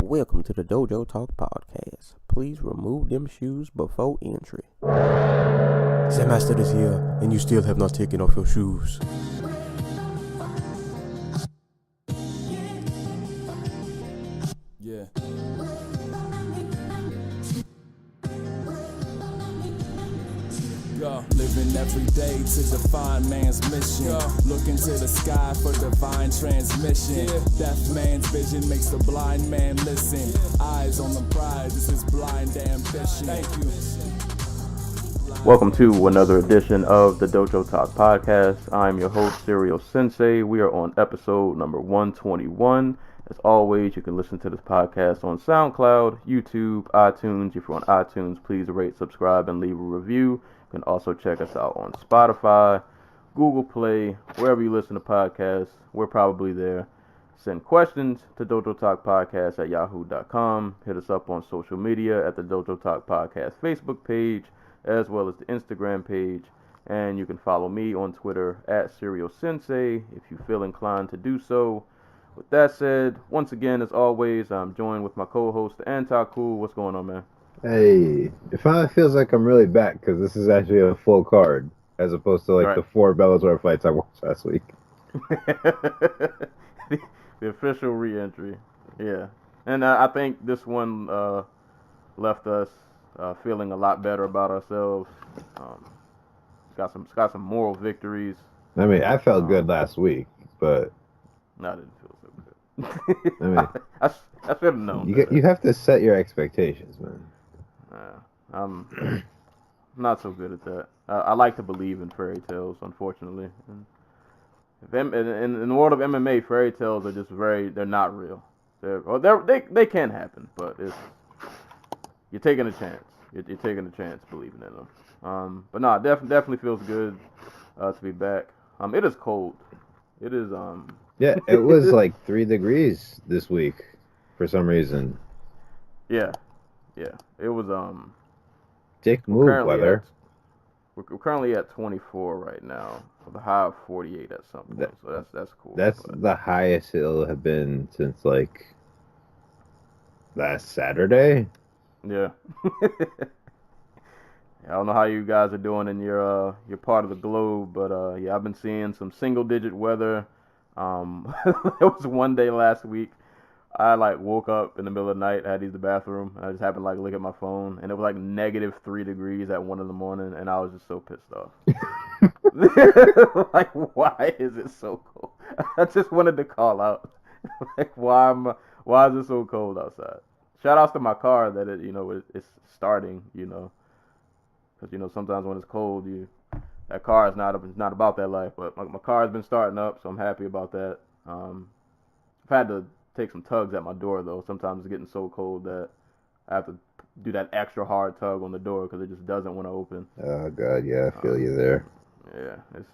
Welcome to the Dojo Talk Podcast. Please remove them shoes before entry. Zen Master is here, and you still have not taken off your shoes. Yeah. Living every day to define man's mission. Looking to the sky for divine transmission. Deaf man's vision makes the blind man listen. Eyes on the prize, this is blind ambition. Thank you. Welcome to another edition of the Dojo Talk Podcast. I'm your host, Serial Sensei. We are on episode number 121. As always, you can listen to this podcast on SoundCloud, YouTube, iTunes. If you're on iTunes, please rate, subscribe, and leave a review. You can also check us out on Spotify, Google Play, wherever you listen to podcasts. We're probably there. Send questions to dojotalkpodcast@yahoo.com. Hit us up on social media at the Dojo Talk Podcast Facebook page, as well as the Instagram page. And you can follow me on Twitter at Serial Sensei if you feel inclined to do so. With that said, once again, as always, I'm joined with my co-host, Antaku. What's going on, man? Hey, it finally feels like I'm really back because this is actually a full card as opposed to like the 4 Bellator fights I watched last week. the official re-entry, yeah. And I think this one left us feeling a lot better about ourselves. Got some moral victories. I mean, I felt good last week, but no, I didn't feel so good. I mean, I should have known. You have to set your expectations, man. I'm not so good at that. I like to believe in fairy tales, unfortunately. In the world of MMA, fairy tales are just they're not real. They can happen, but you're taking a chance. You're taking a chance believing in them. But no, definitely feels good to be back. It is cold. It is Yeah, it was like 3 degrees this week for some reason. Yeah. It was Dick move weather. We're currently at 24 right now, with a high of 48 at some point. So that's cool. That's the highest it'll have been since like last Saturday. Yeah. I don't know how you guys are doing in your part of the globe, but yeah, I've been seeing some single-digit weather. There was one day last week I woke up in the middle of the night, I had to use the bathroom, and I just happened to look at my phone, and it was like -3 degrees at 1 in the morning, and I was just so pissed off. Like, why is it so cold? I just wanted to call out, like, why is it so cold outside? Shout outs to my car that it's starting, because sometimes when it's cold, that car is not about that life, but my car has been starting up, so I'm happy about that. I've had to take some tugs at my door, though. Sometimes it's getting so cold that I have to do that extra hard tug on the door because it just doesn't want to open. Oh God, yeah, I feel you there. Yeah, it's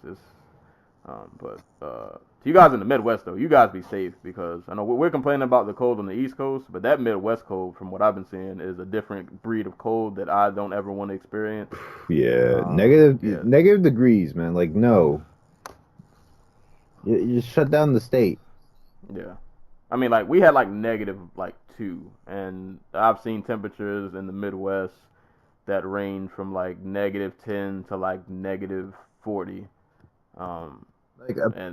but to you guys in the Midwest, though, you guys be safe, because I know we're complaining about the cold on the East Coast, but that Midwest cold, from what I've been seeing, is a different breed of cold that I don't ever want to experience. Yeah, negative degrees, man. Like, no. You just shut down the state. Yeah. I mean, we had -2, and I've seen temperatures in the Midwest that range from -10 to -40.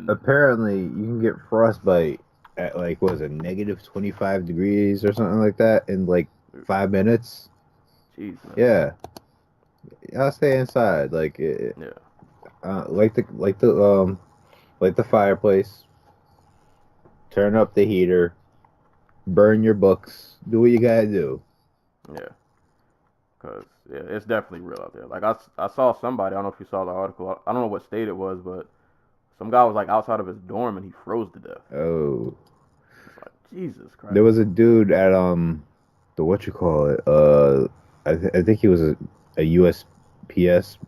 Apparently you can get frostbite at -25 degrees or something like that in 5 minutes. Jeez, man. Yeah, I'll stay inside. Light the fireplace. Turn up the heater. Burn your books. Do what you gotta do. Yeah. Because, yeah, it's definitely real out there. I saw somebody, I don't know if you saw the article, I don't know what state it was, but some guy was, outside of his dorm, and he froze to death. Oh. It's like, Jesus Christ. There was a dude at, I think he was a USPS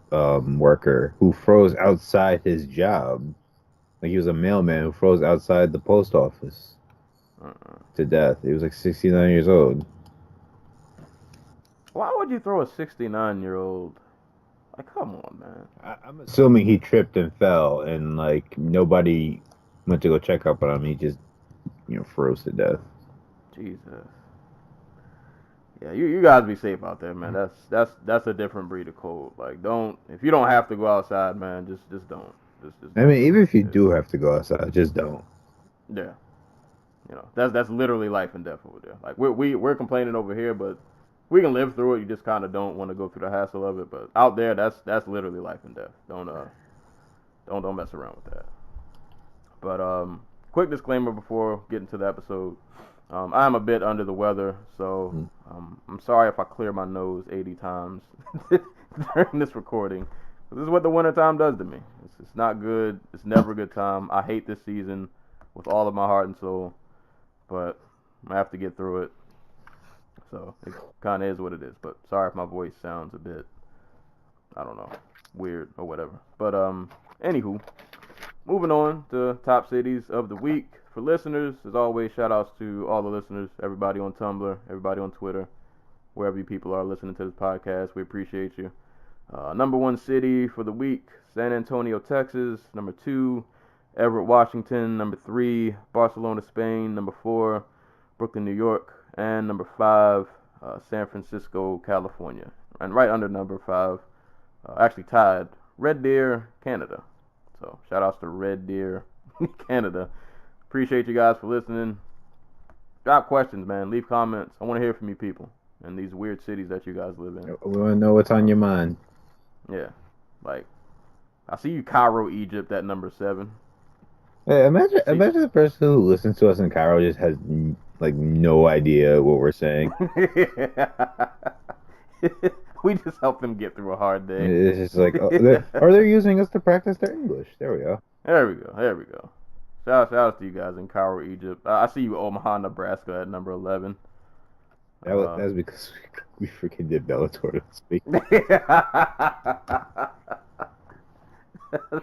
worker who froze outside his job. He was a mailman who froze outside the post office to death. He was 69 years old. Why would you throw a 69-year-old? Come on, man. I'm assuming he tripped and fell, and nobody went to go check up on him. He just, froze to death. Jesus. Yeah, you guys be safe out there, man. That's a different breed of cold. Like, don't if you don't have to go outside, man, just don't. Just I don't mean, do even it. if you do have to go outside, just don't. Yeah, that's literally life and death over there. Like we're complaining over here, but we can live through it. You just kind of don't want to go through the hassle of it. But out there, that's literally life and death. Don't mess around with that. But quick disclaimer before getting to the episode. I am a bit under the weather, so I'm sorry if I clear my nose 80 times during this recording. This is what the wintertime does to me. It's not good. It's never a good time. I hate this season with all of my heart and soul, but I have to get through it. So it kind of is what it is. But sorry if my voice sounds a bit, I don't know, weird or whatever. But anywho, moving on to top cities of the week. For listeners, as always, shout outs to all the listeners, everybody on Tumblr, everybody on Twitter, wherever you people are listening to this podcast. We appreciate you. Number 1 city for the week, San Antonio, Texas. Number 2, Everett, Washington. Number 3, Barcelona, Spain. Number 4, Brooklyn, New York. And number 5, San Francisco, California. And right under number 5, actually tied, Red Deer, Canada. So shout outs to Red Deer, Canada. Appreciate you guys for listening. Drop questions, man. Leave comments. I want to hear from you people in these weird cities that you guys live in. We want to know what's on your mind. Yeah. Like, I see you Cairo, Egypt at number 7. Hey, imagine the person who listens to us in Cairo just has like no idea what we're saying. We just help them get through a hard day. It's just like, they're using us to practice their English. There we go. There we go. Shout out to you guys in Cairo, Egypt. I see you Omaha, Nebraska at number 11. That's because we freaking did Bellator this week.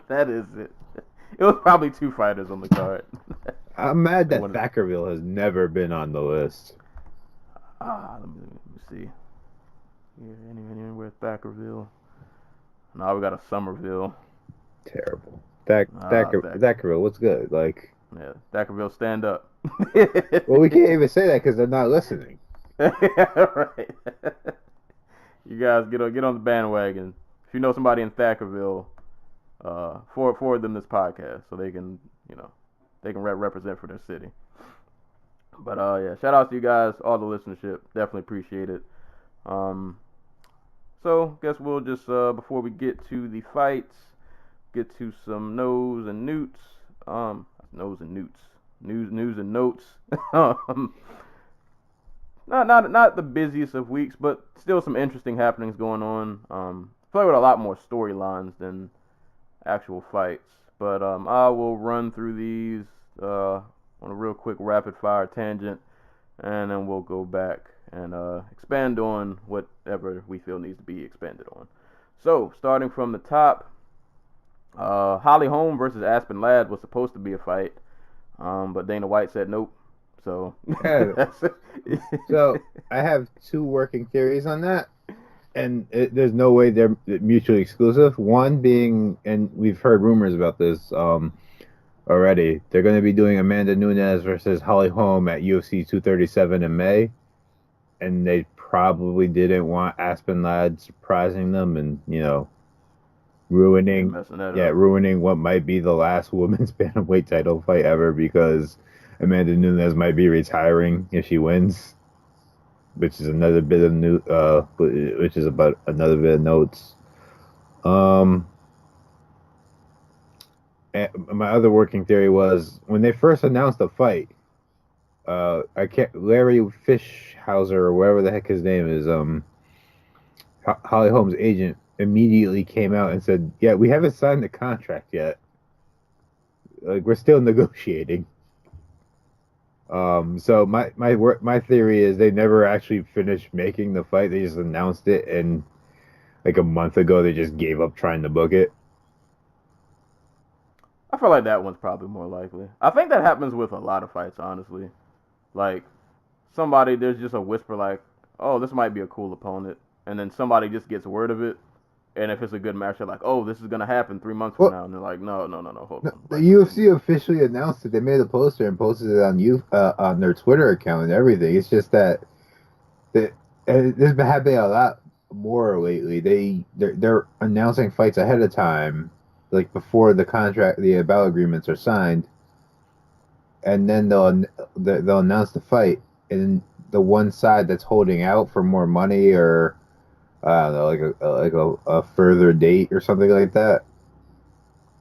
That is it. It was probably 2 fighters on the card. I'm mad that Thackerville has never been on the list. Let me see. Yeah, anywhere Thackerville. Now we got a Somerville. Terrible. Thackerville, what's good? Like, yeah, Thackerville, stand up. Well, we can't even say that because they're not listening. Right. You guys get on the bandwagon. If you know somebody in Thackerville, forward them this podcast so they can represent for their city. But yeah, shout out to you guys, all the listenership. Definitely appreciate it. So guess we'll just before we get to the fights, get to some news and notes. Not the busiest of weeks, but still some interesting happenings going on. Probably with a lot more storylines than actual fights. But I will run through these on a real quick rapid fire tangent, and then we'll go back and expand on whatever we feel needs to be expanded on. So starting from the top, Holly Holm versus Aspen Ladd was supposed to be a fight, but Dana White said nope. So, so I have 2 working theories on that, and there's no way they're mutually exclusive. One being, and we've heard rumors about this already, they're going to be doing Amanda Nunes versus Holly Holm at UFC 237 in May, and they probably didn't want Aspen Ladd surprising them and, ruining what might be the last women's bantamweight title fight ever, because Amanda Nunes might be retiring if she wins, which is another bit of another bit of notes. And my other working theory was when they first announced the fight, Larry Fishhauser or whatever the heck his name is, Holly Holm's agent, immediately came out and said, "Yeah, we haven't signed the contract yet. Like, we're still negotiating." So my theory is they never actually finished making the fight. They just announced it, and like a month ago they just gave up trying to book it. I feel like that one's probably more likely. I think that happens with a lot of fights, honestly. Like, there's just a whisper like, oh, this might be a cool opponent, and then somebody just gets word of it, and if it's a good match, they're like, oh, this is going to happen 3 months from now, and they're like, no, hold on. The UFC officially announced it. They made a poster and posted it on their Twitter account and everything. It's just that There's been happening a lot more lately. They're announcing fights ahead of time, like before the battle agreements are signed, and then they'll announce the fight, and the one side that's holding out for more money or I don't know, like a further date or something like that.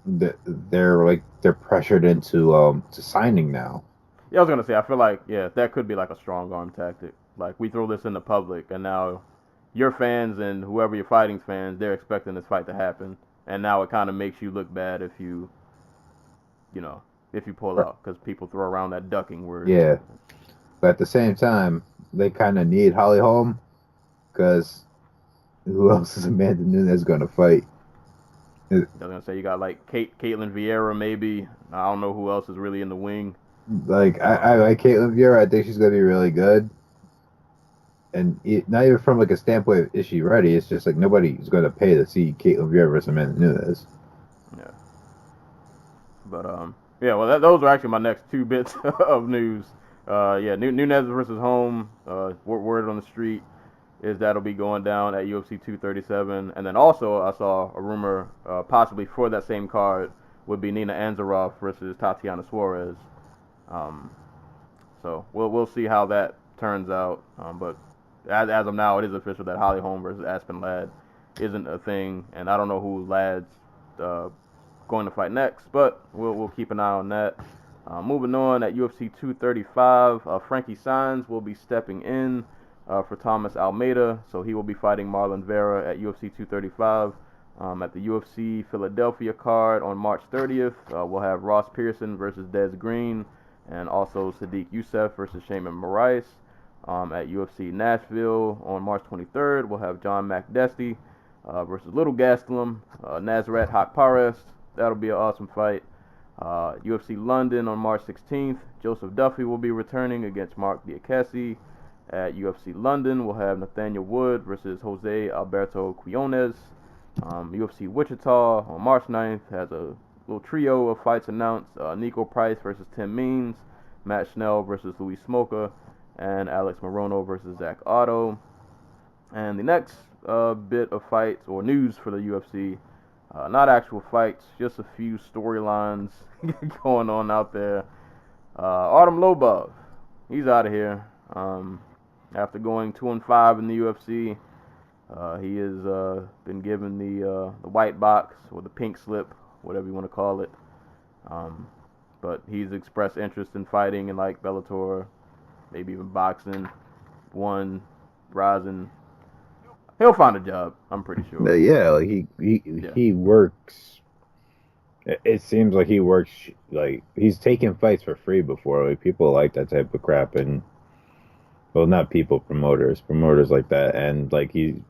They're pressured into to signing now. Yeah, I was gonna say I feel like that could be like a strong arm tactic. Like we throw this in the public, and now your fans and whoever you're fighting's fans, they're expecting this fight to happen, and now it kind of makes you look bad if you know if you pull out because people throw around that ducking word. Yeah, but at the same time, they kind of need Holly Holm because who else is Amanda Nunes going to fight? I was gonna say you got like Caitlin Vieira maybe. I don't know who else is really in the wing. Like I like Caitlin Vieira. I think she's going to be really good. And not even from like a standpoint of is she ready? It's just like nobody's going to pay to see Caitlin Vieira versus Amanda Nunes. Yeah. But yeah. Well, those are actually my next two bits of news. Yeah, Nunes versus Holm. Word on the street is that'll be going down at UFC 237, and then also I saw a rumor possibly for that same card would be Nina Ansaroff versus Tatiana Suarez. Um, so we'll see how that turns out. But as of now, it is official that Holly Holm versus Aspen Ladd isn't a thing, and I don't know who Ladd's going to fight next, but we'll keep an eye on that. Moving on, at UFC 235, Frankie Saenz will be stepping in for Thomas Almeida, so he will be fighting Marlon Vera at UFC 235. At the UFC Philadelphia card on March 30th, we'll have Ross Pearson versus Des Green, and also Sadiq Youssef versus Shaman Moraes. At UFC Nashville on March 23rd, we'll have John Makdesty versus Little Gastelum, Nazareth Haqparast. That'll be an awesome fight. UFC London on March 16th, Joseph Duffy will be returning against Mark Diakese. At UFC London, we'll have Nathaniel Wood versus Jose Alberto Quinones. UFC Wichita on March 9th has a little trio of fights announced. Nico Price versus Tim Means, Matt Schnell versus Luis Smolka, and Alex Morono versus Zach Otto. And the next bit of fights or news for the UFC, not actual fights, just a few storylines going on out there. Artem Lobov, he's out of here. After going 2-5 in the UFC, he has been given the white box or the pink slip, whatever you want to call it. But he's expressed interest in fighting in like Bellator, maybe even boxing, one, rising. He'll find a job, I'm pretty sure. Yeah, like he works. It seems like he works like he's taken fights for free before. Like people like that type of crap, and well, not people, promoters like that, and like he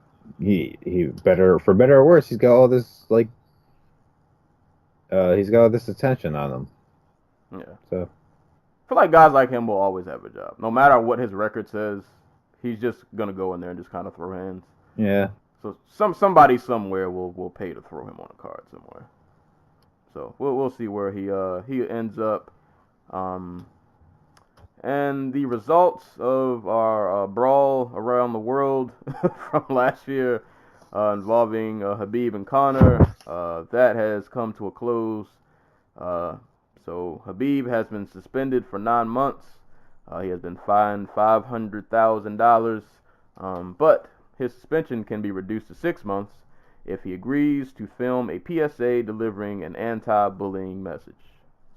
better for better or worse, he's got all this like he's got all this attention on him. Yeah. So I feel like guys like him will always have a job, no matter what his record says. He's just gonna go in there and just kind of throw hands. yeah. So somebody somewhere will pay to throw him on a card somewhere. So we'll see where he ends up. And the results of our brawl around the world from last year involving Habib and Conor, that has come to a close. So Habib has been suspended for 9 months. He has been fined $500,000, but his suspension can be reduced to 6 months if he agrees to film a PSA delivering an anti-bullying message.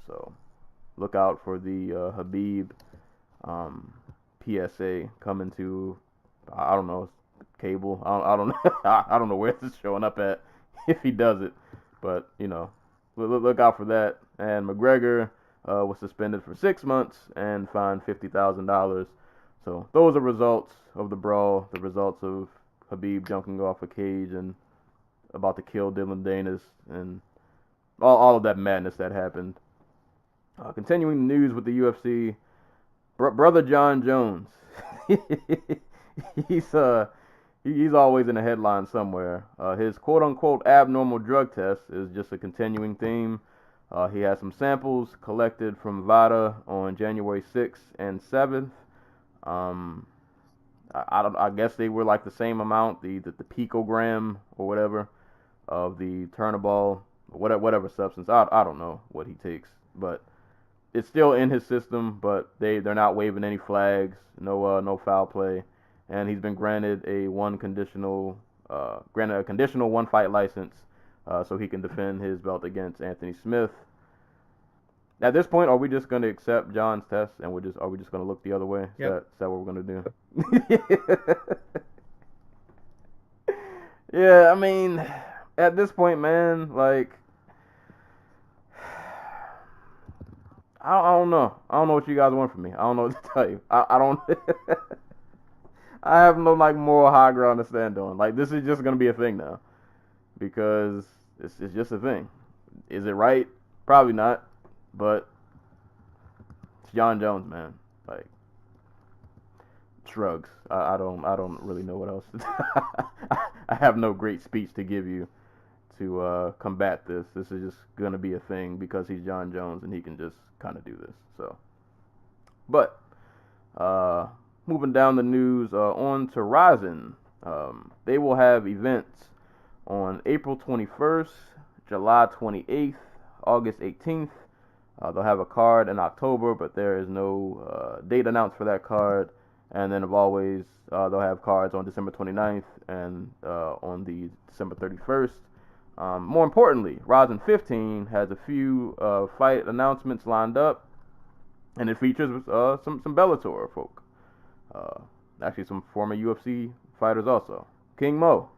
So look out for the Habib PSA coming to, I don't know, cable. I don't know. I don't know where this is showing up at if he does it, but you know, look out for that. And McGregor was suspended for 6 months and fined $50,000. So those are results of the brawl, the results of Habib jumping off a cage and about to kill Dylan Danis, and all of that madness that happened. Continuing the news with the UFC, brother John Jones, he's always in a headline somewhere. His quote-unquote abnormal drug test is just a continuing theme. He has some samples collected from VADA on January 6th and 7th. I guess they were like the same amount, the picogram or whatever of the Turnaball, whatever substance. I don't know what he takes, but it's still in his system. But they're not waving any flags, no foul play, and he's been granted a conditional one fight license, so he can defend his belt against Anthony Smith. At this point, are we just going to accept John's test and are we just going to look the other way? Yep. Is that what we're going to do? Yeah, I mean, at this point, man, like, I don't know. I don't know what you guys want from me. I don't know what to tell you. I don't. I have no like moral high ground to stand on. Like, this is just going to be a thing now because it's just a thing. Is it right? Probably not. But it's John Jones, man. Like, shrugs. I don't really know what else. I have no great speech to give you to combat this. This is just gonna be a thing because he's John Jones and he can just kind of do this. So, but moving down the news, on to Ryzen. They will have events on April 21st, July 28th, August 18th. They'll have a card in October, but there is no date announced for that card. And then, as always, they'll have cards on December 29th and on the December 31st. More importantly, Ryzen 15 has a few fight announcements lined up, and it features some Bellator folk. Actually, some former UFC fighters also. King Mo,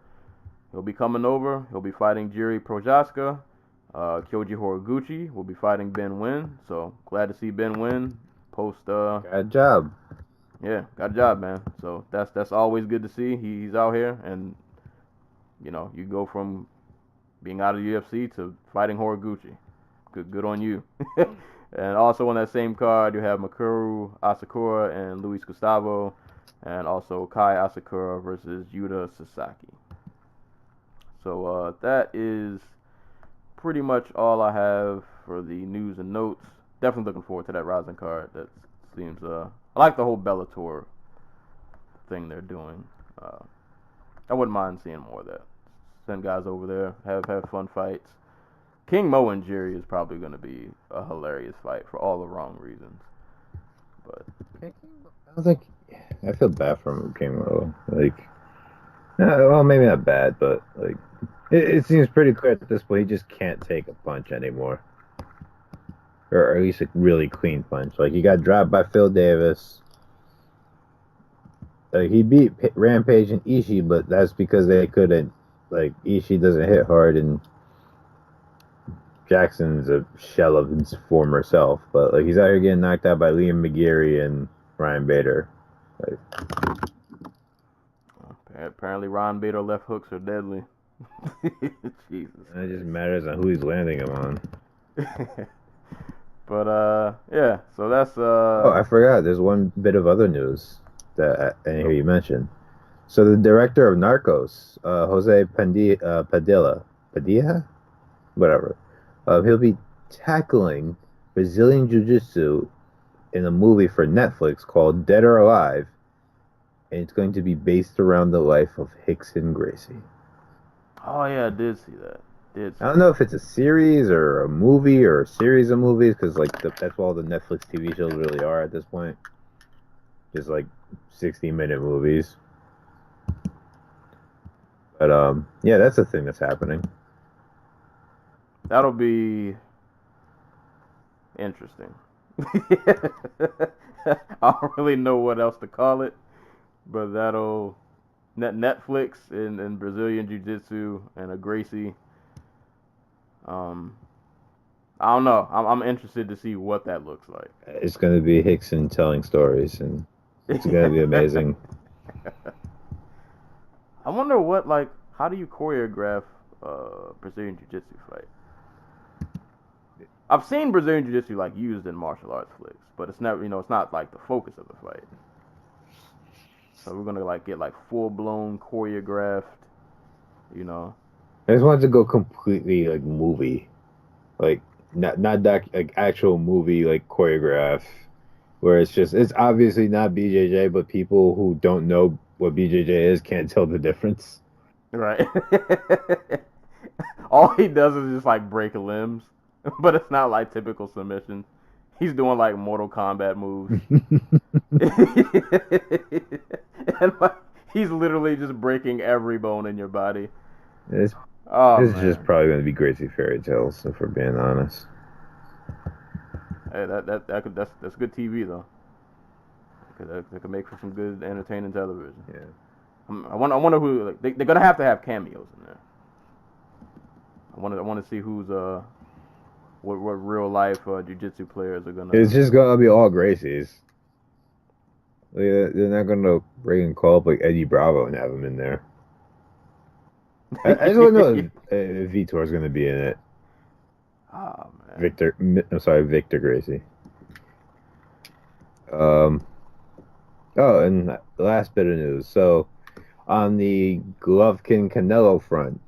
he'll be coming over. He'll be fighting Jiri Prochaska. Kyoji Horiguchi will be fighting Ben Wynn, so glad to see Ben Wynn post. Got a job. Yeah, got a job, man. So that's always good to see. He's out here, and you go from being out of the UFC to fighting Horiguchi. Good on you. And also on that same card, you have Mikuru Asakura and Luis Gustavo, and also Kai Asakura versus Yuta Sasaki. So that is pretty much all I have for the news and notes. Definitely looking forward to that Rising card. That seems I like the whole Bellator thing they're doing. I wouldn't mind seeing more of that. Send guys over there, have fun fights. King Mo and Jiri is probably going to be a hilarious fight for all the wrong reasons. But I don't think I feel bad for him, King Mo. Like, well, maybe not bad, but like. It seems pretty clear at this point he just can't take a punch anymore. Or at least a really clean punch. Like, he got dropped by Phil Davis. He beat Rampage and Ishii, but that's because they couldn't. Like, Ishii doesn't hit hard, and Jackson's a shell of his former self. But, like, he's out here getting knocked out by Liam McGeary and Ryan Bader. Like, apparently Ryan Bader left hooks are deadly. Jesus. It just matters on who he's landing them on. But yeah, so that's Oh, I forgot. There's one bit of other news that I didn't hear you mention. So the director of Narcos, Jose Padilla, whatever, he'll be tackling Brazilian Jiu-Jitsu in a movie for Netflix called Dead or Alive, and it's going to be based around the life of Rickson Gracie. Oh yeah, I did see that. I don't know if it's a series or a movie or a series of movies, because like that's what all the Netflix TV shows really are at this point. Just like 60-minute movies. But yeah, that's a thing that's happening. That'll be interesting. I don't really know what else to call it, but that'll Netflix and Brazilian Jiu-Jitsu and a Gracie. I don't know. I'm interested to see what that looks like. It's going to be Rickson telling stories, and it's going to be amazing. I wonder how do you choreograph Brazilian Jiu-Jitsu fight? I've seen Brazilian Jiu-Jitsu like used in martial arts flicks, but it's never, it's not like the focus of the fight. So we're gonna get full blown choreographed, I just wanted to go completely like movie, like not like actual movie like choreograph, where it's obviously not BJJ, but people who don't know what BJJ is can't tell the difference. Right. All he does is just like break limbs, but it's not like typical submission. He's doing like Mortal Kombat moves. And like, he's literally just breaking every bone in your body. This Oh this is just man. probably going to be Gracie Fairy Tales, if we're being honest. Hey, that's good TV though. That could make for some good entertaining television. Yeah. I wonder who like, they're gonna have to have cameos in there. I want to see who's what real life jiu-jitsu players are gonna. It's just going to be all Gracies. They're not going to bring and call up like Eddie Bravo and have him in there. I just want to know if Vitor's going to be in it. Oh man. Victor Gracie. Oh, and the last bit of news. So, on the Golovkin Canelo front,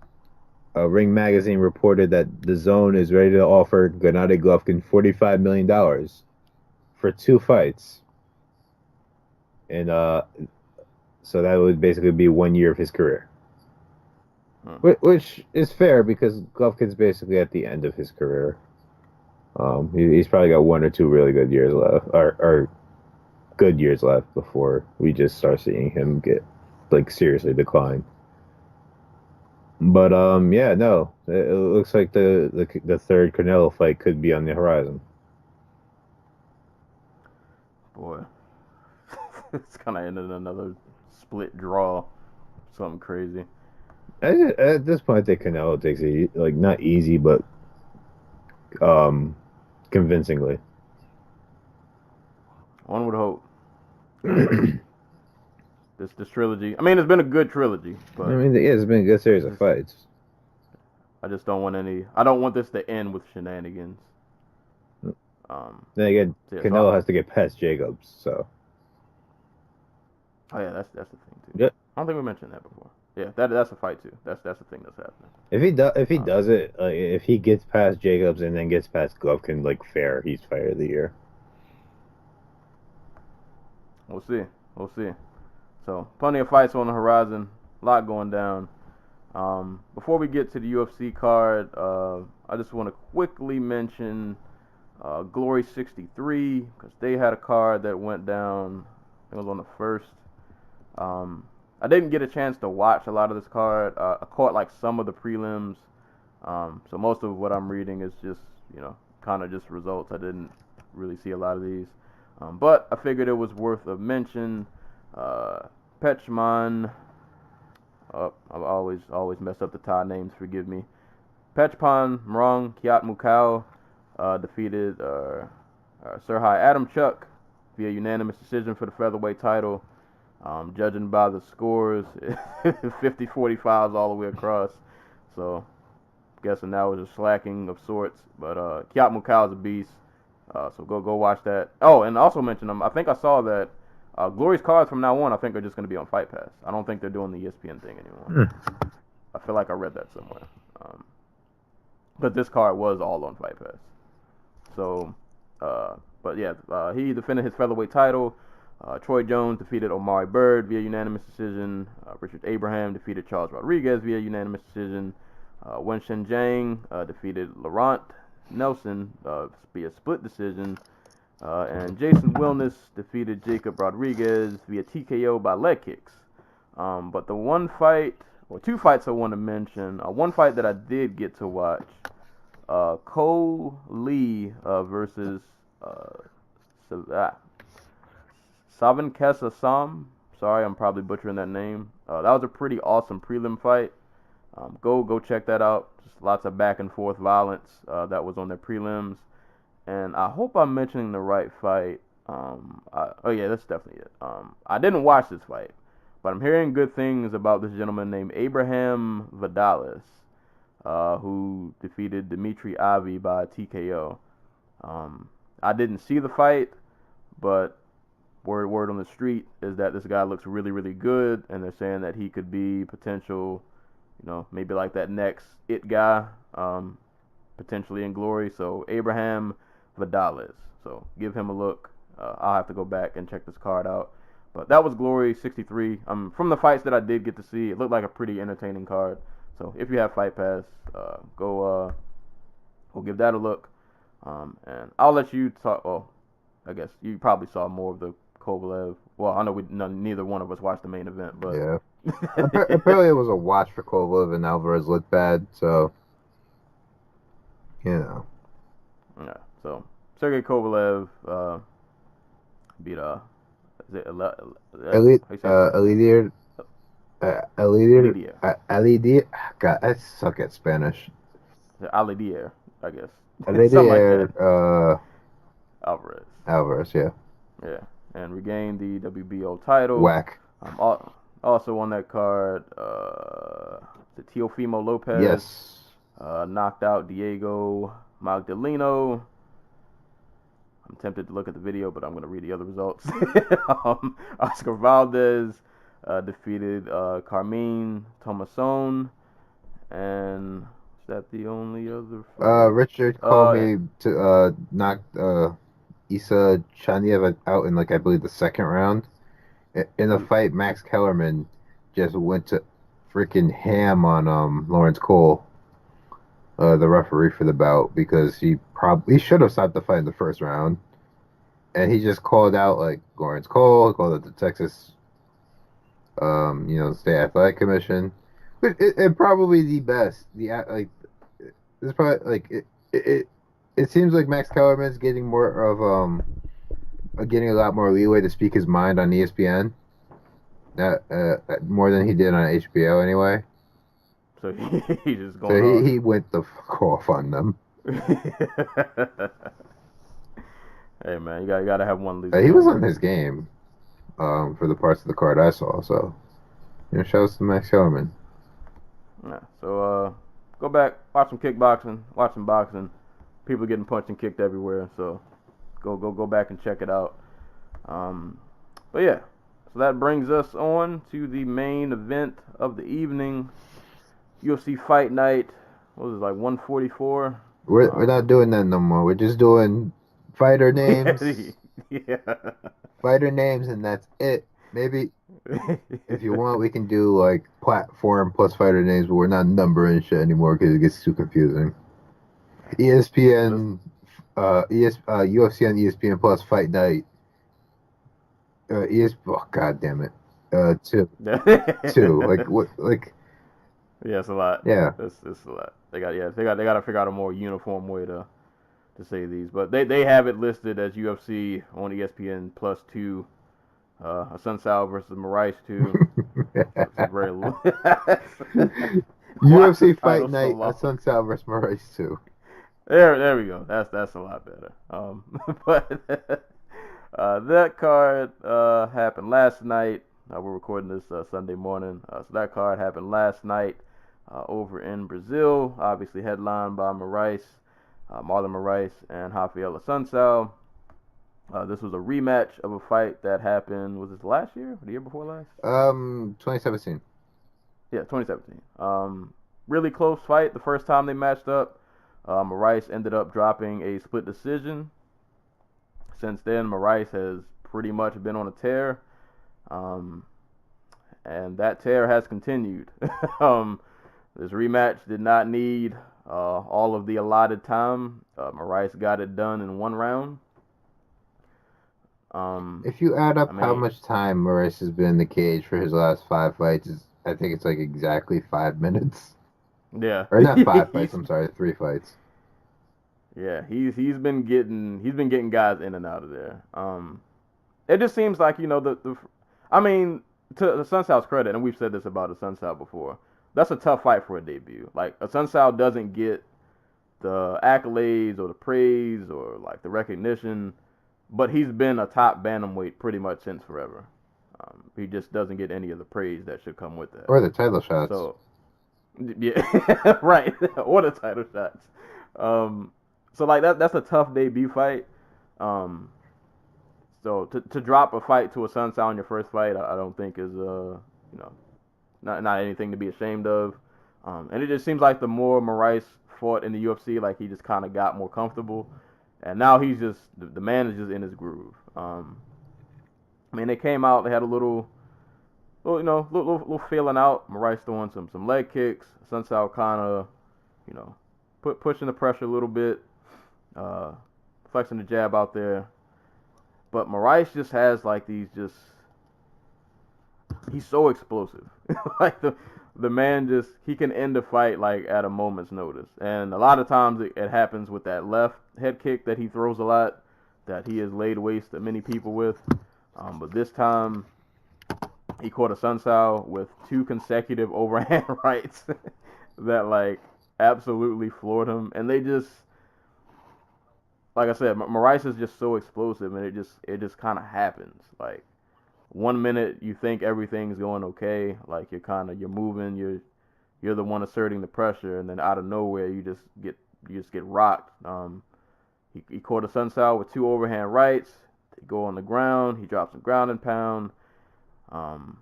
Ring Magazine reported that the Zone is ready to offer Gennady Golovkin $45 million for 2 fights. And so that would basically be 1 year of his career. Which is fair because Golovkin's basically at the end of his career. He's probably got 1 or 2 really good years left, or good years left before we just start seeing him get like seriously decline. But yeah, no, it looks like the third Canelo fight could be on the horizon. Boy, it's kind of ended another split draw, something crazy. At this point, I think Canelo takes it like not easy, but convincingly. One would hope. This trilogy. I mean, it's been a good trilogy, but I mean, yeah, it's been a good series of fights. I just don't want any. I don't want this to end with shenanigans. Then again, Yeah, Canelo has to get past Jacobs, so. Oh yeah, that's the thing too. Yep. I don't think we mentioned that before. Yeah, that's a fight too. That's the thing that's happening. If he does it, if he gets past Jacobs and then gets past Golovkin like fair, he's fighter of the year. We'll see. So plenty of fights on the horizon. A lot going down. Before we get to the UFC card, I just want to quickly mention Glory 63 because they had a card that went down. I think it was on the 1st. I didn't get a chance to watch a lot of this card. I caught like some of the prelims. So most of what I'm reading is just, kind of just results. I didn't really see a lot of these. But I figured it was worth a mention. Pechman. I always mess up the Thai names. Forgive me. Pechpan Mrong Kiat Mukau defeated Serhai Adamchuk via unanimous decision for the featherweight title. Judging by the scores, 50-45 all the way across. So, guessing that was a slacking of sorts. But Kiat Mukau is a beast. So go watch that. Oh, and also mention them. I think I saw that Glory's cards from now on, I think, are just going to be on Fight Pass. I don't think they're doing the ESPN thing anymore. I feel like I read that somewhere. But this card was all on Fight Pass. So, but yeah, he defended his featherweight title. Troy Jones defeated Omari Bird via unanimous decision. Richard Abraham defeated Charles Rodriguez via unanimous decision. Wenshin Zhang defeated Laurent Nelson via split decision. And Jason Wilness defeated Jacob Rodriguez via TKO by leg kicks. But the one fight, or 2 fights I want to mention, one fight that I did get to watch, Cole Lee versus Savin Kesa Sam. Sorry, I'm probably butchering that name. That was a pretty awesome prelim fight. Go check that out. Just lots of back and forth violence that was on their prelims. And I hope I'm mentioning the right fight. Oh yeah, that's definitely it. I didn't watch this fight, but I'm hearing good things about this gentleman named Abraham Vidalis, who defeated Dimitri Avi by TKO. I didn't see the fight, but word on the street is that this guy looks really, really good, and they're saying that he could be potential, maybe like that next it guy, potentially in Glory. So Abraham Vidalis. So give him a look. I'll have to go back and check this card out. But that was Glory 63. From the fights that I did get to see, it looked like a pretty entertaining card. So if you have Fight Pass, go give that a look. And I'll let you talk. Well, I guess you probably saw more of the Kovalev. Well, I know neither one of us watched the main event, but Yeah. Apparently, it was a watch for Kovalev, and Alvarez looked bad. So, yeah. So Sergey Kovalev beat is it Alidier. God, I suck at Spanish. Alidier, I guess. Alidier, Alvarez, yeah. Yeah, and regained the WBO title. Whack. Also on that card, the Teofimo Lopez. Yes. Knocked out Diego Magdaleno. I'm tempted to look at the video, but I'm going to read the other results. Oscar Valdez defeated Carmine Tomasson. And is that the only other fight? Richard called me to knock Isa Chaniev out in, I believe, the second round. In the fight, Max Kellerman just went to freaking ham on Lawrence Cole, the referee for the bout, because he should have stopped the fight in the first round. And he just called out Lawrence Cole, called out the Texas State Athletic Commission. But it probably the best. It's probably it seems like Max Kellerman's getting more of getting a lot more leeway to speak his mind on ESPN. More than he did on HBO anyway. So he just going. So he went the fuck off on them. Hey man, you gotta have one loose. He was on his game, for the parts of the card I saw. So, shouts to Max Kellerman. Yeah. So go back, watch some kickboxing, watch some boxing. People getting punched and kicked everywhere. So go back and check it out. But yeah, so that brings us on to the main event of the evening. UFC Fight Night. What was it, 144? We're not doing that no more. We're just doing fighter names. Yeah. Fighter names, and that's it. Maybe if you want, we can do platform plus fighter names, but we're not numbering shit anymore because it gets too confusing. ESPN, UFC on ESPN plus Fight Night. God damn it. Two. What? Yeah, it's a lot. Yeah, it's a lot. They got to figure out a more uniform way to say these, but they have it listed as UFC on ESPN plus 2. Assuncao versus Moraes 2. It's very low. UFC Fight Night, Assuncao versus Moraes 2. There we go. That's a lot better. But that card happened last night. We're recording this Sunday morning. So that card happened last night over in Brazil. Obviously headlined by Moraes, Marlon Moraes, and Rafael Assuncao. This was a rematch of a fight that happened. Was this last year or the year before last? 2017. Yeah, 2017. Really close fight. The first time they matched up, Moraes ended up dropping a split decision. Since then, Moraes has pretty much been on a tear, and that tear has continued. This rematch did not need all of the allotted time. Moraes got it done in 1 round. If you add up how much time Moraes has been in the cage for his last 5 fights, I think it's exactly 5 minutes. Yeah. Or not 5 fights. I'm sorry, 3 fights. Yeah, he's been getting guys in and out of there. It just seems like to Assuncao credit, and we've said this about Assuncao before. That's a tough fight for a debut. Assuncao doesn't get the accolades or the praise or the recognition. But he's been a top bantamweight pretty much since forever. He just doesn't get any of the praise that should come with that. Or the title shots. So, yeah, right. Or the title shots. So that's a tough debut fight. So to drop a fight to Assuncao in your first fight, I don't think is not anything to be ashamed of. And it just seems like the more Moraes fought in the UFC, he just kind of got more comfortable. And now he's just the man is just in his groove. I mean, they came out, they had a little little feeling out. Moraes throwing some leg kicks. Assuncao kind of, you know, pushing the pressure a little bit, flexing the jab out there. But Moraes just has like he's so explosive. Like the man he can end a fight like at a moment's notice. And a lot of times it happens with that left head kick that he throws a lot, that he has laid waste to many people with. But this time he caught Assuncao with 2 consecutive overhand rights that like absolutely floored him. And they just, like I said, Moraes is just so explosive, and it just kind of happens. Like 1 minute you think everything's going okay, like you're moving, you're the one asserting the pressure, and then out of nowhere you just get rocked. He caught Assuncao with 2 overhand rights. They go on the ground. He drops some ground and pound. And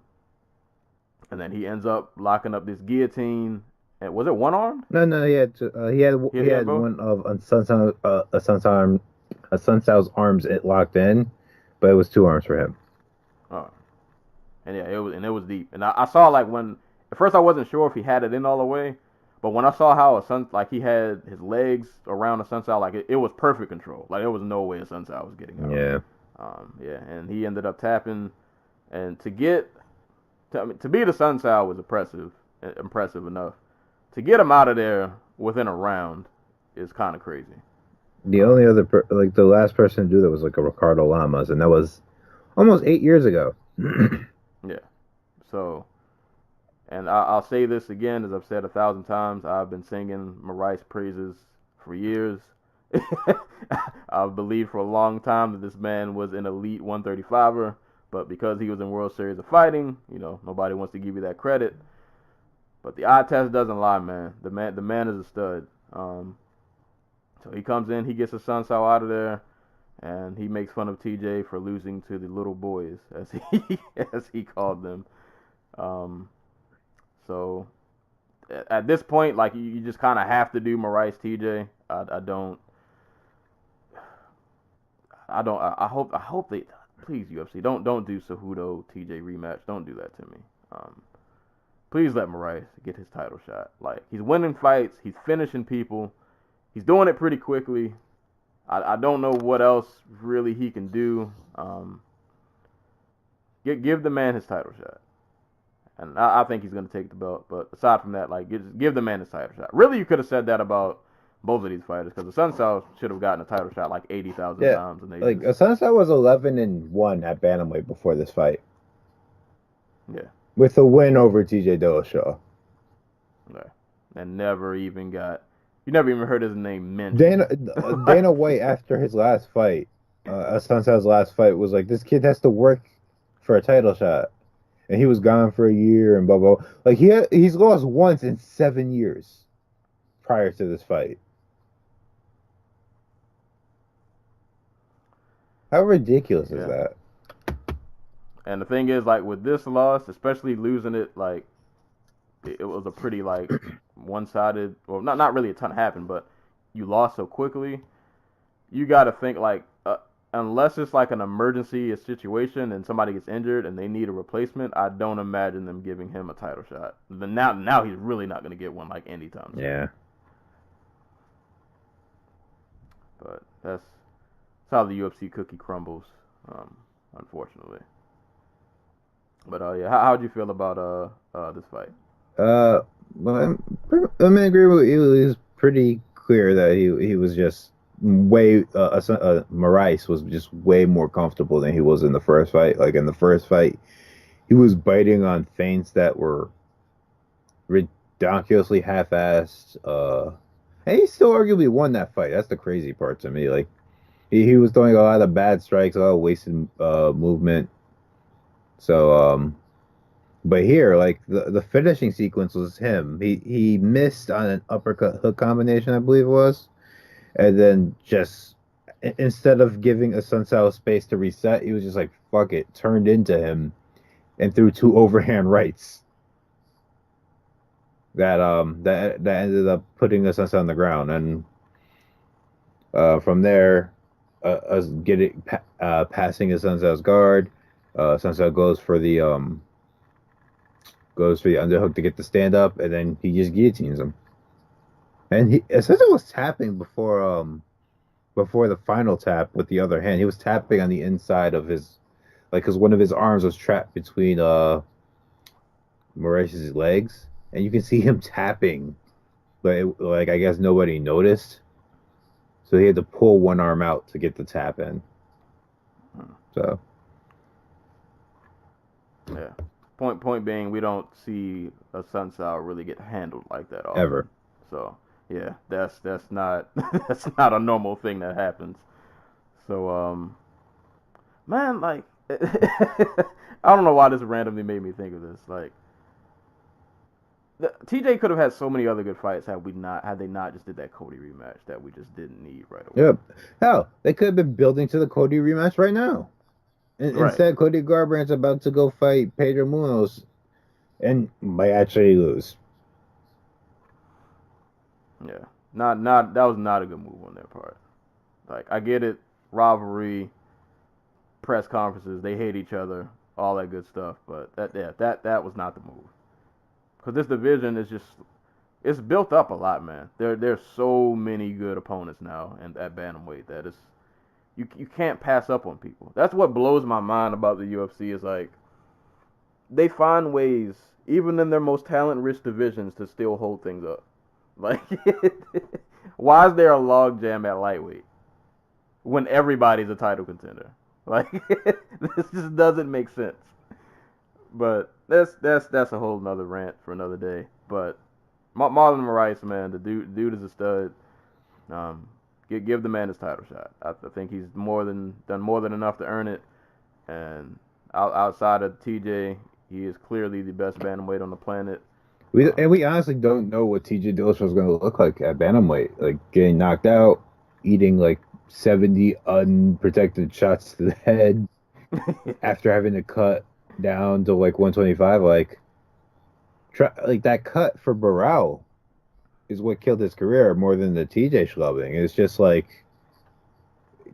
then he ends up locking up this guillotine. And was it one arm? No, he had both? one of Assuncao's arms locked in, but it was 2 arms for him. Oh. And yeah, it was deep. And I saw like when at first I wasn't sure if he had it in all the way, but when I saw how he had his legs around Assuncao, like it was perfect control. Like there was no way Assuncao was getting out. Yeah. And he ended up tapping, and to beat Assuncao was impressive enough. To get him out of there within a round is kind of crazy. The only other the last person to do that was like a Ricardo Lamas, and that was almost 8 years ago. Yeah. So, and I'll say this again, as I've said 1,000 times, I've been singing Moraes praises for years. I've believed for a long time that this man was an elite 135er, but because he was in World Series of Fighting, nobody wants to give you that credit. But the eye test doesn't lie, man. The man is a stud. So he comes in, he gets Assuncao out of there, and he makes fun of TJ for losing to the little boys, as he called them. So at this point, like you just kind of have to do Moraes TJ. I hope they, please UFC, don't do Cejudo TJ rematch. Don't do that to me. Please let Moraes get his title shot. Like he's winning fights, he's finishing people, he's doing it pretty quickly. I don't know what else really he can do. Give the man his title shot, and I think he's gonna take the belt. But aside from that, like give the man his title shot. Really, you could have said that about both of these fighters, because Assuncao should have gotten a title shot like 80,000 times. And Assuncao was 11-1 at bantamweight before this fight. Yeah. With a win over TJ Dillashaw. Yeah. And you never even heard his name mentioned. Dana White, after his last fight, Assuncao's last fight, was like, this kid has to work for a title shot. And he was gone for a year and blah, blah. Like, he's lost once in 7 years prior to this fight. How ridiculous is that? And the thing is, like, with this loss, especially losing it, like, it was a pretty, like, one-sided, well, not really a ton happened, but you lost so quickly. You got to think, like, unless it's, like, an emergency situation and somebody gets injured and they need a replacement, I don't imagine them giving him a title shot. Then now he's really not going to get one, like, anytime soon. Yeah. But that's how the UFC cookie crumbles, unfortunately. But yeah, how'd you feel about this fight? Well, I'm in agreement with you. It was pretty clear that he was just Moraes was just way more comfortable than he was in the first fight. Like in the first fight, he was biting on feints that were ridiculously half-assed. And he still arguably won that fight. That's the crazy part to me. Like he was throwing a lot of bad strikes, a lot of wasted movement. So, but here, like the finishing sequence was him. He missed on an uppercut hook combination, I believe it was, and then just instead of giving Assuncao space to reset, he was just like, fuck it, turned into him, and threw 2 overhand rights. That ended up putting Assuncao on the ground, and From there, us getting passing his Assuncau's guard. Assuncao goes for the underhook to get the stand up, and then he just guillotines him. And Assuncao was tapping before the final tap with the other hand. He was tapping on the inside of his, like, because one of his arms was trapped between Moraes' legs, and you can see him tapping, but like I guess nobody noticed, so he had to pull one arm out to get the tap in. So Yeah. Point being, we don't see a Assuncao really get handled like that often. ever. So yeah, that's not that's not a normal thing that happens. So man, like I don't know why this randomly made me think of this. Like TJ could have had so many other good fights had they not just did that Cody rematch that we just didn't need right away. Yep. Hell, they could have been building to the Cody rematch right now. Right. Instead, Cody Garbrandt's about to go fight Pedro Munoz and might actually lose. Yeah. Not that was not a good move on their part. Like I get it, rivalry, press conferences, they hate each other, all that good stuff, but that was not the move. Cuz this division is just it's built up a lot, man. There's so many good opponents now and at bantamweight that is you can't pass up on people. That's what blows my mind about the UFC is like they find ways even in their most talent-rich divisions to still hold things up. Like why is there a logjam at lightweight when everybody's a title contender? Like this just doesn't make sense. But that's a whole nother rant for another day. But Marlon Moraes, man, the dude is a stud. Give the man his title shot. I think he's done more than enough to earn it. And outside of TJ, he is clearly the best bantamweight on the planet. We honestly don't know what TJ Dillashaw is going to look like at bantamweight. Like getting knocked out, eating like 70 unprotected shots to the head after having to cut down to like 125. Like that cut for Barao is what killed his career more than the TJ schlubbing. It's just like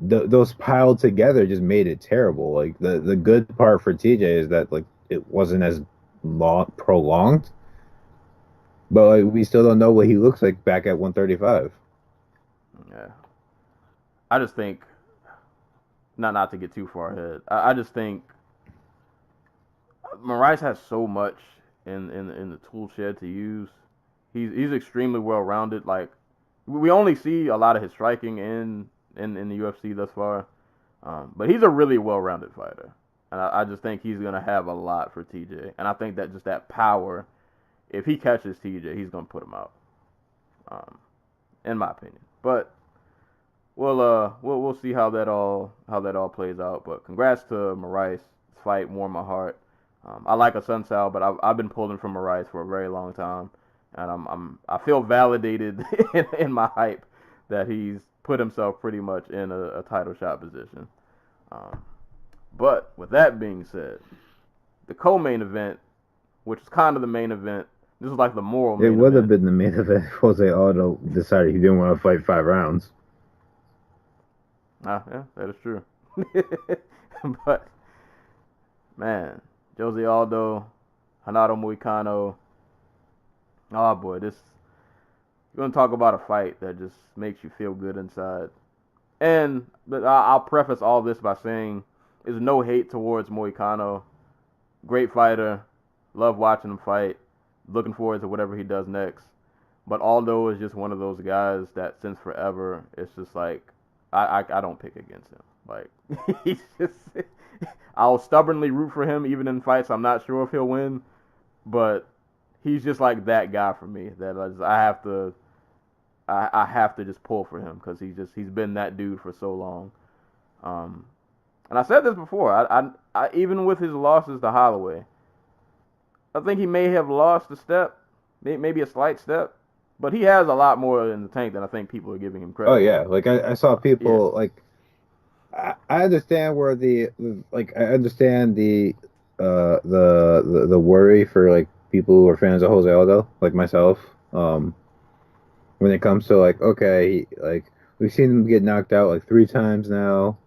those piled together just made it terrible. Like the good part for TJ is that like it wasn't as prolonged, but like we still don't know what he looks like back at 135. Yeah, I just think not to get too far ahead. I just think Moraes has so much in the tool shed to use. He's extremely well rounded. Like we only see a lot of his striking in the UFC thus far, but he's a really well rounded fighter, and I just think he's gonna have a lot for TJ. And I think that just that power, if he catches TJ, he's gonna put him out, in my opinion. But we'll see how that all plays out. But congrats to Moraes. This fight warmed my heart. I like Assuncao, but I've been pulling for Moraes for a very long time, and I feel validated in my hype that he's put himself pretty much in a title shot position. But with that being said, the co-main event, which is kind of the main event, this is like the moral main It would have event. been the main event if Jose Aldo decided he didn't want to fight 5 rounds. Yeah, that is true. But man, Jose Aldo, Renato Moicano. Oh boy, you're gonna talk about a fight that just makes you feel good inside. But I'll preface all this by saying, there's no hate towards Moicano. Great fighter, love watching him fight. Looking forward to whatever he does next. But Aldo is just one of those guys that since forever, it's just like I don't pick against him. Like he's just I'll stubbornly root for him even in fights I'm not sure if he'll win, but he's just like that guy for me that I have to just pull for him because he's been that dude for so long. And I said this before. I even with his losses to Holloway, I think he may have lost a step, maybe a slight step, but he has a lot more in the tank than I think people are giving him credit. Oh yeah, like I saw people Yeah. like I understand where I understand the worry for like people who are fans of Jose Aldo, like myself. When it comes to like okay, like We've seen him get knocked out like 3 times now.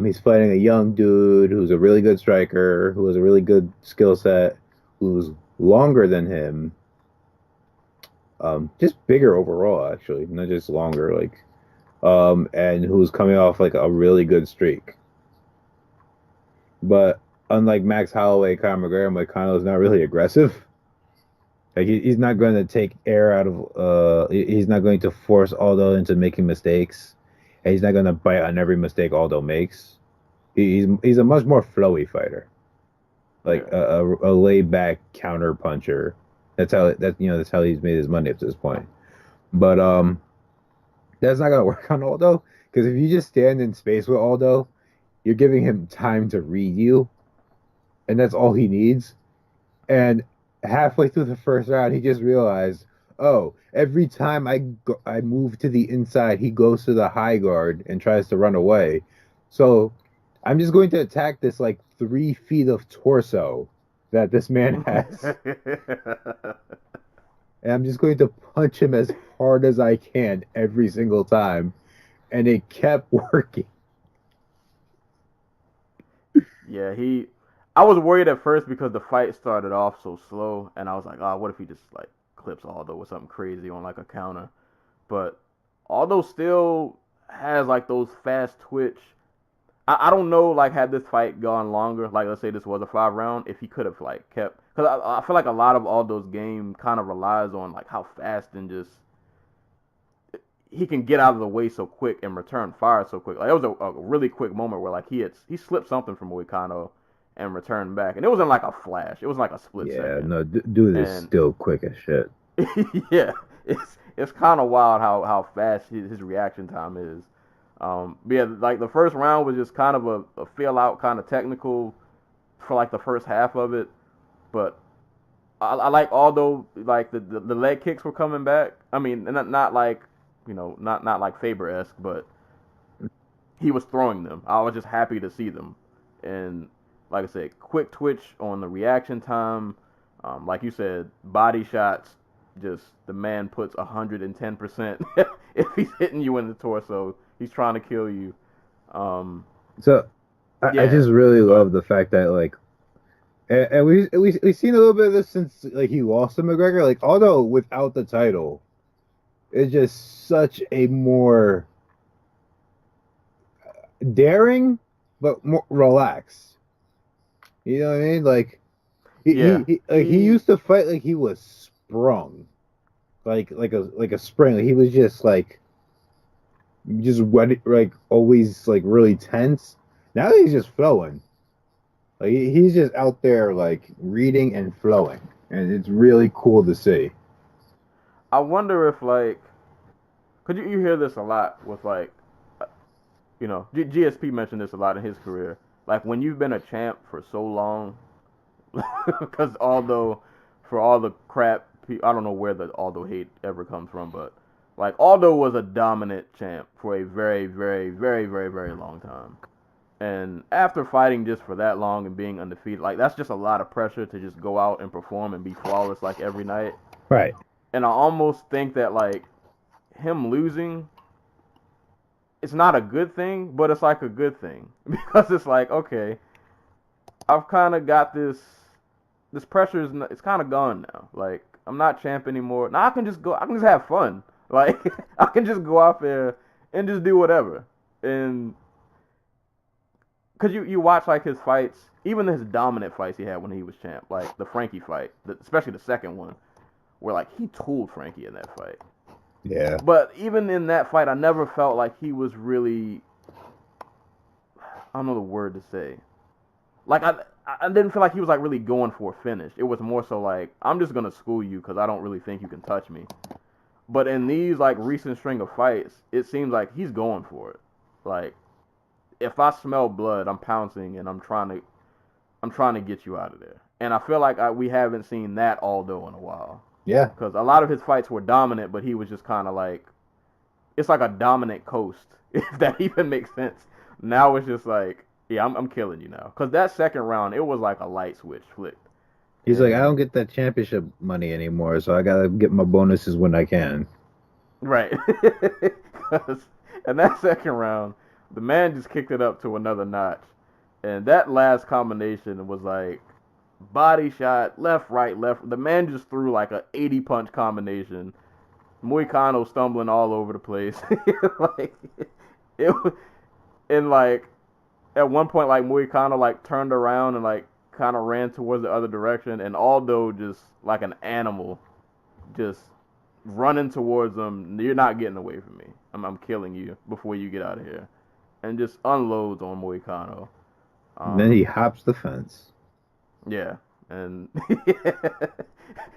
He's fighting a young dude who's a really good striker, who has a really good skill set, who's longer than him. Just bigger overall, actually, not just longer. And who's coming off like a really good streak. But unlike Max Holloway, Conor McGregor, Moicano's not really aggressive. Like he's not going to take air out of. He's not going to force Aldo into making mistakes, and he's not going to bite on every mistake Aldo makes. He's a much more flowy fighter, like a laid back counter puncher. That's how he's made his money up to this point. But that's not gonna work on Aldo because if you just stand in space with Aldo, you're giving him time to read you, and that's all he needs. And halfway through the first round, he just realized, oh, every time I move to the inside, he goes to the high guard and tries to run away. So I'm just going to attack this like 3 feet of torso that this man has. And I'm just going to punch him as hard as I can every single time. And it kept working. Yeah, I was worried at first because the fight started off so slow, and I was like, oh, what if he just like clips Aldo with something crazy on like a counter? But Aldo still has like those fast twitch. I don't know, like, had this fight gone longer, like let's say this was a 5 round, if he could have like kept, because I feel like a lot of Aldo's game kind of relies on like how fast and just he can get out of the way so quick and return fire so quick. Like it was a really quick moment where like he slipped something from Moicano and returned back, and it wasn't like a flash. It was like a split second. No, dude is still quick as shit. Yeah, it's kind of wild how fast his reaction time is. But yeah, like the first round was just kind of a feel out kind of technical for like the first half of it, but I like although like the leg kicks were coming back. I mean, not like not like Faber-esque, but he was throwing them. I was just happy to see them, and like I said, quick twitch on the reaction time. Like you said, body shots. Just the man puts 110% if he's hitting you in the torso. He's trying to kill you. So I just really love the fact that like, and we've seen a little bit of this since like he lost to McGregor. Like although without the title, it's just such a more daring but more relaxed. You know what I mean? Like he used to fight like he was sprung, like a spring. Like he was just like. Just wet, like always, like really tense. Now he's just flowing. Like he's just out there, like reading and flowing, and it's really cool to see. I wonder if like, cause you hear this a lot with like, GSP mentioned this a lot in his career. Like when you've been a champ for so long, because although for all the crap, I don't know where the Aldo hate ever comes from, but. Like, Aldo was a dominant champ for a very, very, very, very, very long time. And after fighting just for that long and being undefeated, like, that's just a lot of pressure to just go out and perform and be flawless, like, every night. Right. And I almost think that, like, him losing, it's not a good thing, but it's, like, a good thing. Because it's like, okay, I've kind of got this pressure, it's kind of gone now. Like, I'm not champ anymore. Now I can just have fun. Like, I can just go out there and just do whatever. And because you watch, like, his fights, even his dominant fights he had when he was champ, like the Frankie fight, especially the second one, where, like, he tooled Frankie in that fight. Yeah. But even in that fight, I never felt like he was really, I don't know the word to say. Like, I didn't feel like he was, like, really going for a finish. It was more so like, I'm just going to school you because I don't really think you can touch me. But in these, like, recent string of fights, it seems like he's going for it. Like, if I smell blood, I'm pouncing and I'm trying to get you out of there. And I feel like we haven't seen that Aldo in a while. Yeah. Because a lot of his fights were dominant, but he was just kind of like, it's like a dominant coast, if that even makes sense. Now it's just like, yeah, I'm killing you now. Because that second round, it was like a light switch flicked. He's like, I don't get that championship money anymore, so I gotta get my bonuses when I can. Right. And that second round, the man just kicked it up to another notch. And that last combination was like body shot, left, right, left. The man just threw like a 80 punch combination. Moicano stumbling all over the place. Like it was, and like at one point, like Moicano like turned around and like kind of ran towards the other direction, and Aldo just like an animal, just running towards him. You're not getting away from me. I'm killing you before you get out of here, and just unloads on Moicano. Then he hops the fence. Yeah, and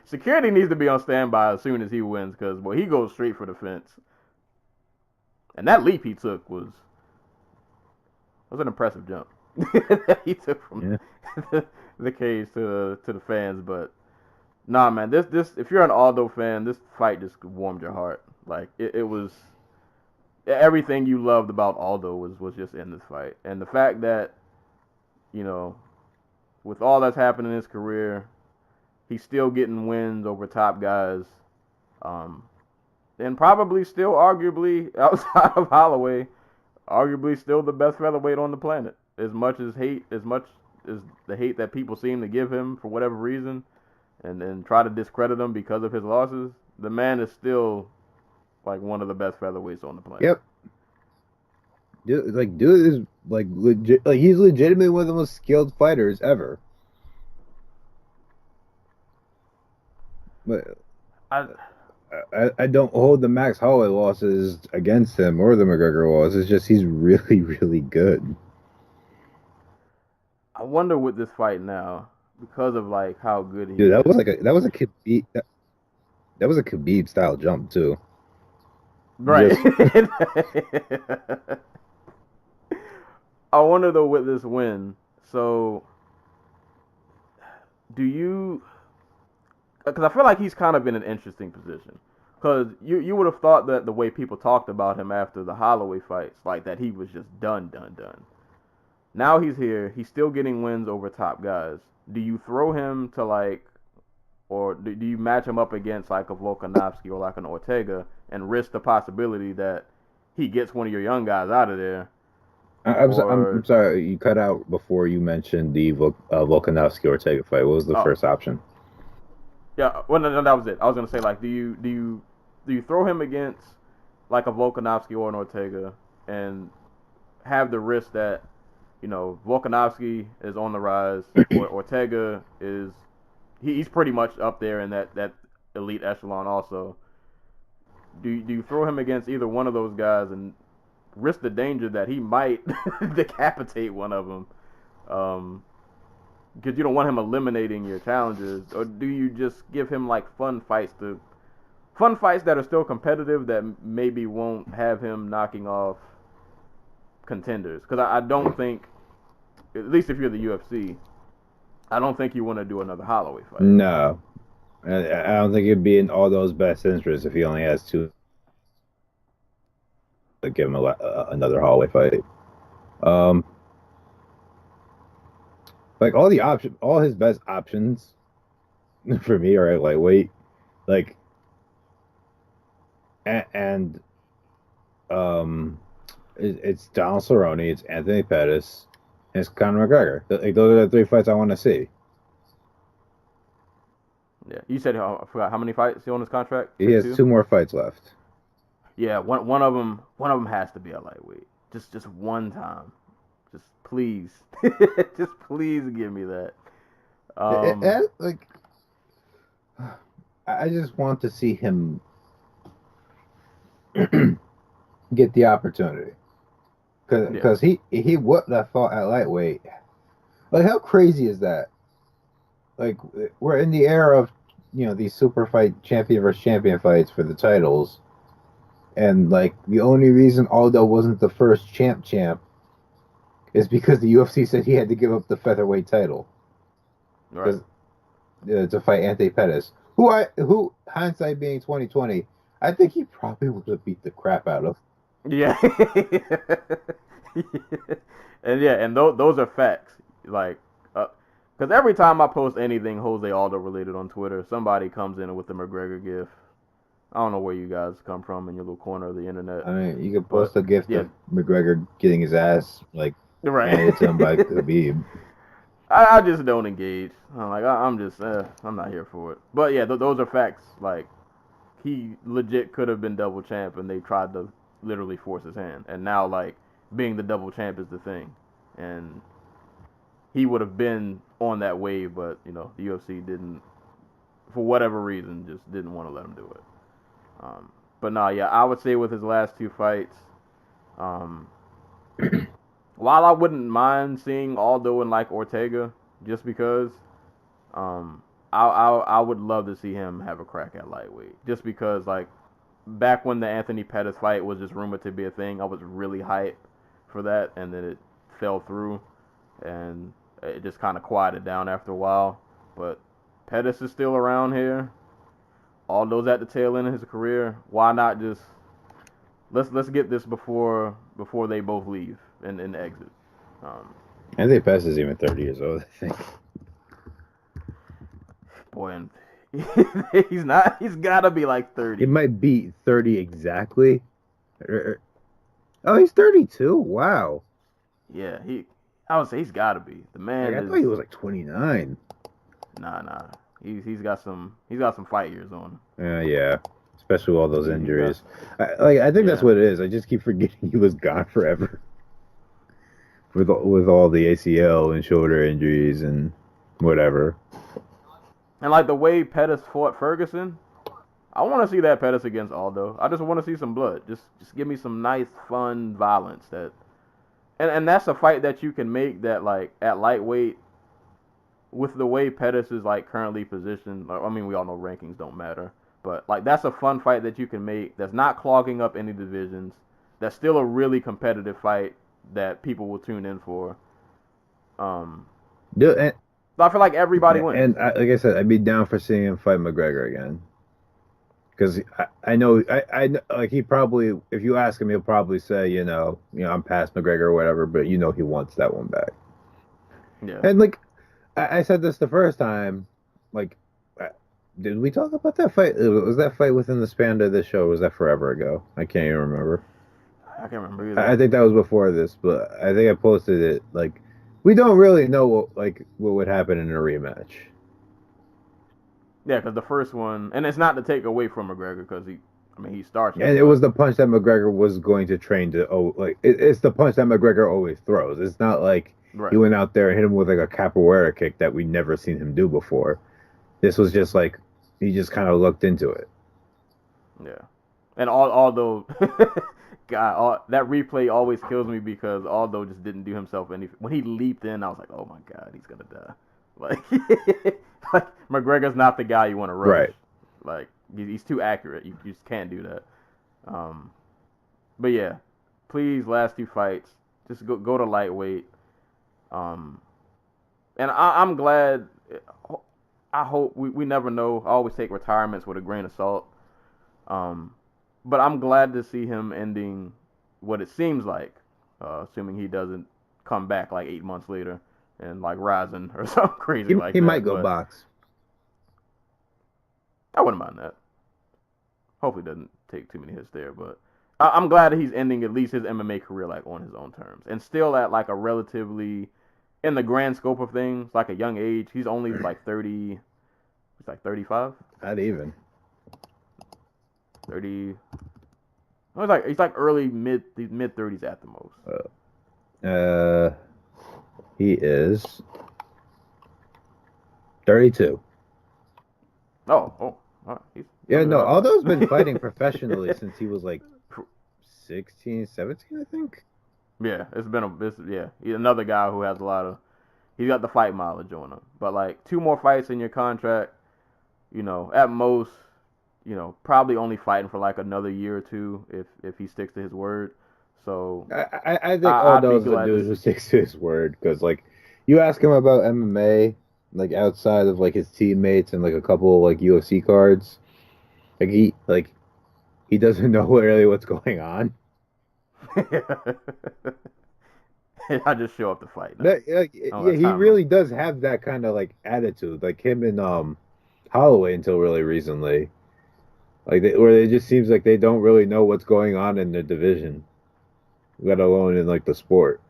security needs to be on standby as soon as he wins, because boy, he goes straight for the fence. And that leap he took was an impressive jump that he took from the cage to the fans. But nah, man, this if you're an Aldo fan, this fight just warmed your heart. Like it was everything you loved about Aldo was just in this fight, and the fact that with all that's happened in his career, he's still getting wins over top guys, and probably still arguably outside of Holloway, arguably still the best featherweight on the planet. As much as the hate that people seem to give him for whatever reason, and try to discredit him because of his losses, the man is still like one of the best featherweights on the planet. Yep. Dude is like legit. Like he's legitimately one of the most skilled fighters ever. But I don't hold the Max Holloway losses against him or the McGregor loss. It's just he's really, really good. I wonder with this fight now, because of like how good he Dude, is. that was a Khabib style jump too. Right. I wonder though with this win. So, do you? Because I feel like he's kind of in an interesting position. Because you would have thought that the way people talked about him after the Holloway fights, like that he was just done. Now he's here. He's still getting wins over top guys. Do you throw him to like, or do you match him up against like a Volkanovski or like an Ortega and risk the possibility that he gets one of your young guys out of there? I'm sorry, you cut out before you mentioned the Volkanovski Ortega fight. What was the first option? Yeah, well, no, that was it. I was gonna say like, do you throw him against like a Volkanovski or an Ortega and have the risk that Volkanovski is on the rise, or Ortega he's pretty much up there in that elite echelon also. Do you throw him against either one of those guys and risk the danger that he might decapitate one of them? Because you don't want him eliminating your challengers, or do you just give him like fun fights that are still competitive that maybe won't have him knocking off contenders? Because I don't think, at least if you're the UFC, I don't think you want to do another Holloway fight. No, I don't think it'd be in all those best interests if he only has two. To give him another Holloway fight. Like all his best options for me are at lightweight, like, and it's Donald Cerrone, it's Anthony Pettis, and it's Conor McGregor. Like those are the three fights I want to see. Yeah, you said I forgot how many fights he on his contract. He has two more fights left. Yeah, one of them has to be a lightweight. Just one time. Just please. Just please give me that. Like I just want to see him get the opportunity. Cuz he wouldn't have fought at lightweight. Like how crazy is that? Like we're in the era of these super fight champion versus champion fights for the titles. And, like, the only reason Aldo wasn't the first champ is because the UFC said he had to give up the featherweight title. Right. To fight Anthony Pettis. Who, hindsight being 2020, I think he probably would have beat the crap out of. Yeah. And those are facts. Like, because every time I post anything Jose Aldo related on Twitter, somebody comes in with the McGregor gif. I don't know where you guys come from in your little corner of the internet. I mean, you could But post a gift yeah, of McGregor getting his ass like right. handed to him by Khabib. I just don't engage. I'm just I'm not here for it. But yeah, those are facts. Like he legit could have been double champ, and they tried to literally force his hand. And now like being the double champ is the thing, and he would have been on that wave, but the UFC didn't, for whatever reason, just didn't want to let him do it. But no, yeah, I would say with his last two fights, um, while I wouldn't mind seeing Aldo and like Ortega, just because, I would love to see him have a crack at lightweight, just because like back when the Anthony Pettis fight was just rumored to be a thing, I was really hyped for that, and then it fell through, and it just kind of quieted down after a while. But Pettis is still around here. Aldo's at the tail end of his career. Why not just let's get this before they both leave and exit. Anthony Pettis is even 30 years old, I think. Boy, and he's not. He's gotta be like 30. It might be 30 exactly. Oh, he's 32. Wow. Yeah, I would say he's gotta be. The man I thought he was like 29. Nah. He's got some fight years on him. Yeah. Especially with all those injuries. I think that's what it is. I just keep forgetting he was gone forever. With all the ACL and shoulder injuries and whatever. And like the way Pettis fought Ferguson, I want to see that Pettis against Aldo. I just want to see some blood. Just give me some nice, fun violence. And that's a fight that you can make that like at lightweight with the way Pettis is like currently positioned. I mean, we all know rankings don't matter, but like that's a fun fight that you can make. That's not clogging up any divisions. That's still a really competitive fight that people will tune in for. I feel like everybody wins. And like I said, I'd be down for seeing him fight McGregor again. Because I know like he probably, if you ask him, he'll probably say, I'm past McGregor or whatever, but he wants that one back. Yeah. And like I said this the first time, like, did we talk about that fight? Was that fight within the span of this show? Or was that forever ago? I can't even remember. I can't remember either. I think that was before this, but I think I posted it. Like, we don't really know what would happen in a rematch. Yeah, because the first one, and it's not to take away from McGregor because he starts. And it was the punch that McGregor was going to train to. It's the punch that McGregor always throws. It's not like he went out there and hit him with like a capoeira kick that we never seen him do before. This was just like he just kind of looked into it. Yeah, and although God, that replay always kills me because Aldo just didn't do himself any. When he leaped in, I was like, oh my God, he's gonna die. Like McGregor's not the guy you want to rush. Right. Like he's too accurate. You just can't do that. But yeah, please, last two fights, just go to lightweight. And I'm glad. I hope we never know. I always take retirements with a grain of salt. But I'm glad to see him ending what it seems like, assuming he doesn't come back like 8 months later and like rising or something crazy like that. He might go box. I wouldn't mind that. Hopefully doesn't take too many hits there, but I'm glad that he's ending at least his MMA career like on his own terms and still at like a relatively, in the grand scope of things, like a young age. He's only like 30. He's like 35. Not even 30. He's like early mid 30s at the most. He is 32. Oh. Aldo's been fighting professionally since he was like 16, 17, I think. Yeah, he's another guy who has he's got the fight mileage on him. But like 2 more fights in your contract, at most, probably only fighting for like another year or 2 if he sticks to his word. So I think Aldo's the dude who sticks to his word, because like you ask him about MMA, like outside of like his teammates and like a couple like UFC cards, like he doesn't know really what's going on. I just show up to fight. He really does have that kind of like attitude, like him and Holloway until really recently. Where it just seems like they don't really know what's going on in the division, let alone in like the sport.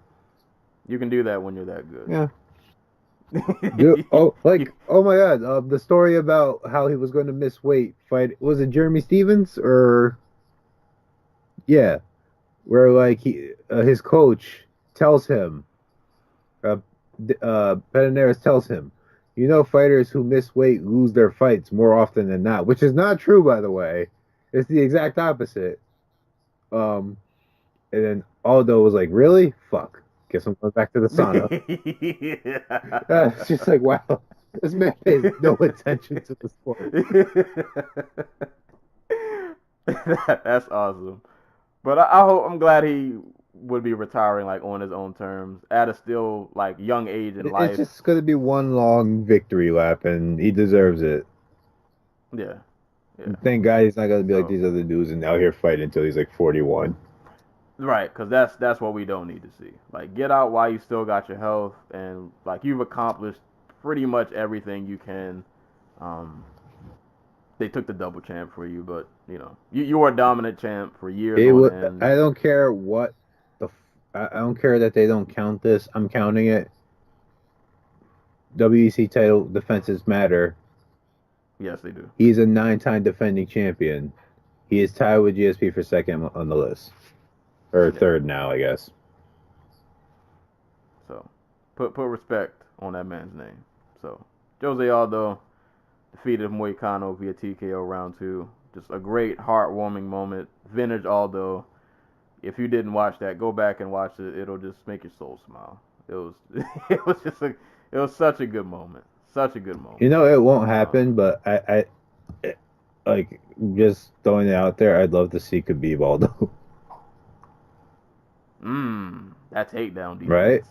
You can do that when you're that Yeah. good. Oh my God, the story about how he was going to miss weight fight, was it Jeremy Stevens or yeah, where like his coach tells him, uh, Pederneiras tells him, you know, fighters who miss weight lose their fights more often than not, which is not true, by the way. It's the exact opposite. Um, and then Aldo was like, really? Fuck. Guess I'm going back to the sauna. It's just like, wow, this man pays no attention to the sport. That's awesome. But I'm glad he would be retiring like on his own terms at a still like young age in It's life. just going to be one long victory lap, and he deserves it. Yeah, yeah. Thank God he's not going to be like So these other dudes and out here fighting until he's like 41. right, because that's what we don't need to see. Like get out while you still got your health and like you've accomplished pretty much everything you can. Um, they took the double champ for you, but you know you were a dominant champ for years They on would. end. I don't care what I don't care that they don't count this. I'm counting it. WEC title defenses matter. Yes, they do. He's a 9-time defending champion. He is tied with GSP for second on the list, or Yeah. third now, I guess. So put respect on that man's name. So Jose Aldo defeated Moicano via TKO round two. Just a great heartwarming moment. Vintage Aldo. If you didn't watch that, go back and watch it. It'll just make your soul smile. It was it was such a good moment. Such a good You moment. know it won't happen, but like just throwing it out there. I'd love to see Khabib Aldo, That takedown right?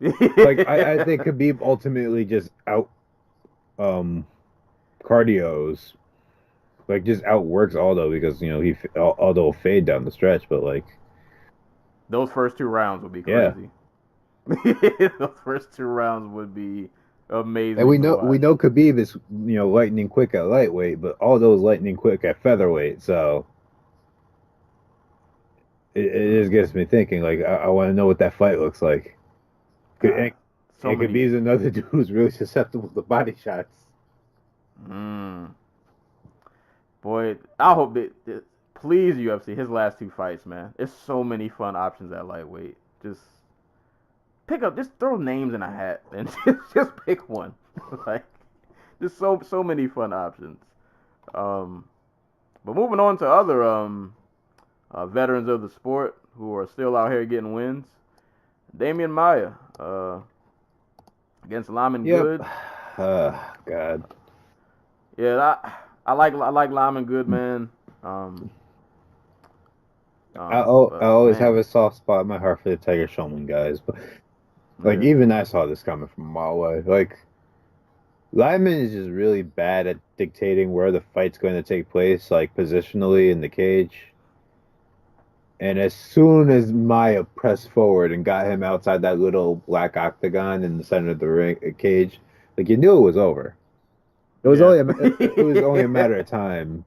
defense. Like I think Khabib ultimately just out um cardios, like just outworks Aldo because Aldo will fade down the stretch, but like Those first two rounds would be yeah. crazy. Those first two rounds would be And amazing we to know we watch. know Khabib is lightning quick at lightweight, but Aldo is lightning quick at featherweight. So it just Mm. gets me thinking. Like I want to know what that fight looks like. God, so And many. Khabib's another dude who's really susceptible to body shots. Mm. Boy, I hope that please UFC his last two fights, man. It's so many fun options at lightweight. Just pick up, just throw names in a hat and just pick one. Like just so many fun options. Um, but moving on to other veterans of the sport who are still out here getting wins. Damian Maya against Lyman Yep. Good. God. Yeah, I like Lyman Good, man. Um, I but always have man, a soft spot in my heart for the Tiger Showman guys, but like yeah, even I saw this coming from a mile away. Like Lyman is just really bad at dictating where the fight's going to take place, like positionally in the cage. And as soon as Maya pressed forward and got him outside that little black octagon in the center of the ring cage, like you knew it was over. yeah. It was only a matter of time.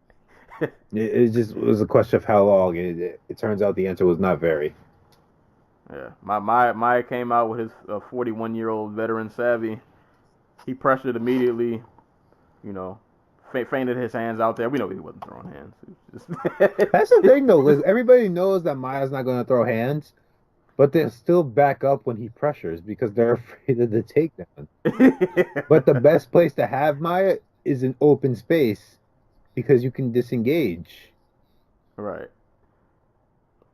It just was a question of how long. It turns out the answer was not very. Yeah, my Maya came out with his 41-year-old veteran savvy. He pressured immediately. You know, feinted his hands out there. We know he wasn't throwing hands. That's the thing, though. Is everybody knows that Maya's not going to throw hands, but they still back up when he pressures because they're afraid of the takedown. But the best place to have Maya is an open space because you can disengage. Right,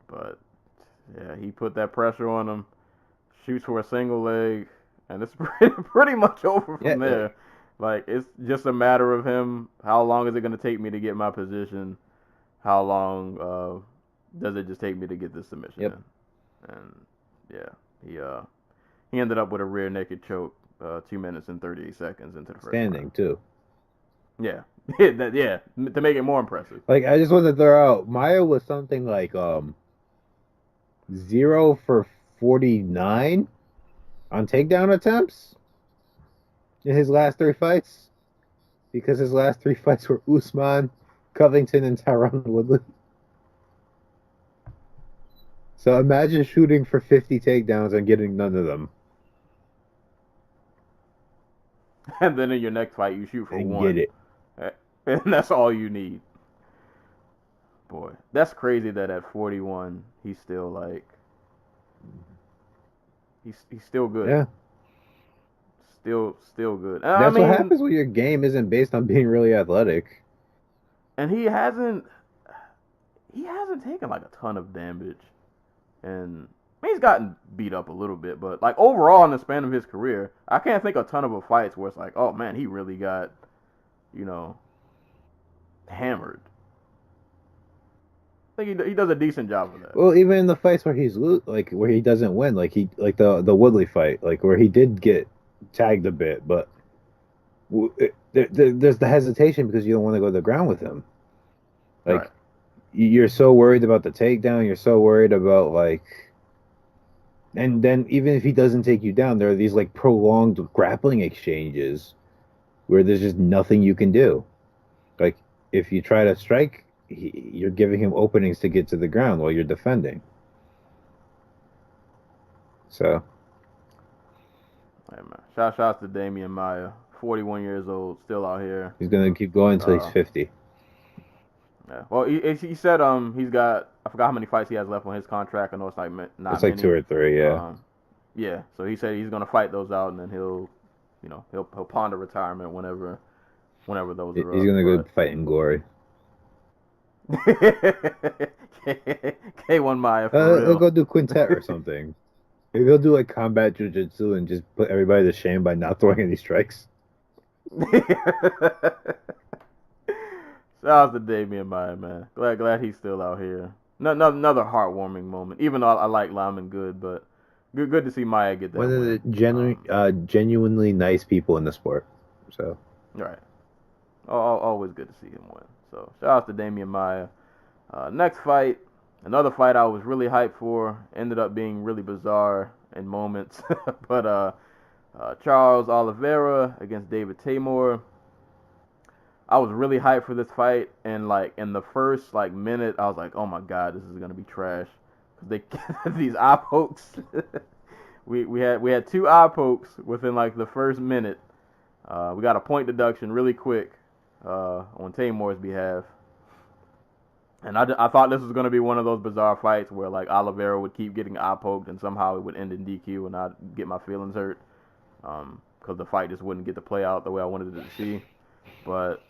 but yeah, he put that pressure on him. Shoots for a single leg, and it's pretty much over Yeah, from there. Like it's just a matter of him. How long is it going to take me to get my position? How long does it just take me to get this submission yep. in? And yeah, he ended up with a rear naked choke, 2 minutes and 38 seconds into the first Standing round. too. Yeah, yeah, to make it more impressive. Like I just want to throw out Maya was something like 0 for 49 on takedown attempts in his last three fights because his last three fights were Usman, Covington and Tyron Woodley. So imagine shooting for 50 takedowns and getting none of them And then in your next fight, you shoot for and get one. it. And that's all you need. Boy, that's crazy that at 41, he's still like, he's still good. Yeah. Still good. And I That's what mean, happens when your game isn't based on being really athletic. and he hasn't taken like a ton of damage. And I mean, he's gotten beat up a little bit, but like overall in the span of his career, I can't think a ton of fights where it's like, oh man, he really got, you know, hammered. I think he does a decent job of that. Well, even in the fights where like where he doesn't win, like the Woodley fight, like where he did get tagged a bit, but there's the hesitation because you don't want to go to the ground with him. Like Right. you're so worried about the takedown, you're so worried about like, and then even if he doesn't take you down, there are these like prolonged grappling exchanges where there's just nothing you can do. Like if you try to strike, you're giving him openings to get to the ground while you're defending. So Hey, man. Shouts to Damian Maya, 41 years old, still out here. he's gonna keep going until he's 50. Yeah. Well, he said he's got, I forgot how many fights he has left on his contract. I know it's like not It's like many. 2 or 3, yeah. Yeah. So he said he's gonna fight those out, and then he'll ponder retirement whenever those are He's up. gonna go fight in glory. K1 Maya for He'll real. go do quintet or something. He'll do like combat jiu-jitsu and just put everybody to shame by not throwing any strikes. Shout out to Damian Maya, man. Glad he's still out here. Another heartwarming moment. Even though I like Lyman good, but good to see Maya get that One of win. the genuinely nice people in the sport. So Right. Always good to see him win. So shout out to Damian Maya. Next fight, another fight I was really hyped for. Ended up being really bizarre in moments. But Charles Oliveira against David Tamor. I was really hyped for this fight, and like in the first like minute, I was like, "Oh my god, this is gonna be trash." 'Cause they these eye pokes. we had 2 eye pokes within like the first minute. We got a point deduction really quick on Tamor's behalf, and I thought this was gonna be one of those bizarre fights where like Oliveira would keep getting eye poked, and somehow it would end in DQ, and I'd get my feelings hurt because the fight just wouldn't get to play out the way I wanted it to see. But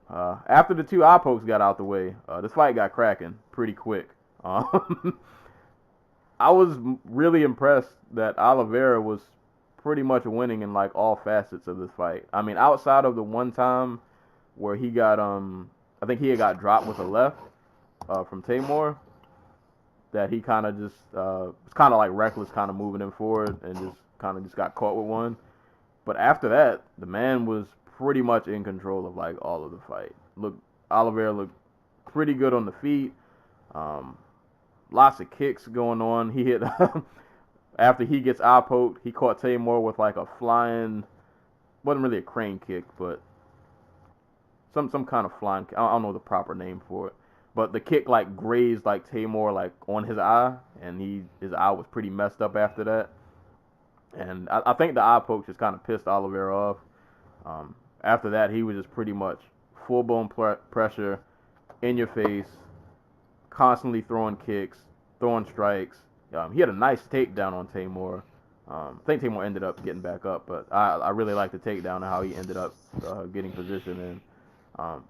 after the 2 eye pokes got out the way, this fight got cracking pretty quick. I was really impressed that Oliveira was pretty much winning in like all facets of this fight. I mean, outside of the one time where he got I think he had got dropped with a left from Tamor, that he kind of just was kind of like reckless, kind of moving him forward and just got caught with one. But after that, the man was pretty much in control of like all of the fight. Oliveira looked pretty good on the feet. Lots of kicks going on. He hit after he gets eye poked. He caught Tamor with like a flying, wasn't really a crane kick, but some kind of flying. I don't know the proper name for it, but the kick like grazed like Tamor like on his eye, and his eye was pretty messed up after that. And I think the eye poke just kind of pissed Oliveira off. After that, he was just pretty much full-blown pressure, in your face, constantly throwing kicks, throwing strikes. He had a nice takedown on Tamor. I think Tamor ended up getting back up, but I really like the takedown and how he ended up getting position in.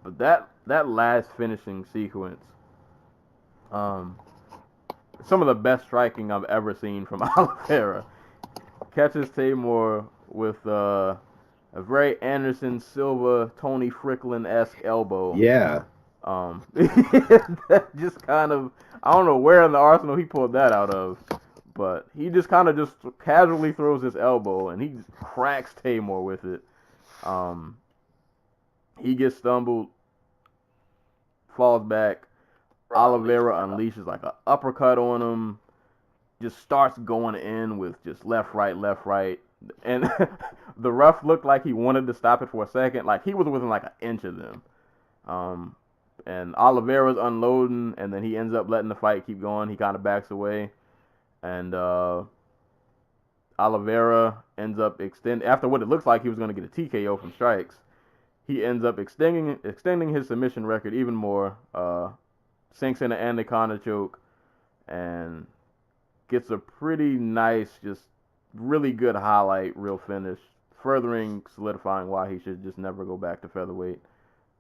But that last finishing sequence, some of the best striking I've ever seen from Oliveira. Catches Tamor with a very Anderson Silva, Tony Strickland-esque elbow. yeah, That just kind of, I don't know where in the arsenal he pulled that out of, but he just kind of just casually throws his elbow and he just cracks Tamor with it. He gets stumbled, falls back. Oliveira unleashes like an uppercut on him. Just starts going in with just left, right. And the ref looked like he wanted to stop it for a second. Like he was within like an inch of them. And Oliveira's unloading, and then he ends up letting the fight keep going. He kind of backs away, and Oliveira ends up after what it looks like he was going to get a TKO from strikes. He ends up extending his submission record even more. Sinks in an anaconda choke and gets a pretty nice, just really good highlight reel finish, furthering solidifying why he should just never go back to featherweight.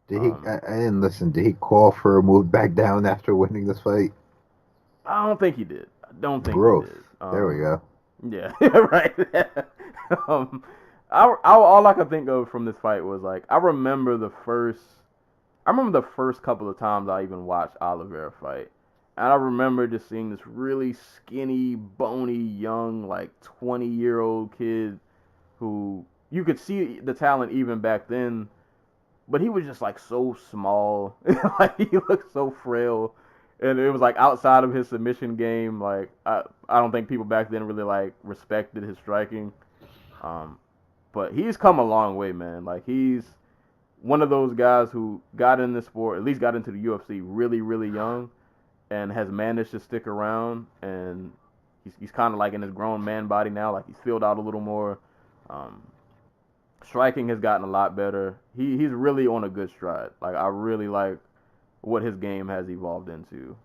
Did he? I didn't listen. Did he call for a move back down after winning this fight? I don't think he did. Growth. He did. There we go. Yeah, right. All I could think of from this fight was like I remember the first couple of times I even watched Oliveira fight, and I remember just seeing this really skinny, bony, young, like 20-year-old kid who you could see the talent even back then, but he was just like so small, like he looked so frail. And it was like outside of his submission game. Like I don't think people back then really like respected his striking. But he's come a long way, man. Like he's one of those guys who got in this sport, at least got into the UFC really, really young, and has managed to stick around. And he's kind of like in his grown man body now. Like he's filled out a little more. Striking has gotten a lot better. He's really on a good stride. Like I really like what his game has evolved into.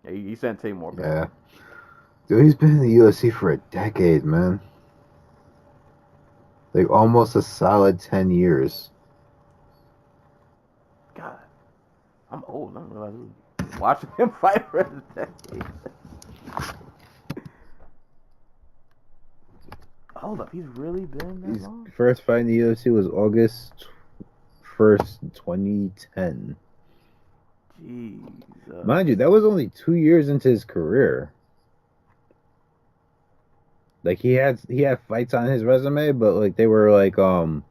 He sent Tamor back. Yeah. Dude, he's been in the UFC for a decade, man. Like almost a solid 10 years. God, I'm old. I didn't realize I was watching him fight for a decade. Hold up, he's really been that His long? first fight in the UFC was August 1st, 2010. Jesus. Mind you, that was only 2 years into his career. Like he had fights on his resume, but like they were like and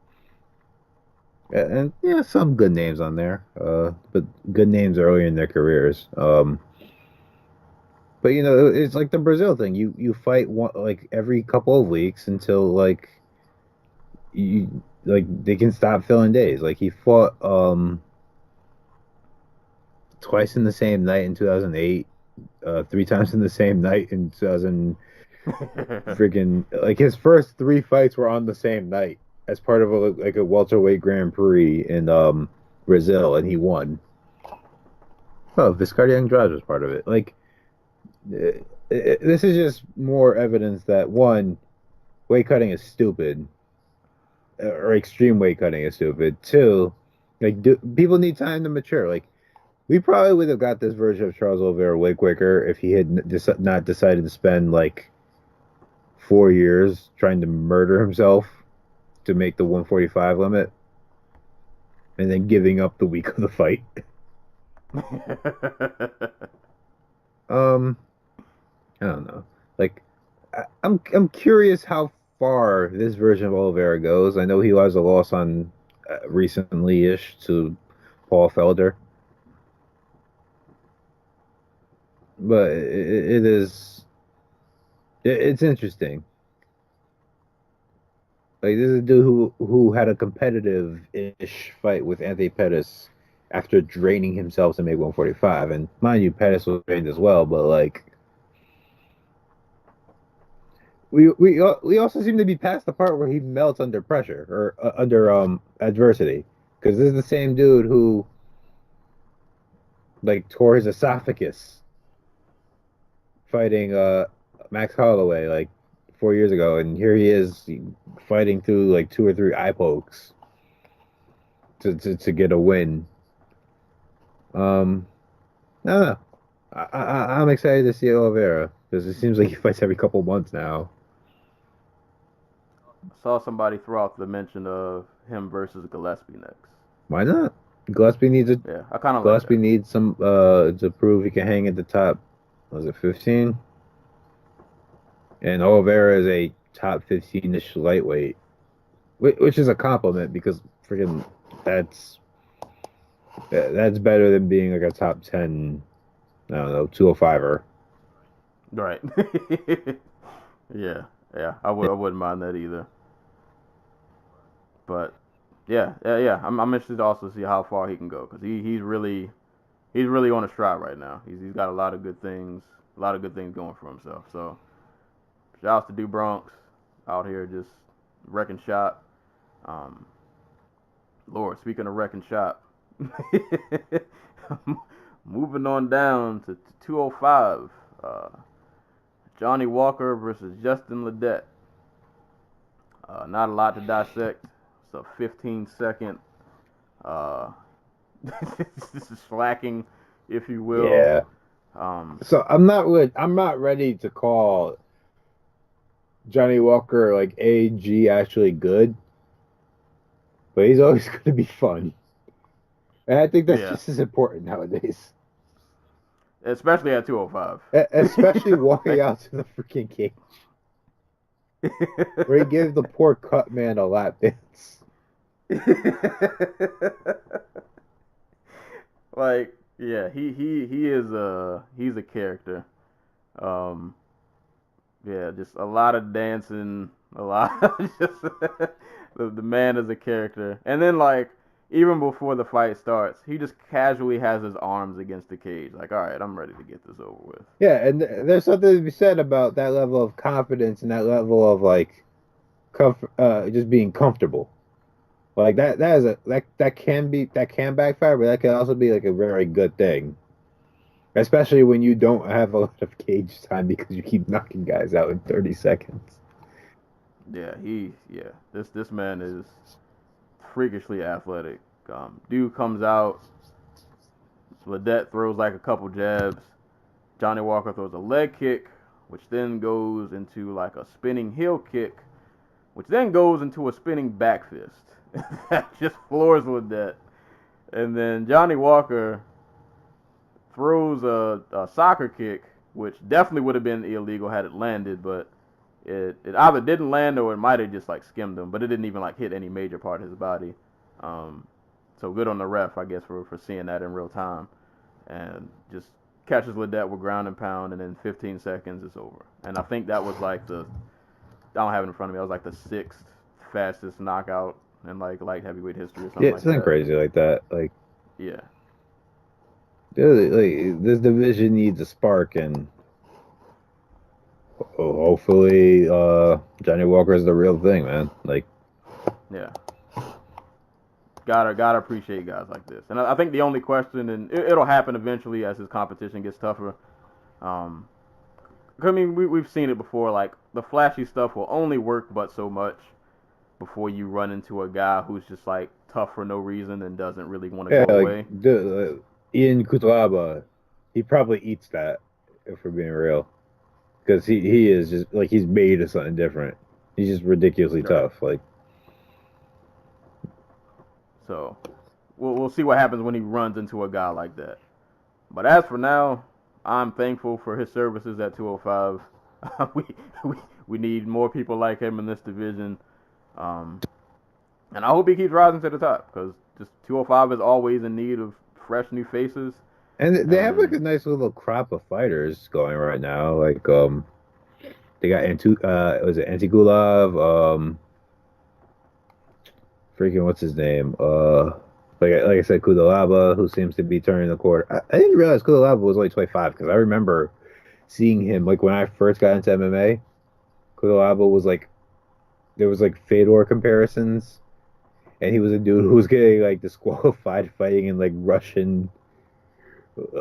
yeah, some good names on there. But good names earlier in their careers. But you know, it's like the Brazil thing. You fight one, like every couple of weeks until like you like they can stop filling days. Like he fought twice in the same night in 2008, 3 times in the same night in 2000. Freaking like his first 3 fights were on the same night as part of a welterweight Grand Prix in Brazil, and he won. Oh, Viscardi Andrade was part of it. Like this is just more evidence that one, weight cutting is stupid, or extreme weight cutting is stupid. Two, like people need time to mature. Like we probably would have got this version of Charles Oliveira way quicker if he had not decided to spend like 4 years trying to murder himself to make the 145 limit, and then giving up the week of the fight. I don't know. Like, I'm curious how far this version of Oliveira goes. I know he has a loss on recently-ish to Paul Felder, but it's interesting. Like this is a dude who had a competitive-ish fight with Anthony Pettis after draining himself to make 145, and mind you, Pettis was drained as well. But like, we also seem to be past the part where he melts under pressure or under adversity, because this is the same dude who like tore his esophagus fighting Max Holloway like 4 years ago, and here he is fighting through like 2 or 3 eye pokes to get a win. I don't know. I'm excited to see Oliveira because it seems like he fights every couple months now. I saw somebody throw out the mention of him versus Gillespie next. Why not? Gillespie needs a Yeah, I kind of Gillespie like needs some to prove he can hang at the top. Was it 15? And Oliveira is a top 15-ish lightweight, which is a compliment because freaking that's better than being like a top 10, I don't know, 205er. Right. Yeah. I wouldn't mind that either. But Yeah. I'm interested to also see how far he can go because he's really on a stride right now. He's got a lot of good things, going for himself. So shout out to Du Bronx out here just wrecking shop. Um, Lord, speaking of wrecking shop, moving on down to 205. Johnny Walker versus Justin Ledet. Not a lot to dissect. It's a 15-second. Uh, this is slacking, if you will. Yeah. So I'm not ready to call Johnny Walker like AG actually good, but he's always going to be fun, and I think that's Yeah, just as important nowadays. especially at 205. Especially walking out to the freaking cage where he gave the poor cut man a lap dance. Like, yeah, he is he's a character. Um, yeah, just a lot of dancing, a lot just the man is a character. And then like even before the fight starts, he just casually has his arms against the cage, like, all right, I'm ready to get this over with. Yeah, and there's something to be said about that level of confidence and that level of like just being comfortable. Like that is that can backfire, but that can also be like a very good thing. Especially when you don't have a lot of cage time because you keep knocking guys out in 30 seconds. Yeah, this man is freakishly athletic. Dude comes out, Ledet throws like a couple jabs. Johnny Walker throws a leg kick, which then goes into like a spinning heel kick, which then goes into a spinning back fist. That just floors Ledet. And then Johnny Walker throws a soccer kick, which definitely would have been illegal had it landed, but it either didn't land or it might have just like skimmed him, but it didn't even like hit any major part of his body. So good on the ref, I guess, for seeing that in real time, and just catches Ledet with ground and pound, and in 15 seconds it's over. And I think that was like I don't have it in front of me. That was like the sixth fastest knockout in like light heavyweight history or something Yeah, like something that. crazy like that. Like, Yeah. dude, like this division needs a spark, and hopefully, Johnny Walker is the real thing, man. Like, Yeah. Gotta appreciate guys like this. And I think the only question, and it'll happen eventually as his competition gets tougher. Um, I mean, we've seen it before. Like the flashy stuff will only work but so much before you run into a guy who's just like tough for no reason and doesn't really want to yeah, go like away. Ian Kutlaba, he probably eats that if we're being real, because he is just like he's made of something different. He's just ridiculously Right. tough. Like, So we'll see what happens when he runs into a guy like that. But as for now, I'm thankful for his services at 205. we, we we need more people like him in this division. Um, and I hope he keeps rising to the top because just 205 is always in need of fresh new faces. and they have like And a nice little crop of fighters going right now. Like, they got was it Antigulov? Freaking what's his name? Like I said, Kudalaba, who seems to be turning the corner. I didn't realize Kudalaba was only 25 because I remember seeing him like when I first got into MMA. Kudalaba was like there was like Fedor comparisons, and he was a dude who was getting like disqualified fighting in like Russian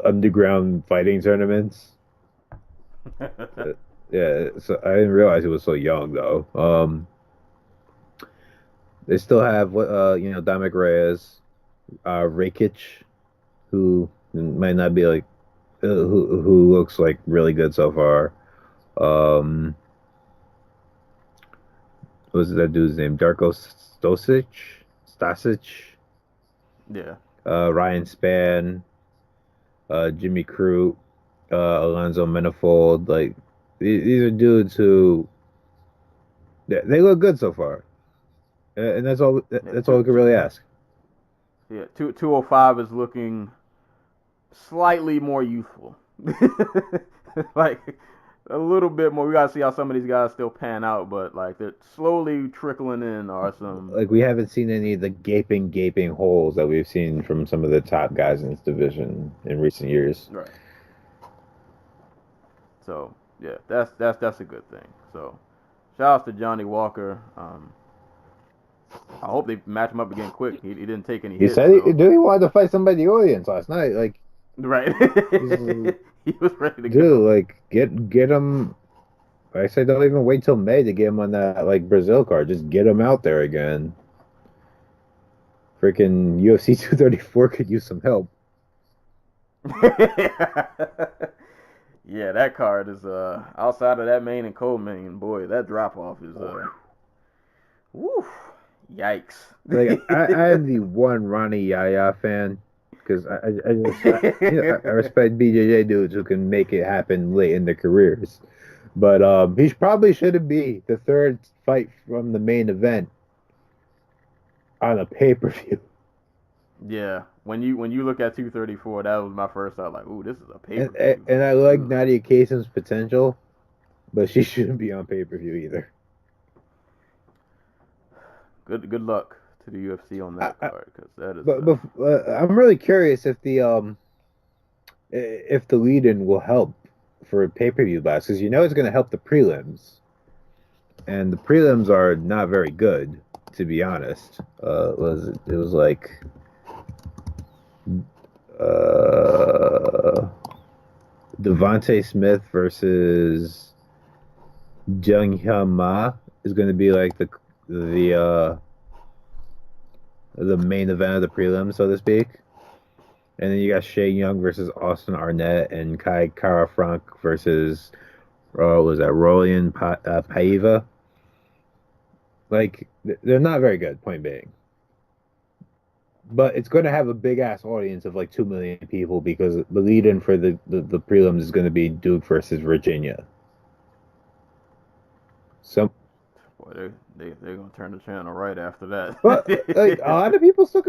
underground fighting tournaments. Yeah, so I didn't realize he was so young though. They still have Dominic Reyes, Rakic, who might not be like who looks like really good so far. Um, what was that dude's name? Darko Stasic, yeah, Ryan Spann, Jimmy Crute, Alonzo Manifold. Like these are dudes who they look good so far, and that's all. yeah, That's all we can really ask. 205 is looking slightly more youthful. like a little bit more. We gotta see how some of these guys still pan out, but like they're slowly trickling in. Are some Like we haven't seen any of the gaping holes that we've seen from some of the top guys in this division in recent years. right. So yeah, that's a good thing. So shout out to Johnny Walker. I hope they match him up again quick. He didn't take any He hits. said So. he wanted to fight somebody in the audience last night. Like, Right. He was ready to dude, go. like get him. I say don't even wait till May to get him on that like Brazil card. Just get him out there again. Freaking UFC 234 could use some help. Yeah, that card is outside of that main and co-main, boy, that drop off is woo, yikes. Like I am the one Ronnie Yaya fan because I respect BJJ dudes who can make it happen late in their careers, but he probably shouldn't be the third fight from the main event on a pay-per-view. Yeah, when you look at 234, that was my first thought. Like, ooh, this is a pay per And, view. and I like Nadia Kasem's potential, but she shouldn't be on pay-per-view either. Good luck to the UFC on that card because that is. But I'm really curious if the lead-in will help for pay-per-view bouts because it's going to help the prelims, and the prelims are not very good, to be honest. It was like Devontae Smith versus Jung Hyun Ma is going to be like the main event of the prelims, so to speak. And then you got Shea Young versus Austin Arnett and Kai Kara Frank versus was that Rolian Paiva. Like they're not very good, point being. But it's going to have a big ass audience of like 2 million people because the lead-in for the prelims is going to be Duke versus Virginia. So, boy, they're gonna turn the channel right after that. but like a lot of people stick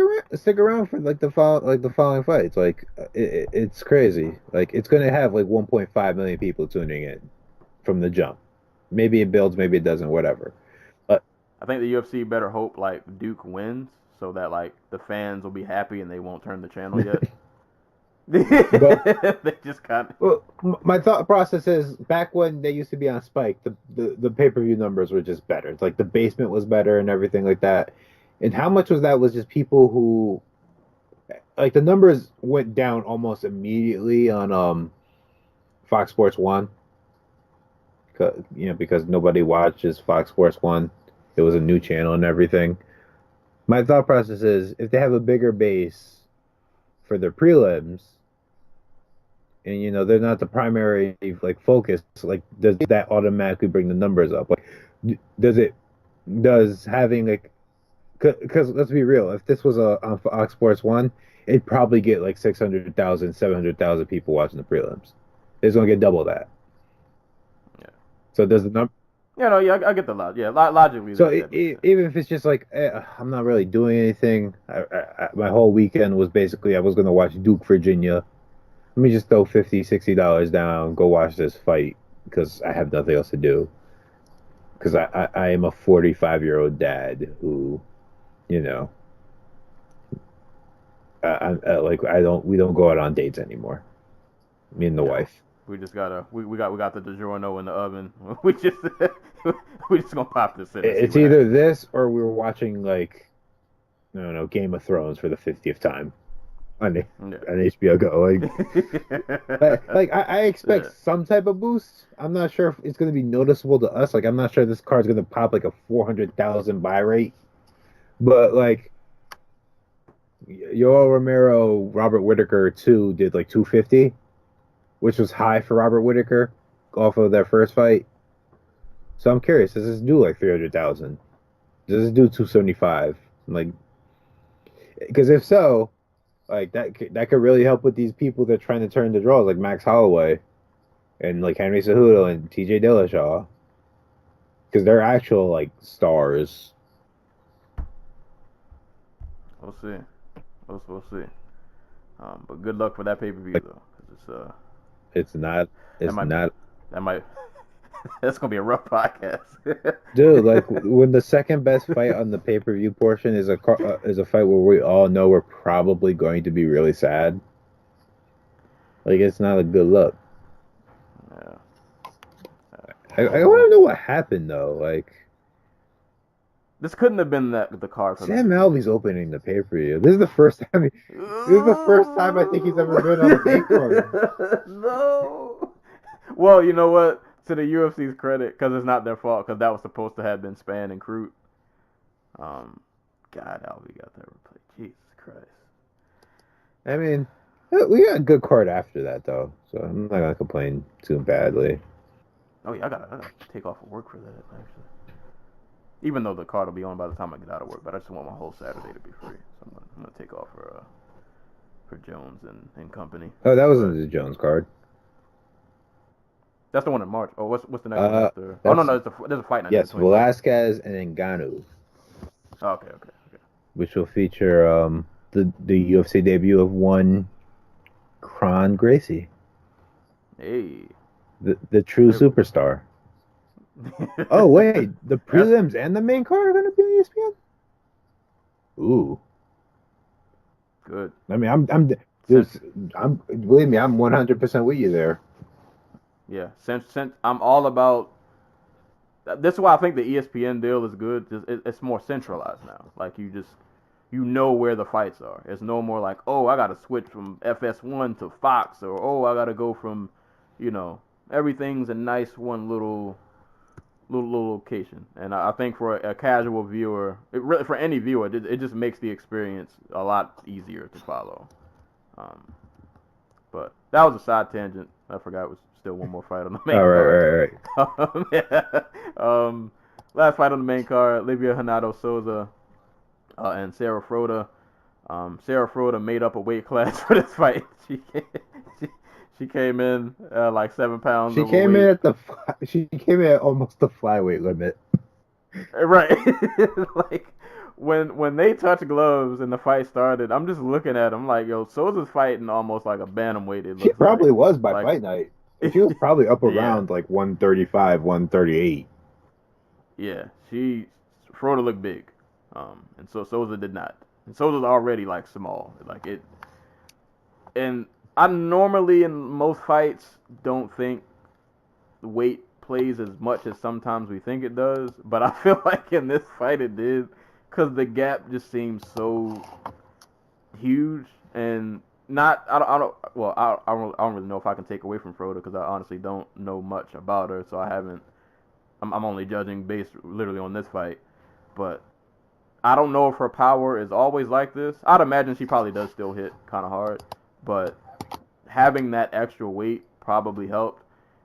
around for like the following fights. Like it's crazy. Like it's going to have like 1.5 million people tuning in from the jump. Maybe it builds, maybe it doesn't, whatever. But I think the UFC better hope like Duke wins so that like the fans will be happy and they won't turn the channel yet. But they just kind of. well, my thought process is back when they used to be on Spike, the pay-per-view numbers were just better. It's like the basement was better and everything like that. And how much was that was just people who like the numbers went down almost immediately on Fox Sports 1. Because nobody watches Fox Sports 1. It was a new channel and everything. My thought process is if they have a bigger base for their prelims and they're not the primary like focus, like does that automatically bring the numbers up? Like does having like because let's be real, if this was on Fox Sports 1, it'd probably get like 600,000 700,000 people watching the prelims. It's going to get double that. Yeah. So does the number I get the logic. Yeah, logically. So even if it's just like I'm not really doing anything, my whole weekend was basically I was gonna watch Duke Virginia. Let me just throw $50-$60 down, go watch this fight because I have nothing else to do. Because I am a 45-year-old dad who, we don't go out on dates anymore. Me and the wife. We just gotta we got the DiGiorno in the oven. we just gonna pop this in. It's either this or we were watching like I don't know Game of Thrones for the 50th time on HBO Go. Like I expect some type of boost. I'm not sure if it's gonna be noticeable to us. Like I'm not sure this card's gonna pop like a 400,000 buy rate, but like Yoel Romero, Robert Whittaker 2 did like 250. Which was high for Robert Whittaker off of their first fight. So I'm curious, does this do like 300,000? Does this do 275? Like, because if so, like that could really help with these people that are trying to turn the draws, like Max Holloway and like Henry Cejudo and TJ Dillashaw, because they're actual like stars. We'll see. We'll see. But good luck for that pay-per-view though. 'Cause It's not. It's not. That might That's gonna be a rough podcast. Dude, like when the second best fight on the pay-per-view portion is a fight where we all know we're probably going to be really sad. Like it's not a good look. Yeah. I want to know what happened though. Like This couldn't have been the card for Sam them. Alvey's opening the pay-per-view. This is the first time. This is the first time I think he's ever been on a main card. No. Well, you know what? To the UFC's credit, because it's not their fault, because that was supposed to have been Span and Crute. God, Alvey got that replay. Jesus Christ. I mean, we got a good card after that though, so I'm not gonna complain too badly. Oh yeah, I gotta take off of work for that actually. Even though the card will be on by the time I get out of work, but I just want my whole Saturday to be free, so I'm gonna take off for Jones and company. Oh, that wasn't the Jones card. That's the one in March. Oh, what's the next one after? Oh no, there's a fight night. Yes, Velasquez and Ngannou. Oh, okay. Which will feature the UFC debut of one Kron Gracie. Hey. The true superstar. Oh wait, the prelims and the main card are going to be on ESPN. Ooh, good. I mean, I'm believe me, I'm 100% with you there. Yeah, since I'm all about. This is why I think the ESPN deal is good. It's more centralized now. Like you know where the fights are. It's no more like, oh, I got to switch from FS1 to Fox, or oh, I got to go from, everything's a nice one little location. And I think for a casual viewer, for any viewer, it just makes the experience a lot easier to follow. But that was a side tangent. I forgot it was still one more fight on the main card. Right. Last fight on the main card, Livia Hernado Souza and Sarah Froda. Sarah Froda made up a weight class for this fight. She came in like 7 pounds. She came in at almost the flyweight limit. Right. Like when they touched gloves and the fight started, I'm just looking at them like, yo, Souza's fighting almost like a bantamweight. She probably was by fight night. She was probably up around like 135, 138. Yeah, Froda looked big, and so Souza did not. And Souza's already like small, like it. And I normally in most fights don't think the weight plays as much as sometimes we think it does, but I feel like in this fight it did, because the gap just seems so huge and I don't really know if I can take away from Froda, because I honestly don't know much about her, so I'm only judging based literally on this fight, but I don't know if her power is always like this. I'd imagine she probably does still hit kind of hard, but having that extra weight probably helped,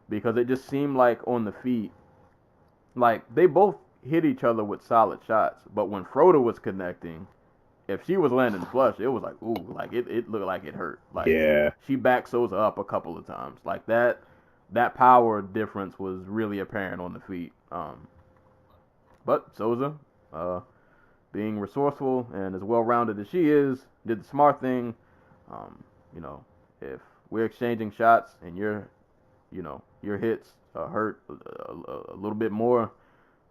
because it just seemed like on the feet, like they both hit each other with solid shots, but when Froda was connecting, if she was landing flush, it was like, ooh, like it looked like it hurt. Like, yeah, she backed Souza up a couple of times. Like that power difference was really apparent on the feet. But Souza, being resourceful and as well-rounded as she is, did the smart thing. If we're exchanging shots and your hits hurt a little bit more,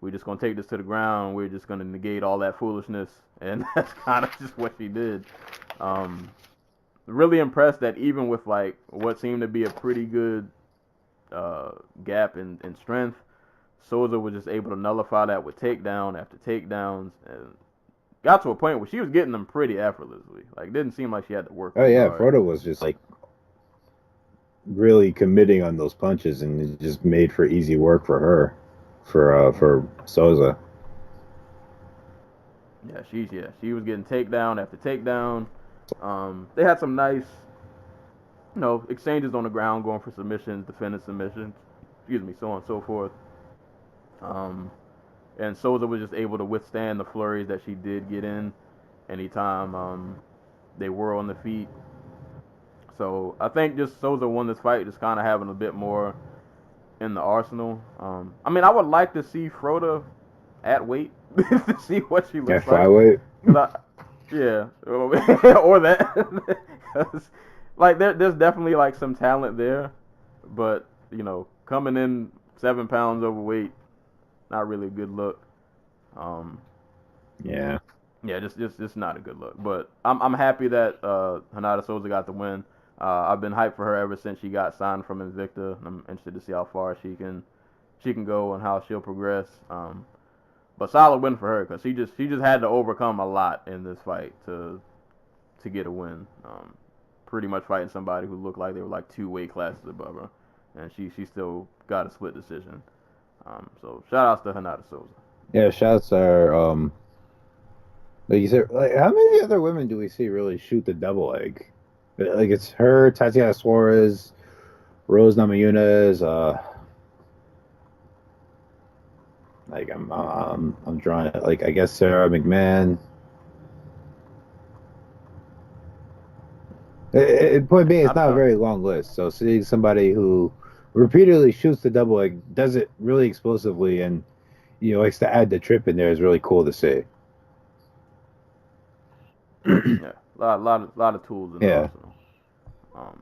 we're just going to take this to the ground. We're just going to negate all that foolishness. And that's kind of just what she did. Really impressed that even with like what seemed to be a pretty good gap in strength, Souza was just able to nullify that with takedown after takedowns, and got to a point where she was getting them pretty effortlessly. Like, it didn't seem like she had to work. Oh yeah, hard. Froda was just like really committing on those punches, and it just made for easy work for her, for Souza. Yeah, she was getting takedown after takedown. They had some nice, exchanges on the ground, going for submissions, defending submissions, so on and so forth. And Souza was just able to withstand the flurries that she did get in anytime they were on the feet. So I think just Souza won this fight just kind of having a bit more in the arsenal. I mean, I would like to see Froda at weight to see what she looks like. Flyweight? Yeah, or that. Like there's definitely like some talent there, but coming in 7 pounds overweight, not really a good look. Yeah. Yeah, just not a good look. But I'm happy that Renata Souza got the win. I've been hyped for her ever since she got signed from Invicta. I'm interested to see how far she can go and how she'll progress. But solid win for her because she just had to overcome a lot in this fight to get a win. Pretty much fighting somebody who looked like they were like 2 weight classes above her, and she still got a split decision. So shout outs to Renata Souza. Yeah, shouts are like you said, like how many other women do we see really shoot the double leg? Like it's her, Tatiana Suarez, Rose Namajunas, like I'm drawing it, like I guess Sarah McMahon. Point being, it's not a very long list. So seeing somebody who repeatedly shoots the double leg, does it really explosively, and likes to add the trip in there is really cool to see. Yeah, a lot of tools in the Yeah. arsenal.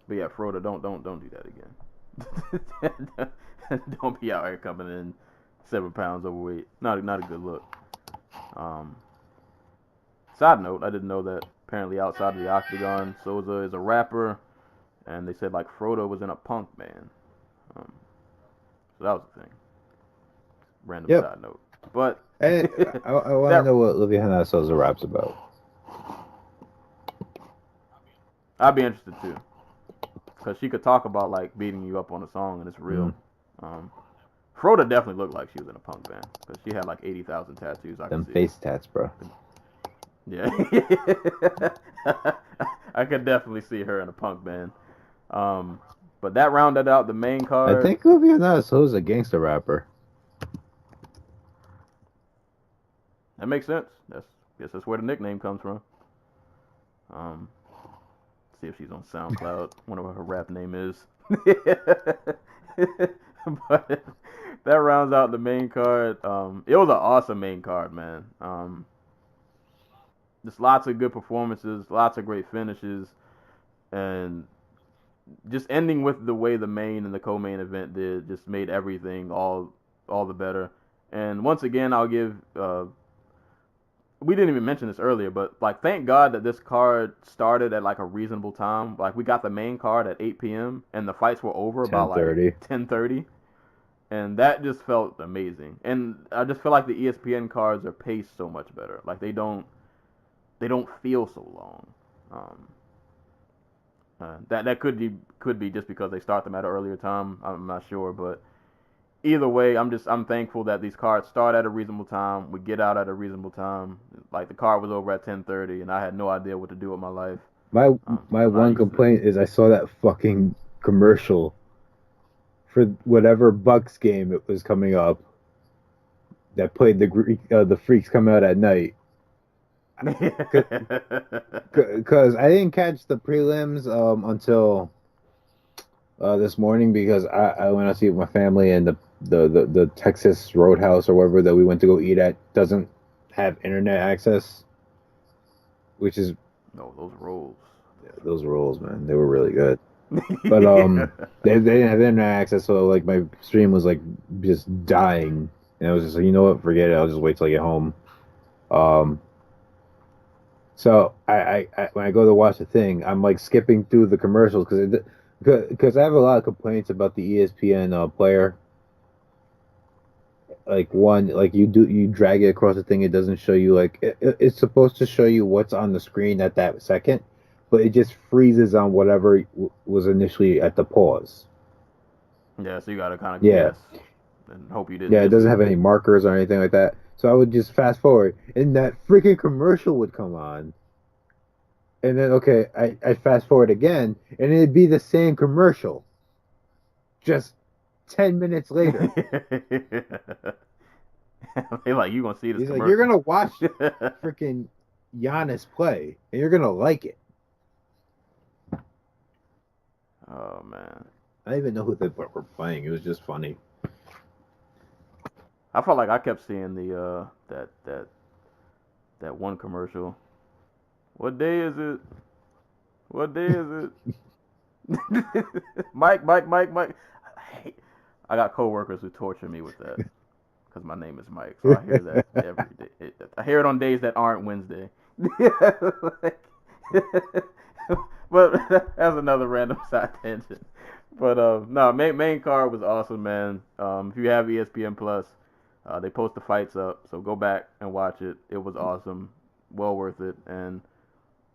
But yeah, Froda, don't do that again. Don't be out here coming in 7 pounds overweight. Not a good look. Side note, I didn't know that apparently outside of the octagon, Souza is a rapper, and they said like Froda was in a punk band. So that was the thing. Random side note. But I want to know what Livia Hannah Souza raps about. I'd be interested too, because she could talk about like beating you up on a song and it's real. Froda definitely looked like she was in a punk band because she had like 80,000 tattoos. Them face tats, bro. Yeah, I could definitely see her in a punk band. But that rounded out the main card. I think Livia Hannah Souza is a gangster rapper. That makes sense. Guess that's where the nickname comes from. See if she's on SoundCloud. Wonder what her rap name is. But that rounds out the main card. It was an awesome main card, man. Just lots of good performances, lots of great finishes, and just ending with the way the main and the co-main event did just made everything all the better. And once again, I'll give. We didn't even mention this earlier, but like, thank God that this card started at like a reasonable time. Like, we got the main card at 8 p.m. and the fights were over about like 10:30, and that just felt amazing. And I just feel like the ESPN cards are paced so much better. Like, they don't feel so long. That could be just because they start them at an earlier time. I'm not sure, but either way, I'm thankful that these cards start at a reasonable time. We get out at a reasonable time. Like, the card was over at 10:30, and I had no idea what to do with my life. My one complaint is I saw that fucking commercial for whatever Bucks game it was coming up that played the Freaks Come Out at Night. Because I didn't catch the prelims until this morning because I went out to see with my family, and the Texas Roadhouse or wherever that we went to go eat at doesn't have internet access, which is those rolls. Yeah, those rolls, man, they were really good. But they didn't have internet access, so like my stream was like just dying, and I was just like, you know what, forget it. I'll just wait till I get home. So I when I go to watch the thing, I'm like skipping through the commercials because I have a lot of complaints about the ESPN player. Like, one, like you drag it across the thing, it doesn't show you, like it's supposed to show you what's on the screen at that second, but it just freezes on whatever was initially at the pause. Yeah, so you gotta kind of guess and hope you didn't. Yeah, it doesn't have any markers or anything like that. So I would just fast forward, and that freaking commercial would come on. And then, okay, I fast forward again, and it'd be the same commercial. Just 10 minutes later. They're like, you gonna see this He's commercial. like, you're gonna watch freaking Giannis play, and you're gonna like it. Oh, man. I didn't even know who they were playing. It was just funny. I felt like I kept seeing the that one commercial. What day is it? What day is it? Mike. I got coworkers who torture me with that because my name is Mike, so I hear that every day. I hear it on days that aren't Wednesday. Like, but that's another random side tangent. But no, main card was awesome, man. If you have ESPN Plus, they post the fights up, so go back and watch it. It was awesome, well worth it. And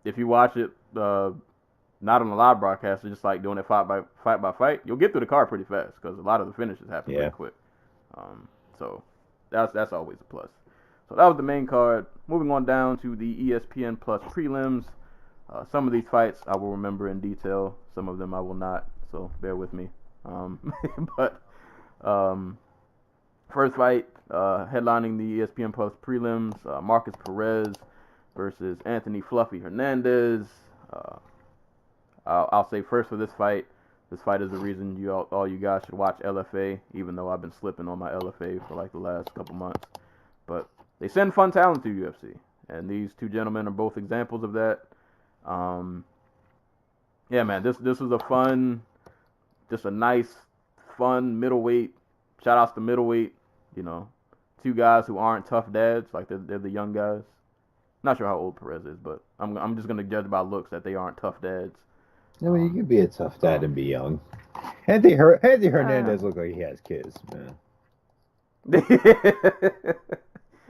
if you watch it, not on the live broadcast, just like doing it fight by fight, you'll get through the card pretty fast because a lot of the finishes happen pretty quick. So that's always a plus. So that was the main card. Moving on down to the ESPN Plus prelims. Some of these fights I will remember in detail. Some of them I will not. So bear with me. But first fight, headlining the ESPN Plus prelims, Marcus Perez versus Anthony Fluffy Hernandez. I'll say first for this fight is the reason all you guys should watch LFA, even though I've been slipping on my LFA for like the last couple months. But they send fun talent to UFC, and these two gentlemen are both examples of that. Yeah, man, this was just a nice, fun middleweight. Shout outs to middleweight, two guys who aren't tough dads, like they're the young guys. Not sure how old Perez is, but I'm just gonna judge by looks that they aren't tough dads. I mean, you can be a tough dad and be young. Anthony Hernandez look like he has kids, man.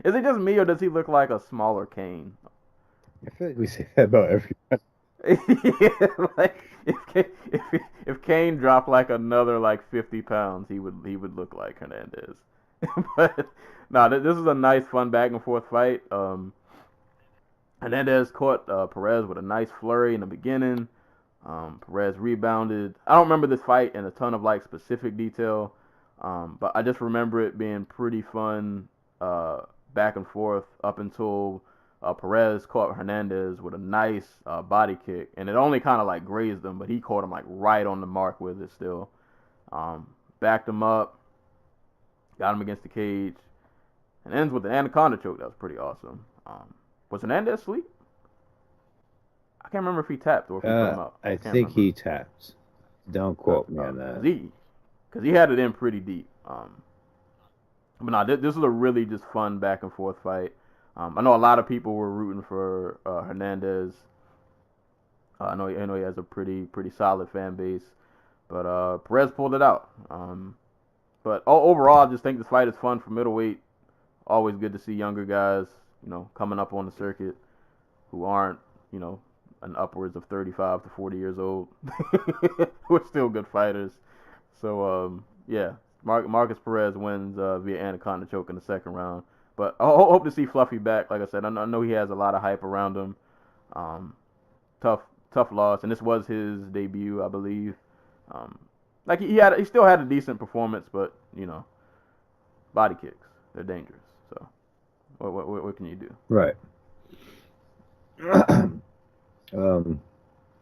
Is it just me, or does he look like a smaller Kane? I feel like we say that about everyone. Yeah, like if Kane dropped like another like 50 pounds, he would look like Hernandez. But no, this is a nice, fun back and forth fight. Hernandez caught Perez with a nice flurry in the beginning. Perez rebounded. I don't remember this fight in a ton of like specific detail, but I just remember it being pretty fun back and forth up until Perez caught Hernandez with a nice body kick, and it only kind of like grazed him, but he caught him like right on the mark with it still. Backed him up, got him against the cage, and ends with an anaconda choke. That was pretty awesome. Was Hernandez asleep? I can't remember if he tapped or if he put him out. I think he tapped. Don't quote me on that. Because he had it in pretty deep. But no, this was a really just fun back and forth fight. I know a lot of people were rooting for Hernandez. I know he has a pretty solid fan base, but Perez pulled it out. But overall, I just think this fight is fun for middleweight. Always good to see younger guys, coming up on the circuit who aren't, an upwards of 35 to 40 years old, who are still good fighters. So yeah, Marcus Perez wins via anaconda choke in the second round. But I hope to see Fluffy back. Like I said, I know he has a lot of hype around him. Tough loss, and this was his debut, I believe. Like he still had a decent performance, but body kicks, they're dangerous. So what can you do? Right.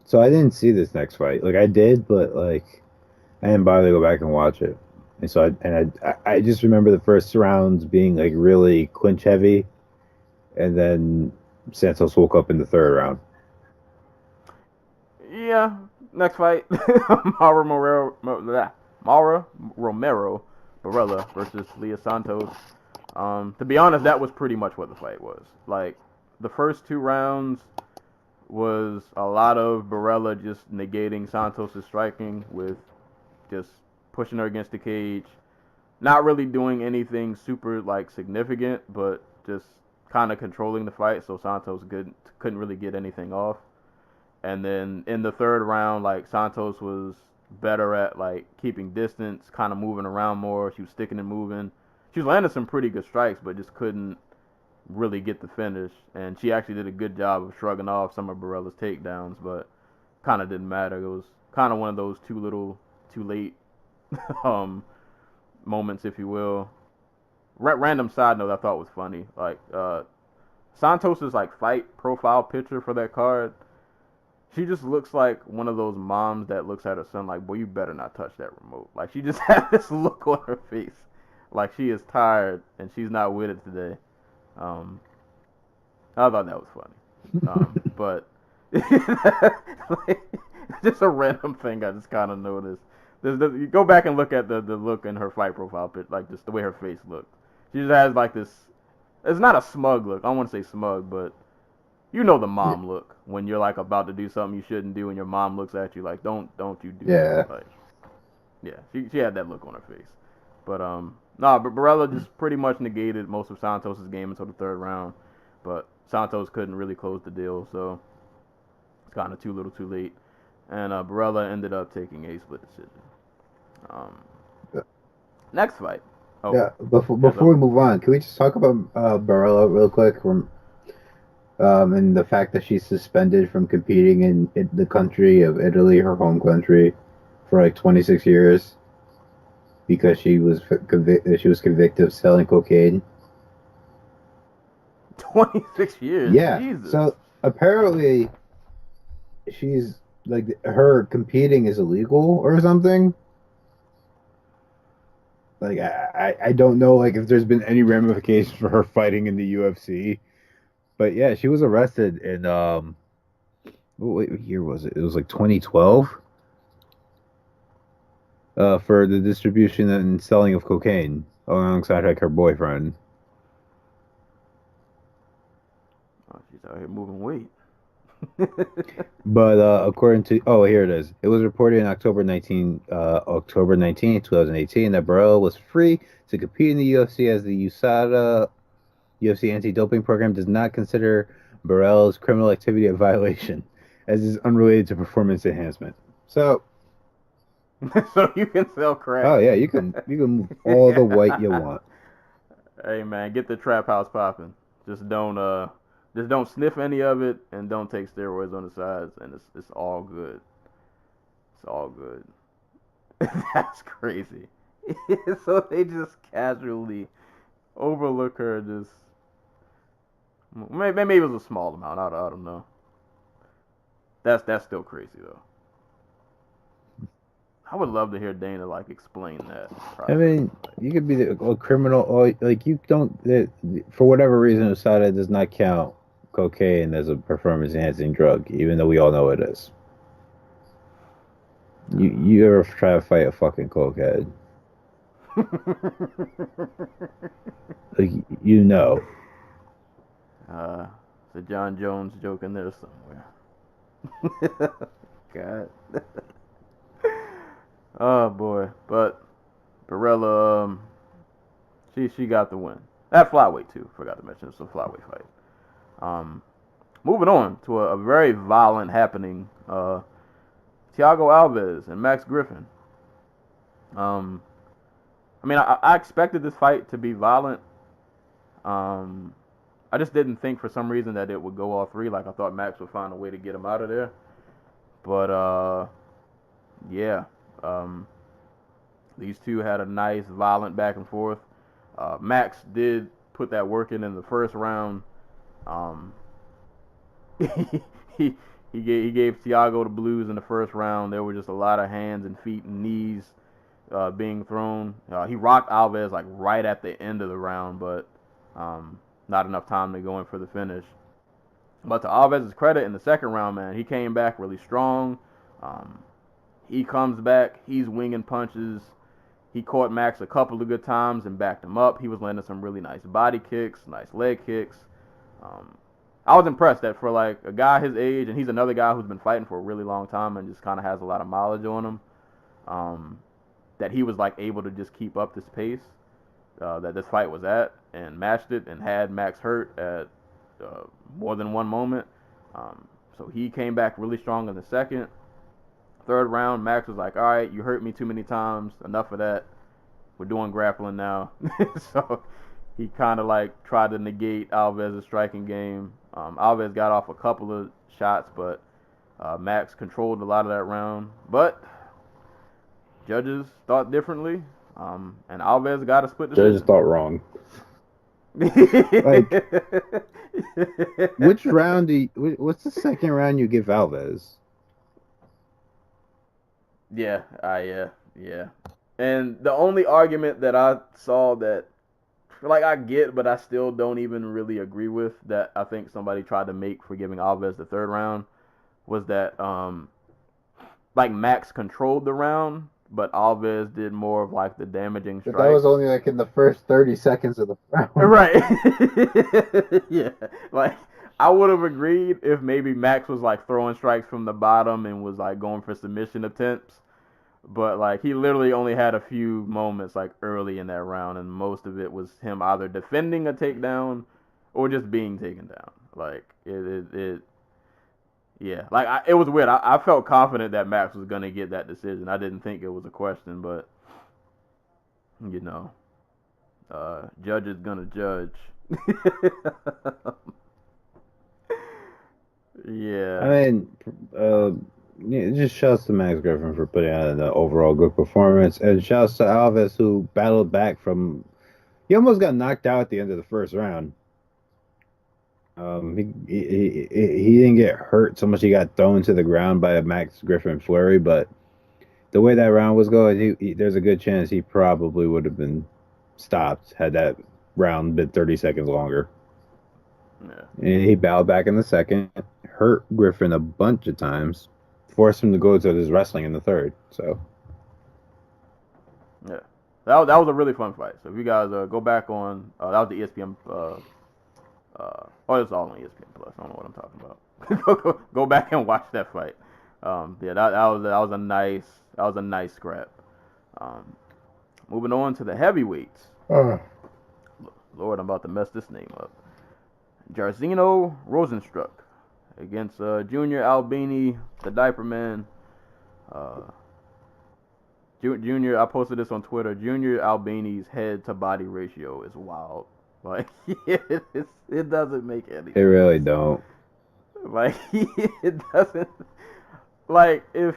So I didn't see this next fight. Like I did, but like I didn't bother to go back and watch it. And so I just remember the first rounds being like really clinch heavy, and then Santos woke up in the third round. Yeah, next fight, Mauro Romero Barella versus Leah Santos. To be honest, that was pretty much what the fight was. Like the first two rounds was a lot of Barella just negating Santos' striking with just pushing her against the cage, not really doing anything super like significant, but just kind of controlling the fight so Santos couldn't really get anything off. And then in the third round, like Santos was better at like keeping distance, kind of moving around more. She was sticking and moving. She was landing some pretty good strikes, but just couldn't really get the finish. And she actually did a good job of shrugging off some of Barella's takedowns, but kind of didn't matter. It was kind of one of those too late moments, if you will. Random side note I thought was funny. Like Santos's like fight profile picture for that card, she just looks like one of those moms that looks at her son like, boy, you better not touch that remote. Like she just had this look on her face, like she is tired and she's not with it today. I thought that was funny. But like, just a random thing I just kind of noticed. You go back and look at the look in her fight profile, like just the way her face looked. She just has like this. It's not a smug look. I don't want to say smug, but you know the mom look when you're like about to do something you shouldn't do, and your mom looks at you like, don't you do Yeah. that. Like, yeah, she had that look on her face. But nah, but Barella just pretty much negated most of Santos' game until the third round. But Santos couldn't really close the deal, so it's kind of too little, too late. And Barella ended up taking a split decision. Yeah. Next fight. Oh, Yeah. Before we move on, can we just talk about Barella real quick? And the fact that she's suspended from competing in the country of Italy, her home country, for like 26 years because she was convicted of selling cocaine. 26 years. Yeah. Jesus. So apparently, she's like her competing is illegal or something. Like I don't know like if there's been any ramifications for her fighting in the UFC. But yeah, she was arrested in what year was it? It was like 2012. For the distribution and selling of cocaine alongside like her boyfriend. Oh, she's out here moving weight. But according to here it is. It was reported in October 19th, 2018 that Barella was free to compete in the UFC as the USADA UFC anti-doping program does not consider Barella's criminal activity a violation as is unrelated to performance enhancement. So so you can sell crack. oh yeah, you can move all the white you want. Hey man, get the trap house popping. Just don't sniff any of it and don't take steroids on the sides, and it's all good. It's all good. That's crazy. So they just casually overlook her. Just maybe it was a small amount. I don't know. That's still crazy though. I would love to hear Dana like explain that process. I mean, you could be a criminal, or like you don't. For whatever reason, USADA does not count cocaine as a performance-enhancing drug, even though we all know it is. You ever try to fight a fucking cokehead? Like you know. It's a John Jones joke in there somewhere. God. Oh boy, but Barella, she got the win. That flyweight too. Forgot to mention it's a flyweight fight. Moving on to a very violent happening. Thiago Alves and Max Griffin. I mean, I expected this fight to be violent. I just didn't think for some reason that it would go all three. Like I thought Max would find a way to get him out of there. But yeah. These two had a nice violent back and forth. Max did put that work in the first round. He gave Thiago the blues in the first round. There were just a lot of hands and feet and knees being thrown. He rocked Alves like right at the end of the round, but not enough time to go in for the finish. But to Alves' credit, in the second round, man, he came back really strong. He comes back. He's winging punches. He caught Max a couple of good times and backed him up. He was landing some really nice body kicks, nice leg kicks. I was impressed that for like a guy his age, and he's another guy who's been fighting for a really long time and just kind of has a lot of mileage on him, that he was like able to just keep up this pace that this fight was at and matched it and had Max hurt at more than one moment. So he came back really strong in the second. Third round, Max was like, all right, you hurt me too many times. Enough of that. We're doing grappling now. So he kind of like tried to negate Alves' striking game. Alves got off a couple of shots, but Max controlled a lot of that round. But judges thought differently, and Alves got a split decision. Judges thought wrong. Like, which round what's the second round you give Alves? Yeah. And the only argument that I saw that, like, I get, but I still don't even really agree with, that I think somebody tried to make for giving Alves the third round, was that, like, Max controlled the round but Alves did more of like the damaging But strikes. that was only like in the first 30 seconds of the round. Right. Yeah. Like I would have agreed if maybe Max was like throwing strikes from the bottom and was like going for submission attempts. But like he literally only had a few moments like early in that round, and most of it was him either defending a takedown or just being taken down. Like it yeah. Like it was weird. I felt confident that Max was gonna get that decision. I didn't think it was a question, but you know, judge is gonna judge. Yeah. I mean, yeah, just shouts to Max Griffin for putting out an overall good performance, and shouts to Alves who battled back from. He almost got knocked out at the end of the first round. He didn't get hurt so much. He got thrown to the ground by a Max Griffin flurry, but the way that round was going, there's a good chance he probably would have been stopped had that round been 30 seconds longer. Yeah. And he battled back in the second, hurt Griffin a bunch of times, forced him to go to his wrestling in the third. So Yeah. That was a really fun fight. So if you guys go back on that was the ESPN it's all on ESPN Plus. I don't know what I'm talking about. Go back and watch that fight. Yeah, that was a nice scrap. Moving on to the heavyweights. Lord, I'm about to mess this name up. Jairzinho Rosenstruck against Junior Albini, the Diaper Man. Junior, I posted this on Twitter. Junior Albini's head to body ratio is wild. Like it doesn't make any sense. they really don't. Like it doesn't. Like if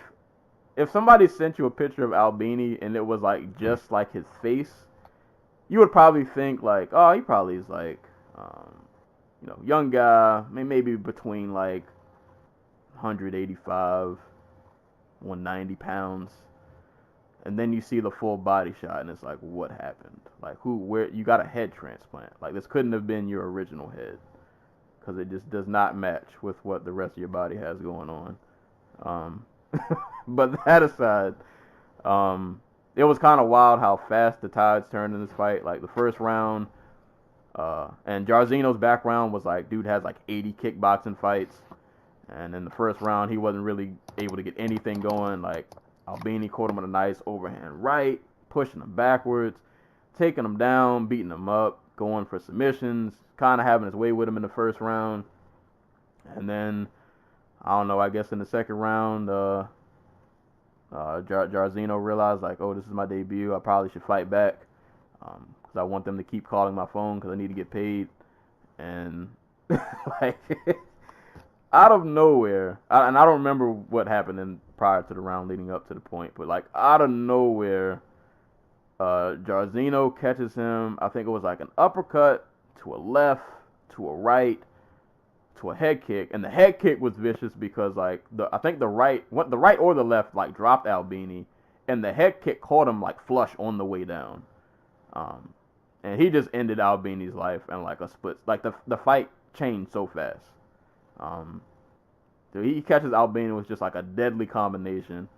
somebody sent you a picture of Albini and it was like just like his face, you would probably think like, oh, he probably is like, young guy, maybe between like 185, 190 pounds. And then you see the full body shot, and it's like, what happened? Like, where you got a head transplant? Like, this couldn't have been your original head, because it just does not match with what the rest of your body has going on. But that aside, it was kind of wild how fast the tides turned in this fight. Like the first round, and Jairzinho's background was like, dude has like 80 kickboxing fights, and in the first round he wasn't really able to get anything going. Like Albini caught him with a nice overhand right, pushing him backwards, taking him down, beating him up, going for submissions, kind of having his way with him in the first round. And then, I don't know, I guess in the second round, Jairzinho realized, like, oh, this is my debut. I probably should fight back because I want them to keep calling my phone because I need to get paid. And, like, out of nowhere, and I don't remember what happened prior to the round leading up to the point, but like out of nowhere, Jairzinho catches him. I think it was like an uppercut to a left, to a right, to a head kick, and the head kick was vicious because like I think the right or the left like dropped Albini, and the head kick caught him like flush on the way down, and he just ended Albini's life in like a split. Like the fight changed so fast. So he catches Albini with just like a deadly combination,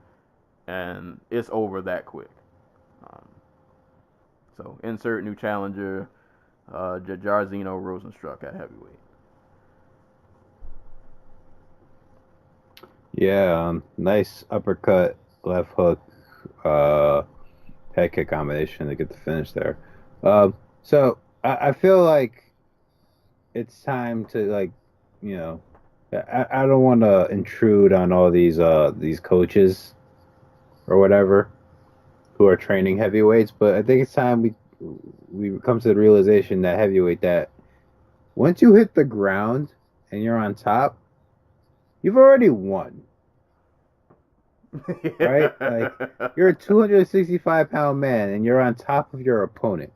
and it's over that quick. So insert new challenger, Jairzinho Rosenstruck at heavyweight. Yeah, nice uppercut, left hook, head kick combination to get the finish there. So I feel like it's time to like, I don't want to intrude on all these coaches or whatever who are training heavyweights, but I think it's time we come to the realization that heavyweight, that once you hit the ground and you're on top, you've already won. Right? Like you're a 265-pound man and you're on top of your opponent.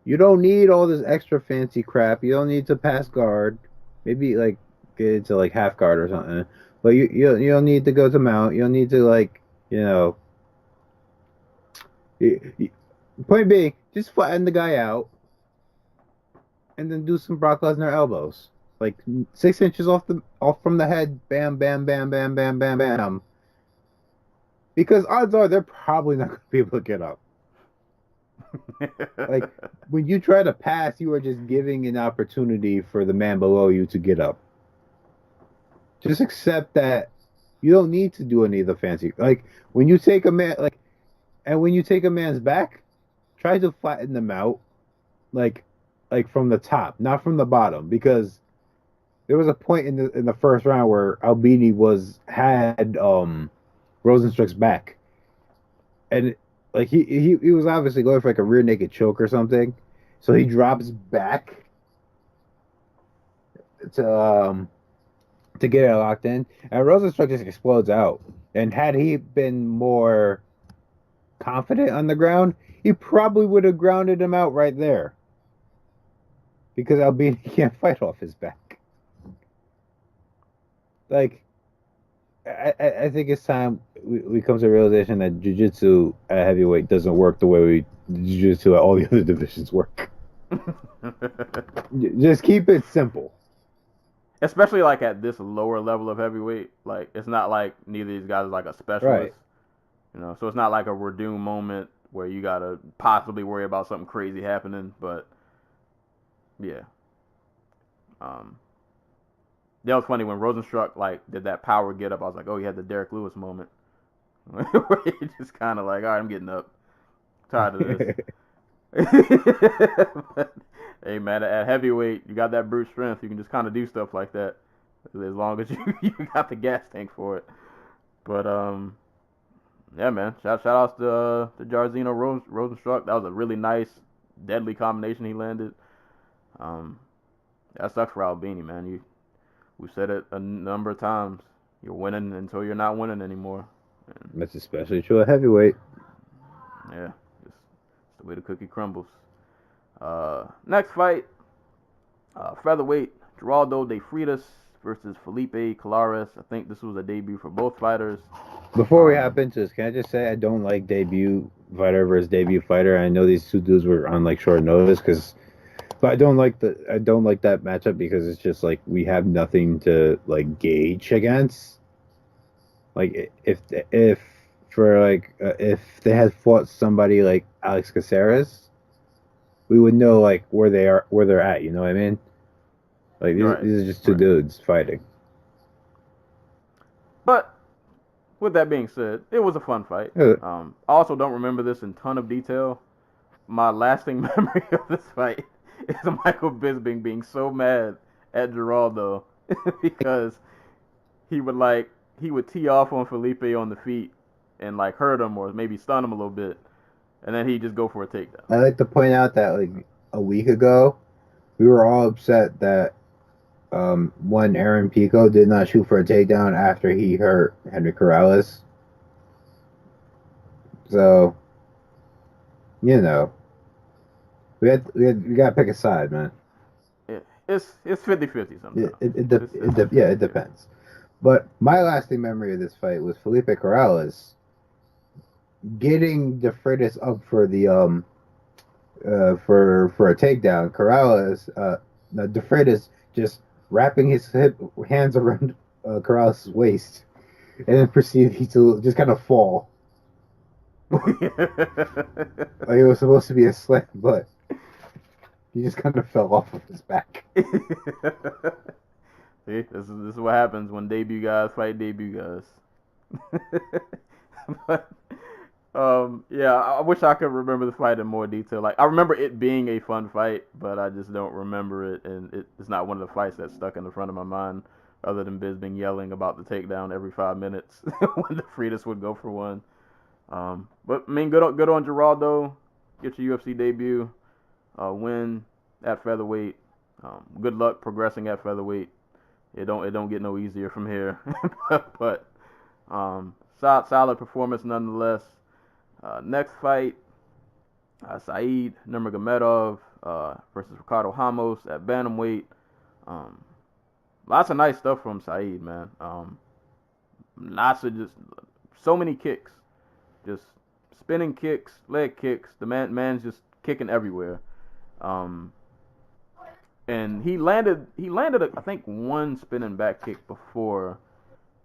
You don't need all this extra fancy crap. You don't need to pass guard. Maybe like get into like half guard or something. But you don't need to go to mount. You don't need to like, point being, just flatten the guy out and then do some Brock Lesnar elbows. Like 6 inches off from the head, bam, bam, bam, bam, bam, bam, bam. Because odds are they're probably not going to be able to get up. Like, when you try to pass, you are just giving an opportunity for the man below you to get up. Just accept that you don't need to do any of the fancy. Like, when you take a man, like, and when you take a man's back, try to flatten them out, like, like from the top, not from the bottom, because there was a point in the first round where Albini had Rosenstruck's back, and like he was obviously going for like a rear naked choke or something, so he drops back to to get it locked in, and Rosenstruck just explodes out. And had he been more confident on the ground, he probably would have grounded him out right there, because Albini can't fight off his back. Like, I think it's time we come to the realization that jiu-jitsu at heavyweight doesn't work the way jiu-jitsu at all the other divisions work. Just keep it simple. Especially like at this lower level of heavyweight, like it's not like neither of these guys is like a specialist, Right. you know. So it's not like a Verdun moment where you gotta possibly worry about something crazy happening. But yeah, that was funny when Rosenstruck like did that power get up. I was like, oh, he had the Derek Lewis moment where he just kind of like, all right, I'm getting up, tired of this. But, hey man, at heavyweight, you got that brute strength. You can just kind of do stuff like that as long as you got the gas tank for it. But yeah, man, shout outs to Jairzinho Rosenstruck. That was a really nice, deadly combination he landed. That sucks for Albini, man. We said it a number of times. You're winning until you're not winning anymore. And, That's especially true at heavyweight. yeah, it's the way the cookie crumbles. Next fight, featherweight, Geraldo de Freitas versus Felipe Colares. I think this was a debut for both fighters. Before we hop into this, can I just say I don't like debut fighter versus debut fighter. I know these two dudes were on like short notice, but I don't like that matchup because it's just like we have nothing to like gauge against. Like if they had fought somebody like Alex Caceres, we would know like where they're at. You know what I mean? Like these are just two dudes fighting. But with that being said, it was a fun fight. I also don't remember this in ton of detail. My lasting memory of this fight is Michael Bisping being so mad at Geraldo because he would tee off on Felipe on the feet and like hurt him or maybe stun him a little bit, and then he'd just go for a takedown. I like to point out that like a week ago, we were all upset that one Aaron Pico did not shoot for a takedown after he hurt Henry Corrales. So, you know, we gotta pick a side, man. It's 50-50 sometimes. It depends. But my lasting memory of this fight was Felipe Corrales getting De Freitas up for the for a takedown. De Freitas just wrapping his hands around Corrales' waist, and then proceeded to just kind of fall. Like it was supposed to be a slam, but he just kind of fell off of his back. See, this is what happens when debut guys fight debut guys. But yeah, I wish I could remember the fight in more detail. Like I remember it being a fun fight, but I just don't remember it, and it's not one of the fights that's stuck in the front of my mind, other than Bisping yelling about the takedown every 5 minutes when the Freitas would go for one. But I mean, good on Geraldo. Get your UFC debut, win at featherweight. Good luck progressing at featherweight. It don't get no easier from here. but solid performance nonetheless. Next fight, Said Nurmagomedov versus Ricardo Ramos at bantamweight. Lots of nice stuff from Said, man. Lots of just so many kicks, just spinning kicks, leg kicks. The man's just kicking everywhere. And he landed I think one spinning back kick before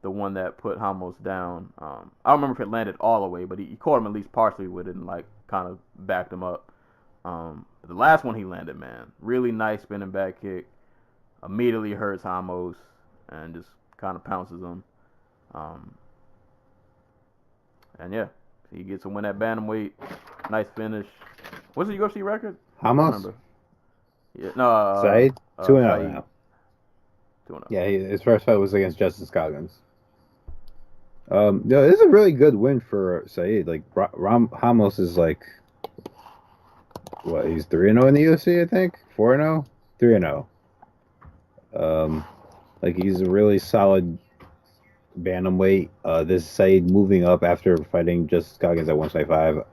the one that put Ramos down. I don't remember if it landed all the way, but he caught him at least partially with it and like kind of backed him up. The last one he landed, man, really nice spinning back kick. Immediately hurts Ramos and just kind of pounces him. And yeah, he gets a win at bantamweight. Nice finish. What's the UFC record? I don't Ramos? remember. Yeah, no, Saeed? 2-0 Saeed. now. 2-0. Yeah, his first fight was against Justice Coggins. No, this is a really good win for Saeed. Like, Ramos is like, what, he's 3-0 in the UFC, I think? 4-0? 3-0. Like, he's a really solid bantamweight. This is Saeed moving up after fighting Justice Coggins at 125,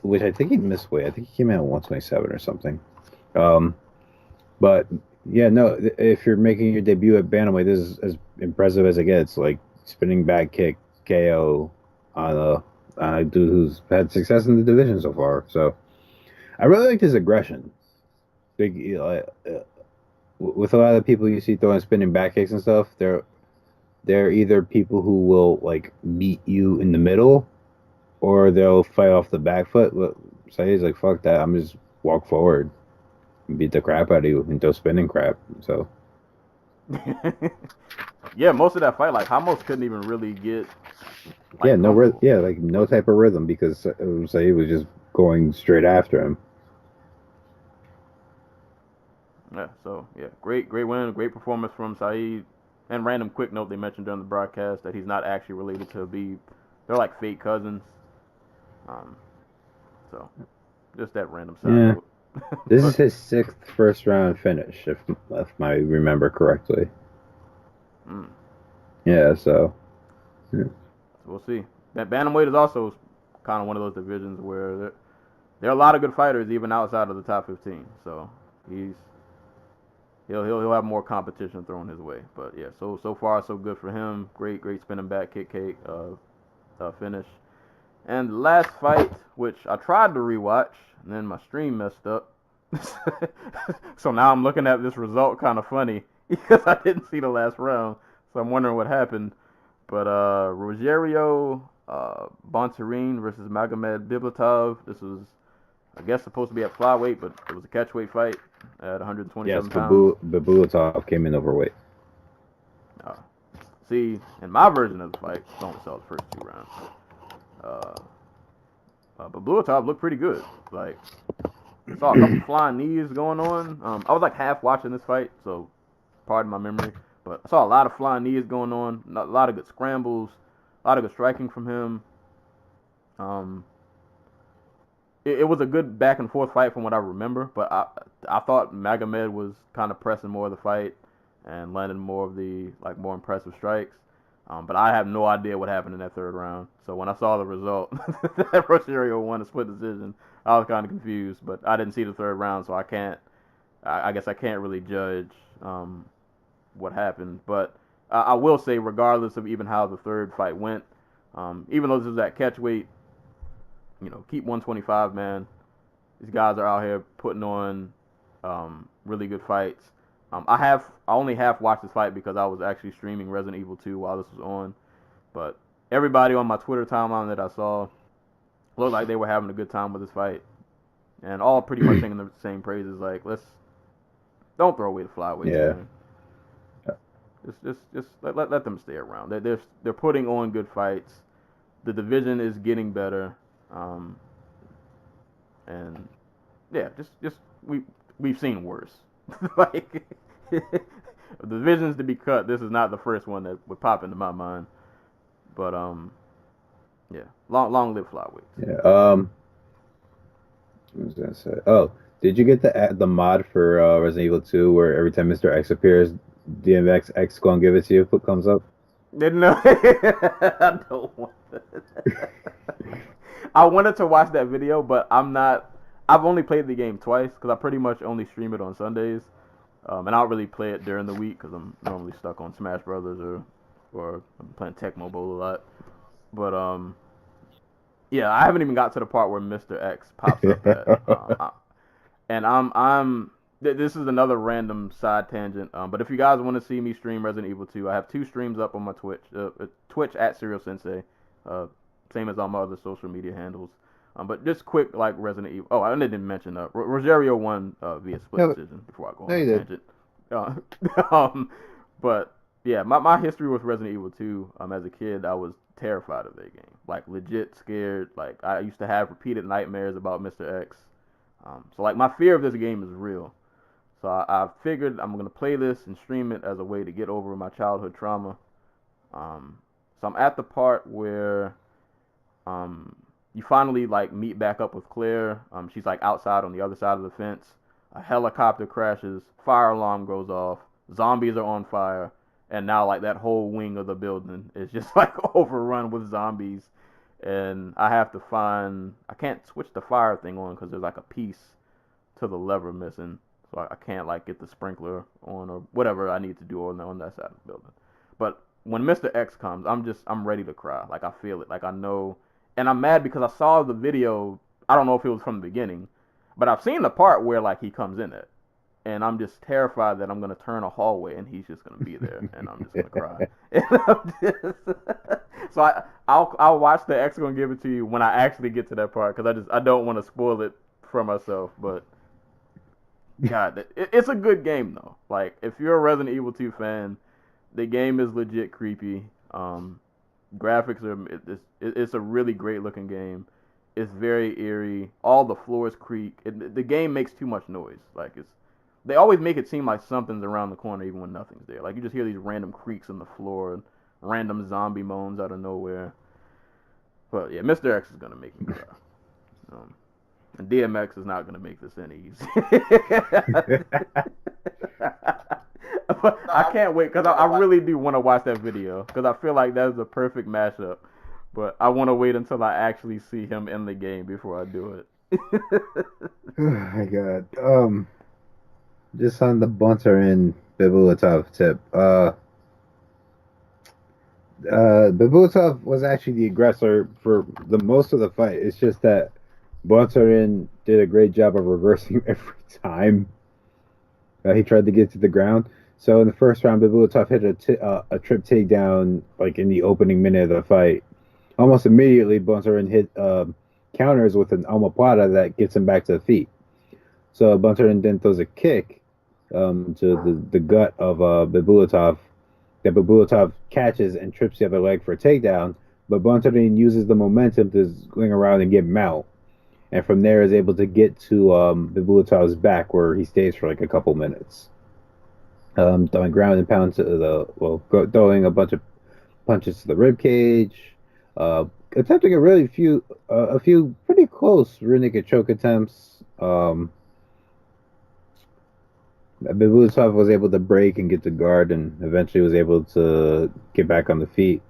which I think he missed weight. I think he came out at 127 or something. But yeah, no, if you're making your debut at bantamweight, this is as impressive as it gets. Like spinning back kick KO on a dude who's had success in the division so far. So I really like his aggression. Big, with a lot of the people you see throwing spinning back kicks and stuff, they're either people who will like meet you in the middle, or they'll fight off the back foot. But Saeed's like, fuck that, I'm just walk forward, and beat the crap out of you, and throw spinning crap. So yeah, most of that fight, like Ramos couldn't even really get. Like, yeah, like no type of rhythm because Saeed was just going straight after him. Yeah, so yeah, great win, great performance from Saeed. And random quick note, they mentioned during the broadcast that he's not actually related to Habib. They're like fake cousins. So just that random side note. This is his 6th first round finish, if I remember correctly. Yeah, so we'll see. That bantamweight is also kind of one of those divisions where there are a lot of good fighters even outside of the top 15. So he'll have more competition thrown his way. But yeah, so far so good for him. Great spinning back kick finish. And the last fight, which I tried to rewatch, and then my stream messed up. So now I'm looking at this result kind of funny because I didn't see the last round. So I'm wondering what happened. But Rogerio Bontorin versus Magomed Bibulatov. This was, I guess, supposed to be at flyweight, but it was a catchweight fight at 127 pounds. Bibulatov came in overweight. See, in my version of the fight, I only saw the first 2 rounds. But Bibulatov looked pretty good. Like, I saw a couple flying knees going on. I was like half watching this fight, so pardon my memory. But I saw a lot of flying knees going on, a lot of good scrambles, a lot of good striking from him. It was a good back and forth fight from what I remember, but I thought Magomed was kind of pressing more of the fight and landing more of the more impressive strikes. But I have no idea what happened in that 3rd round. So when I saw the result that Rogerio won a split decision, I was kind of confused. But I didn't see the 3rd round, so I guess I can't really judge what happened. But I will say, regardless of even how the 3rd fight went, even though this is at catchweight, keep 125, man. These guys are out here putting on really good fights. I only half watched this fight because I was actually streaming Resident Evil 2 while this was on. But everybody on my Twitter timeline that I saw looked like they were having a good time with this fight. And all pretty much singing the same praises, like, don't throw away the flyweights, man. Just let them stay around. They're putting on good fights. The division is getting better. And yeah, just we've seen worse. Like, the divisions to be cut, this is not the first one that would pop into my mind. But yeah, long live flyweights. Yeah. What was I gonna say? Oh, did you get the mod for Resident Evil 2 where every time Mr. X appears, DMX X gonna give it to you? Put thumbs up. Didn't know. I don't want that. I wanted to watch that video, but I've only played the game twice because I pretty much only stream it on Sundays. And I don't really play it during the week because I'm normally stuck on Smash Brothers or I'm playing Tecmo Bowl a lot. But yeah, I haven't even got to the part where Mr. X pops up at. And I'm This is another random side tangent. But if you guys want to see me stream Resident Evil 2, I have 2 streams up on my Twitch. Twitch at Serial Sensei. Same as all my other social media handles. But just quick, like Resident Evil. Oh, I didn't mention Rogerio won via split decision before I go on a tangent. But yeah, my history with Resident Evil 2. As a kid, I was terrified of that game. Like legit scared. Like I used to have repeated nightmares about Mr. X. So like my fear of this game is real. So I figured I'm gonna play this and stream it as a way to get over my childhood trauma. So I'm at the part where you finally like meet back up with Claire. She's like outside on the other side of the fence. A helicopter crashes, fire alarm goes off, zombies are on fire, and now like that whole wing of the building is just like overrun with zombies. And I can't switch the fire thing on because there's like a piece to the lever missing. So I can't like get the sprinkler on or whatever I need to do on that side of the building. But when Mr. X comes, I'm ready to cry. Like I feel it. Like I know, and I'm mad because I saw the video. I don't know if it was from the beginning, but I've seen the part where like he comes in it, and I'm just terrified that I'm gonna turn a hallway and he's just gonna be there, and I'm just gonna cry. And so I'll watch the X gonna give it to you when I actually get to that part because I don't want to spoil it for myself, but. God, it's a good game though. Like, if you're a Resident Evil 2 fan, the game is legit creepy. Graphics it's a really great looking game. It's very eerie. All the floors creak. The game makes too much noise. Like they always make it seem like something's around the corner even when nothing's there. Like you just hear these random creaks on the floor and random zombie moans out of nowhere. But yeah, Mr. X is gonna make me cry. And DMX is not going to make this any easier. But I can't wait because I really do want to watch that video because I feel like that's a perfect mashup. But I want to wait until I actually see him in the game before I do it. Oh my god. Just on the Bunter and Bibulatov tip. Bibulatov was actually the aggressor for the most of the fight. It's just that Buntarin did a great job of reversing every time he tried to get to the ground. So in the first round, Bibulatov hit a trip takedown like in the opening minute of the fight. Almost immediately, Buntarin hit counters with an omoplata that gets him back to the feet. So Buntarin then throws a kick to the gut of Bibulatov that Bibulatov catches and trips the other leg for a takedown. But Buntarin uses the momentum to swing around and get him out. And from there is able to get to Bibulatov's back where he stays for like a couple minutes. Throwing ground and pound to throwing a bunch of punches to the rib cage. Attempting a few pretty close rear naked choke attempts. Bibulatov was able to break and get to guard and eventually was able to get back on the feet.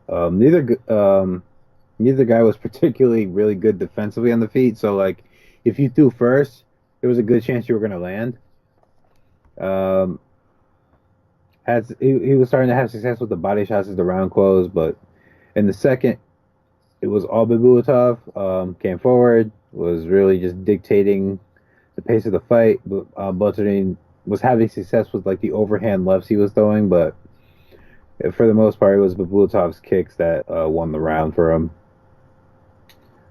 Neither guy was particularly really good defensively on the feet, so like if you threw first, there was a good chance you were going to land. He was starting to have success with the body shots as the round closed, but in the second, it was all Bibulatov. Came forward, was really just dictating the pace of the fight. But Buttering was having success with like the overhand lefts he was throwing, but for the most part, it was Bibulatov's kicks that won the round for him.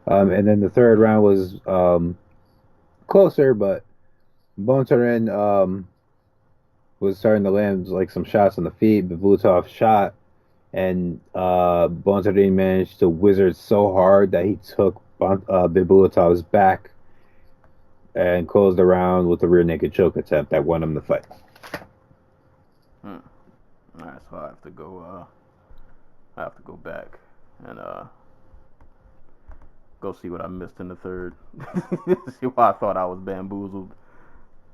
And then the third round was closer, but Bontarin was starting to land like some shots on the feet. Bibulatov shot, and Bontarin managed to wizard so hard that he took Bibulatov's back and closed the round with a rear naked choke attempt that won him the fight. Alright, so I have to go back and go see what I missed in the third. See why I thought I was bamboozled.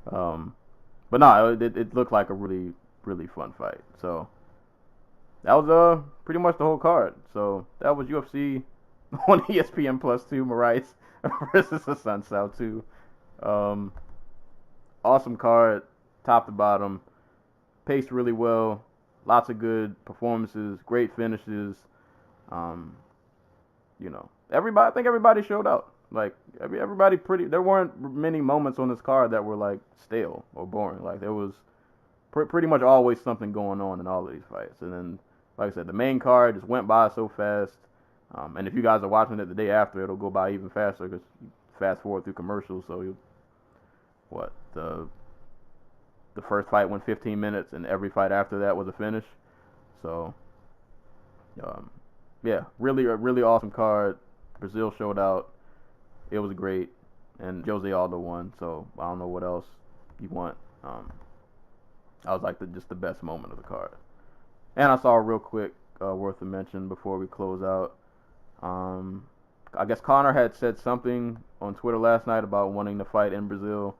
But no, it looked like a really, really fun fight. So that was pretty much the whole card. So that was UFC on ESPN Plus 2, Moraes versus Assuncao 2. Awesome card, top to bottom, paced really well, lots of good performances, great finishes. I think everybody showed out. Like, I mean, everybody there weren't many moments on this card that were like stale or boring. Like, there was pretty much always something going on in all of these fights. And then, like I said, the main card just went by so fast. And if you guys are watching it the day after, it'll go by even faster because you fast forward through commercials. So the first fight went 15 minutes, and every fight after that was a finish. So, yeah, really awesome card. Brazil showed out. It was great, and Jose Aldo won. So I don't know what else you want. I was like just the best moment of the card. And I saw real quick, worth a mention before we close out. I guess Conor had said something on Twitter last night about wanting to fight in Brazil,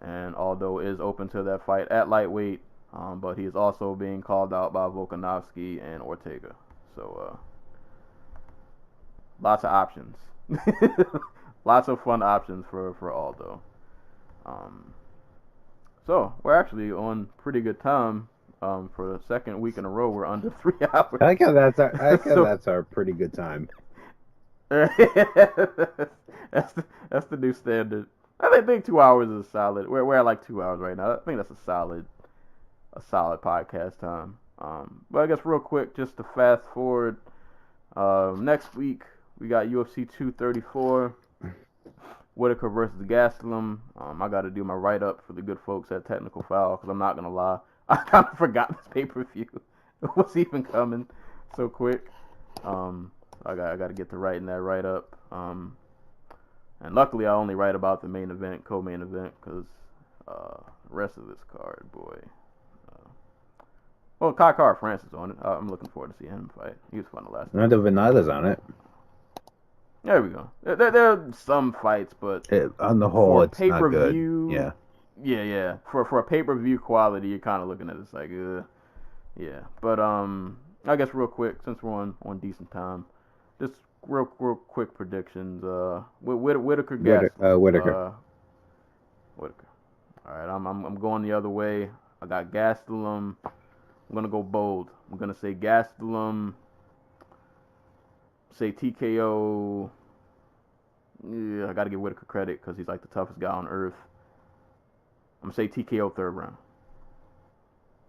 and Aldo is open to that fight at lightweight, but he is also being called out by Volkanovski and Ortega. So lots of options, lots of fun options for Aldo. So we're actually on pretty good time. For the second week in a row, we're under 3 hours. I like how that's our pretty good time. that's the new standard. I think 2 hours is solid. We're at like 2 hours right now. I think that's a solid podcast time. But I guess real quick, just to fast forward, next week we got UFC 234, Whitaker versus Gastelum. I got to do my write up for the good folks at Technical Foul because I'm not gonna lie, I kind of forgot this pay-per-view was even coming so quick. I got to get to writing that write-up. And luckily, I only write about the main event, co-main event, because the rest of this card, boy. Well, Kai Kara France is on it. I'm looking forward to seeing him fight. He was fun the last time. None of Venada's on it. There we go. There are some fights, but on the whole, it's not good. pay-per-view, Yeah. Yeah. For a pay-per-view quality, you're kind of looking at it, it's like, yeah. But I guess real quick, since we're on decent time, just real quick predictions. Whitaker. Whitaker. Whitaker. All right, I'm going the other way. I got Gastelum. I'm gonna go bold. I'm gonna say Gastelum. Say TKO. Yeah, I gotta give Whitaker credit because he's like the toughest guy on earth. I'm gonna say TKO third round.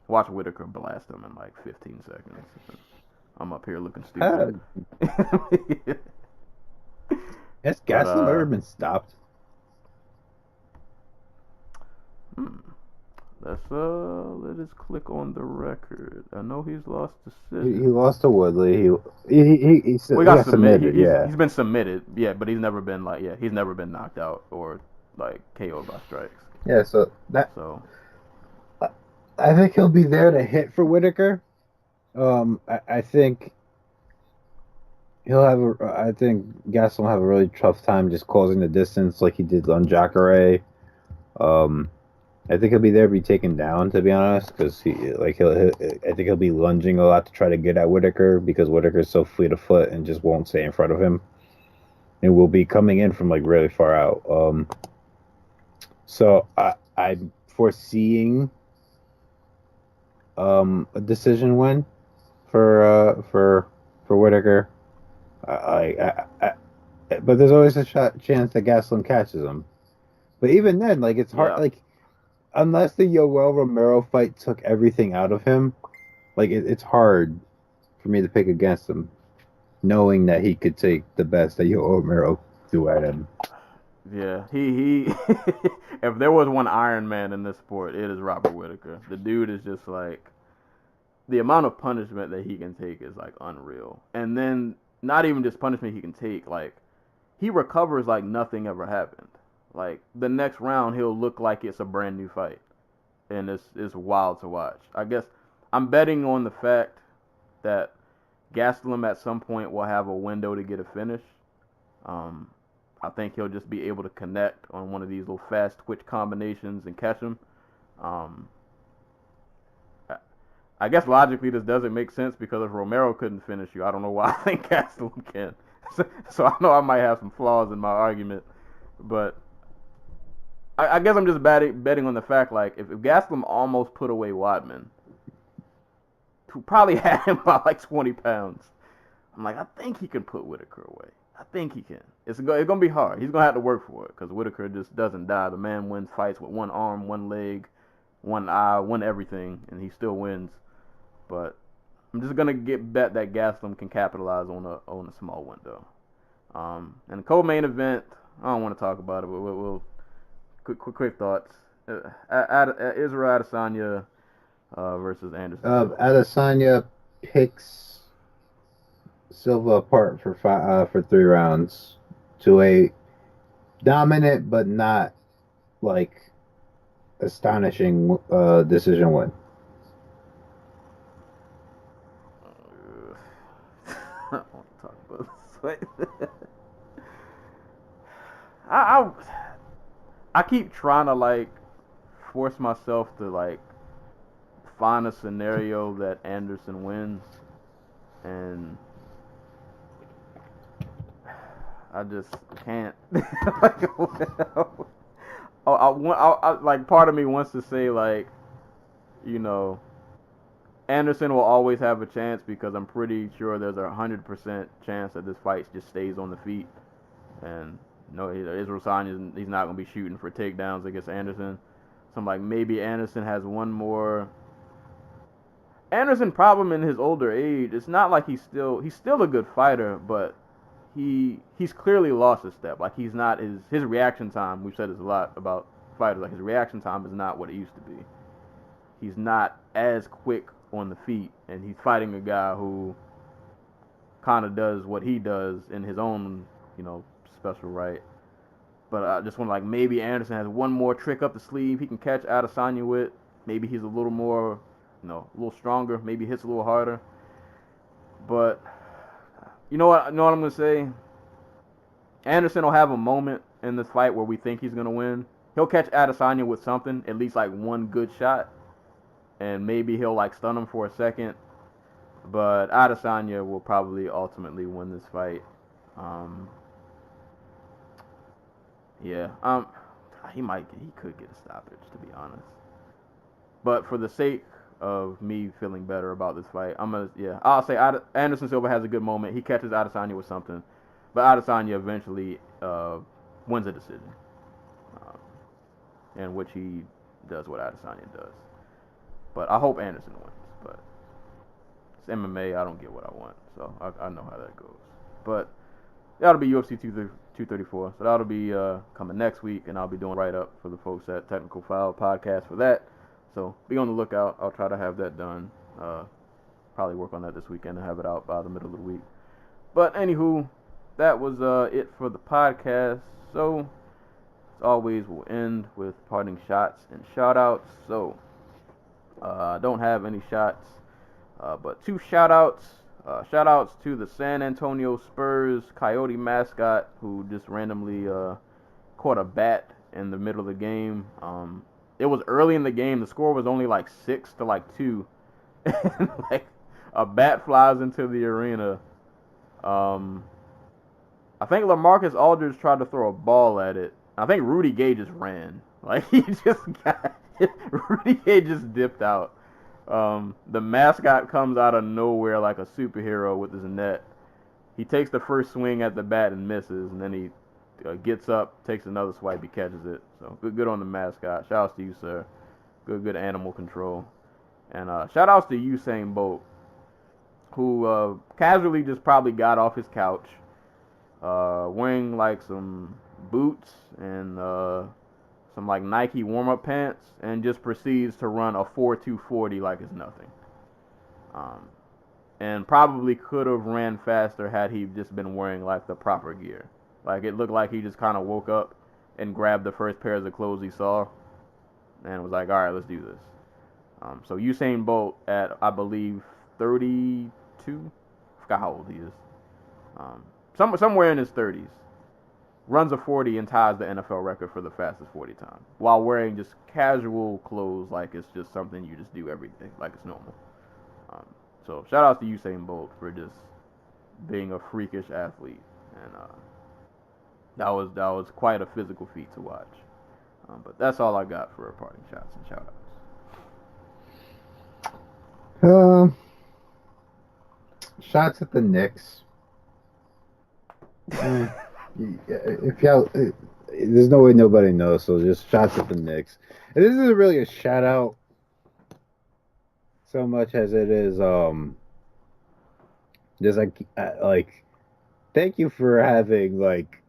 Watch Whitaker blast him in like 15 seconds. I'm up here looking stupid. Has Gastelum ever been stopped? Let us click on the record. I know he's lost decision. He lost to Woodley. He got submitted. He's been submitted. Yeah, but he's never been he's never been knocked out or like KO'd by strikes. Yeah, I think he'll be there to hit for Whitaker. I think I think Gastelum will have a really tough time just closing the distance like he did on Jacare. I think he'll be there to be taken down, to be honest, because I think he'll be lunging a lot to try to get at Whitaker because Whitaker's so fleet of foot and just won't stay in front of him. And will be coming in from like really far out. So I'm foreseeing a decision win for Whitaker. But there's always a chance that Gastelum catches him. But even then, like it's hard. Like unless the Yoel Romero fight took everything out of him, like it's hard for me to pick against him, knowing that he could take the best that Yoel Romero threw at him. Yeah, he if there was one Iron Man in this sport, it is Robert Whitaker. The dude is just like, the amount of punishment that he can take is like unreal. And then not even just punishment he can take, like he recovers like nothing ever happened. Like the next round he'll look like it's a brand new fight. And it's wild to watch. I guess I'm betting on the fact that Gastelum at some point will have a window to get a finish. I think he'll just be able to connect on one of these little fast twitch combinations and catch him. I guess logically this doesn't make sense because if Romero couldn't finish you, I don't know why I think Gastelum can. So I know I might have some flaws in my argument, but I guess I'm just betting on the fact, like, if Gastelum almost put away Wadman, who probably had him by like 20 pounds, I'm like, I think he can put Whitaker away. I think he can. It's gonna be hard. He's gonna have to work for it because Whitaker just doesn't die. The man wins fights with one arm, one leg, one eye, one everything, and he still wins. But I'm just gonna bet that Gastelum can capitalize on a small window. And the co-main event, I don't want to talk about it, but we'll quick thoughts. Israel Adesanya versus Anderson Silva. Adesanya picks Silva apart for 3 rounds to a dominant but not like astonishing decision win. I don't want to talk about this. I I keep trying to like force myself to like find a scenario that Anderson wins, and I just can't. Like, like part of me wants to say like, you know, Anderson will always have a chance because I'm pretty sure there's 100% chance that this fight just stays on the feet, and no, Israel Adesanya, he's not gonna be shooting for takedowns against Anderson. So I'm like, maybe Anderson has one more. Anderson problem in his older age, it's not like he's still a good fighter, but he's clearly lost a step. Like he's not his reaction time. We've said this a lot about fighters. Like his reaction time is not what it used to be. He's not as quick on the feet, and he's fighting a guy who kind of does what he does in his own, special right. But I just want to like maybe Anderson has one more trick up the sleeve he can catch Adesanya with. Maybe he's a little more, a little stronger. Maybe hits a little harder. But you know what? I'm gonna say. Anderson will have a moment in this fight where we think he's gonna win. He'll catch Adesanya with something, at least like one good shot, and maybe he'll like stun him for a second. But Adesanya will probably ultimately win this fight. Yeah. He could get a stoppage, to be honest. But for the sake of me feeling better about this fight, I'll say Anderson Silva has a good moment. He catches Adesanya with something, but Adesanya eventually wins a decision, in which he does what Adesanya does. But I hope Anderson wins. But it's MMA. I don't get what I want, so I know how that goes. But that'll be UFC 234. So that'll be coming next week, and I'll be doing write-up for the folks at Technical File Podcast for that. So be on the lookout. I'll try to have that done. Probably work on that this weekend and have it out by the middle of the week. But anywho, that was it for the podcast. So as always, we'll end with parting shots and shout-outs. So I don't have any shots, but 2 shout-outs. Shout-outs to the San Antonio Spurs Coyote mascot who just randomly caught a bat in the middle of the game. It was early in the game. The score was only like 6-2, and like a bat flies into the arena. I think LaMarcus Aldridge tried to throw a ball at it. I think Rudy Gay just ran. Like Rudy Gay just dipped out. The mascot comes out of nowhere like a superhero with his net. He takes the first swing at the bat and misses, and then he gets up, takes another swipe, he catches it. So good on the mascot. Shout outs to you, sir. Good animal control. And shout outs to Usain Bolt, who casually just probably got off his couch, wearing like some boots and some like Nike warm-up pants, and just proceeds to run a 4.240 like it's nothing. And probably could have ran faster had he just been wearing like the proper gear. Like it looked like he just kind of woke up and grabbed the first pairs of clothes he saw and was like, all right, let's do this. So Usain Bolt at, I believe, 32? I forgot how old he is. Somewhere in his 30s. Runs a 40 and ties the NFL record for the fastest 40 time while wearing just casual clothes like it's just something you just do every day, like it's normal. So shout out to Usain Bolt for just being a freakish athlete, and that was quite a physical feat to watch. But that's all I got for parting shots and shout outs. Shots at the Knicks. If y'all, there's no way nobody knows, so just shots at the Knicks. And this isn't really a shout out so much as it is just like thank you for having like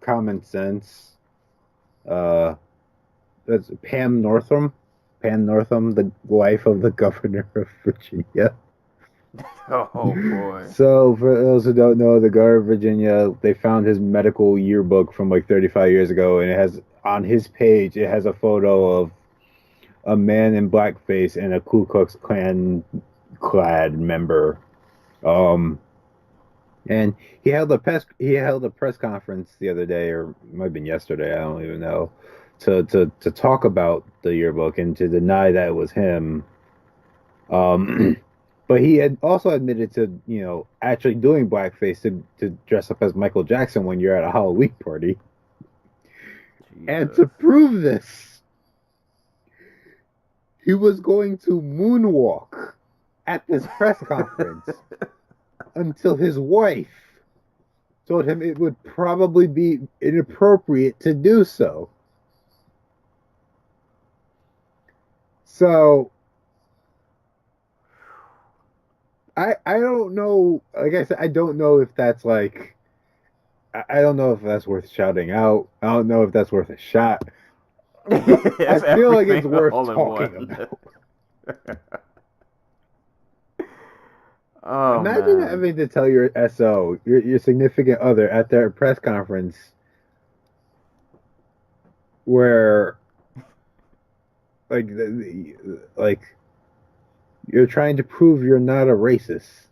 common sense. That's Pam Northam, the wife of the governor of Virginia. Oh boy. So, for those who don't know, the governor of Virginia, they found his medical yearbook from like 35 years ago, and it has on his page, it has a photo of a man in blackface and a Ku Klux Klan clad member. And he held a press conference the other day, or it might have been yesterday, I don't even know, to talk about the yearbook and to deny that it was him. But he had also admitted to, actually doing blackface to dress up as Michael Jackson when you're at a Halloween party. Jesus. And to prove this, he was going to moonwalk at this press conference until his wife told him it would probably be inappropriate to do so. So I don't know. Like I said, I don't know if that's like. I don't know if that's worth shouting out. I don't know if that's worth a shot. I feel like it's worth talking about. Oh, Imagine man. having to tell your SO, your significant other, at their press conference, where, like you're trying to prove you're not a racist,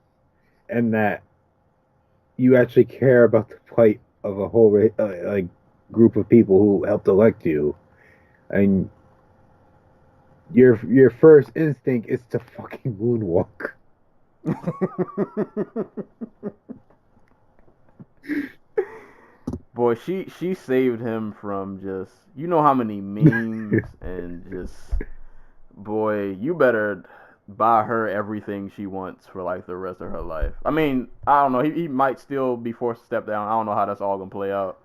and that you actually care about the plight of a whole group of people who helped elect you, and your first instinct is to fucking moonwalk. Boy, she saved him from just how many memes and just boy, you better buy her everything she wants for like the rest of her life. I mean, I don't know, he might still be forced to step down. I don't know how that's all gonna play out.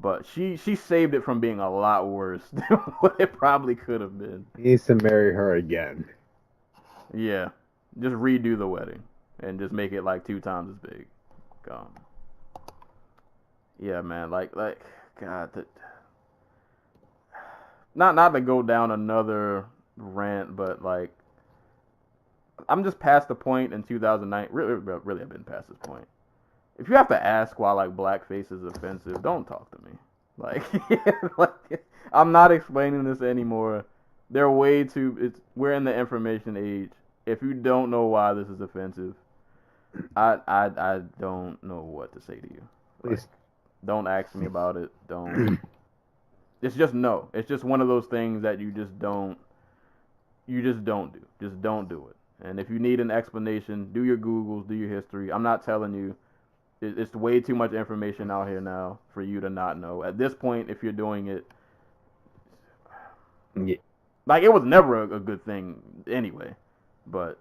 But she saved it from being a lot worse than what it probably could have been. He needs to marry her again. Yeah. Just redo the wedding and just make it like 2 times as big. Yeah, man, like God, not to go down another rant, but like I'm just past the point in 2009. Really, I've been past this point. If you have to ask why like blackface is offensive, don't talk to me. Like, like I'm not explaining this anymore. They're way too. We're in the information age. If you don't know why this is offensive, I don't know what to say to you. Like, don't ask me about it. Don't. It's just no. It's just one of those things that you just don't. You just don't do. Just don't do it. And if you need an explanation, do your Googles, do your history. I'm not telling you. It's way too much information out here now for you to not know. At this point, if you're doing it, Yeah. like it was never a good thing anyway. But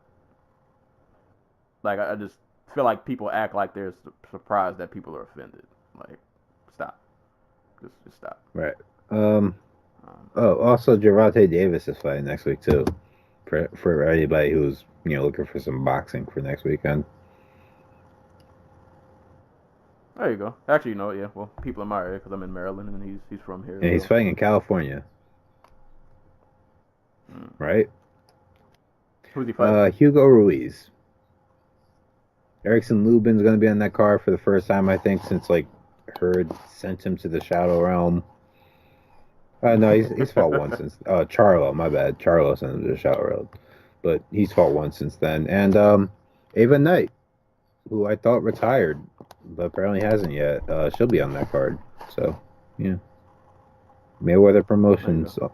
like I just feel like people act like they're surprised that people are offended. Like, stop. Just stop. Right. Also, Gervonta Davis is fighting next week too. For anybody who's looking for some boxing for next weekend. There you go. Actually, yeah. Well, people in my area because I'm in Maryland and he's from here. And he's fighting in California. Right? Who's he fighting? Hugo Ruiz. Erickson Lubin's going to be on that card for the first time, I think, since Hurd sent him to the Shadow Realm. No, he's fought once since. Charlo, my bad. Charlo sent him to the Shadow Realm, but he's fought once since then. And Ava Knight, who I thought retired, but apparently hasn't yet. She'll be on that card. So, yeah. Mayweather Promotions. So.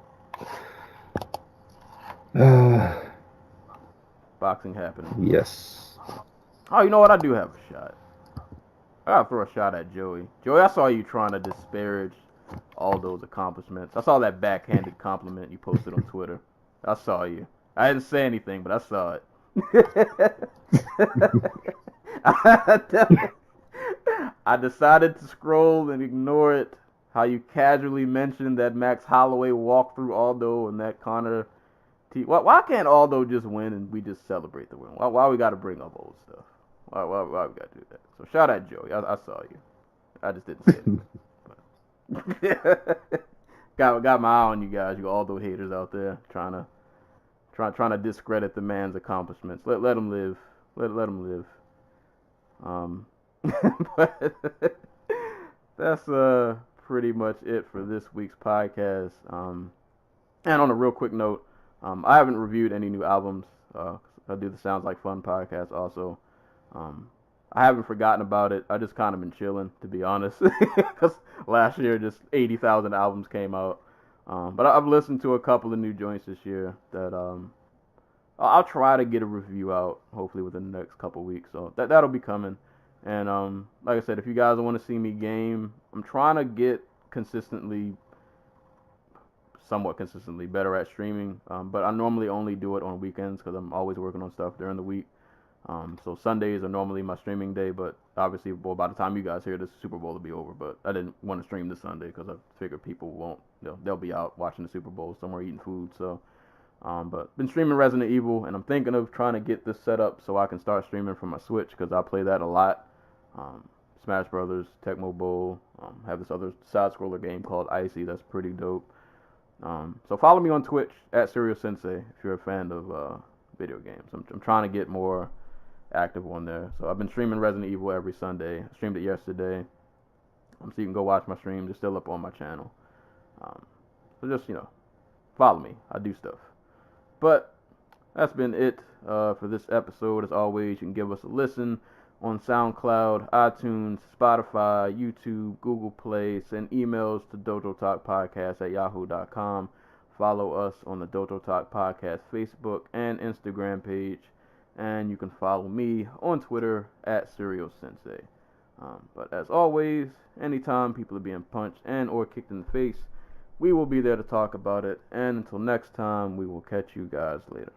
Boxing happening. Yes. Oh, you know what? I do have a shot. I gotta throw a shot at Joey. Joey, I saw you trying to disparage all those accomplishments. I saw that backhanded compliment you posted on Twitter. I saw you. I didn't say anything, but I saw it. I decided to scroll and ignore it. How you casually mentioned that Max Holloway walked through Aldo and that Connor why can't Aldo just win and we just celebrate the win? Why we got to bring up old stuff? Why we got to do that? So shout out Joey. I saw you. I just didn't say it. got my eye on you guys. You Aldo haters out there trying to discredit the man's accomplishments. Let him live. Let him live. But that's pretty much it for this week's podcast. And on a real quick note, I haven't reviewed any new albums. I do the Sounds Like Fun podcast also. I haven't forgotten about it. I just kind of been chilling, to be honest, because last year just 80,000 albums came out. But I've listened to a couple of new joints this year that I'll try to get a review out hopefully within the next couple weeks. So that'll be coming. And like I said, if you guys want to see me game, I'm trying to get somewhat consistently better at streaming. But I normally only do it on weekends because I'm always working on stuff during the week. So Sundays are normally my streaming day, but obviously, well, by the time you guys hear this, Super Bowl will be over. But I didn't want to stream this Sunday because I figured people won't. They'll be out watching the Super Bowl somewhere eating food. So, but been streaming Resident Evil, and I'm thinking of trying to get this set up so I can start streaming from my Switch because I play that a lot. Smash Brothers, Tecmo Bowl, have this other side-scroller game called Icy that's pretty dope. So follow me on Twitch at Serial Sensei if you're a fan of video games. I'm trying to get more active on there. So I've been streaming Resident Evil every Sunday. I streamed it yesterday. So you can go watch my stream. It's still up on my channel. So just, follow me. I do stuff. But that's been it for this episode. As always, you can give us a listen on SoundCloud, iTunes, Spotify, YouTube, Google Play. Send emails to dojotalkpodcast@yahoo.com. Follow us on the Dojo Talk Podcast Facebook and Instagram page. And you can follow me on Twitter at Serial Sensei. But as always, anytime people are being punched and or kicked in the face, we will be there to talk about it. And until next time, we will catch you guys later.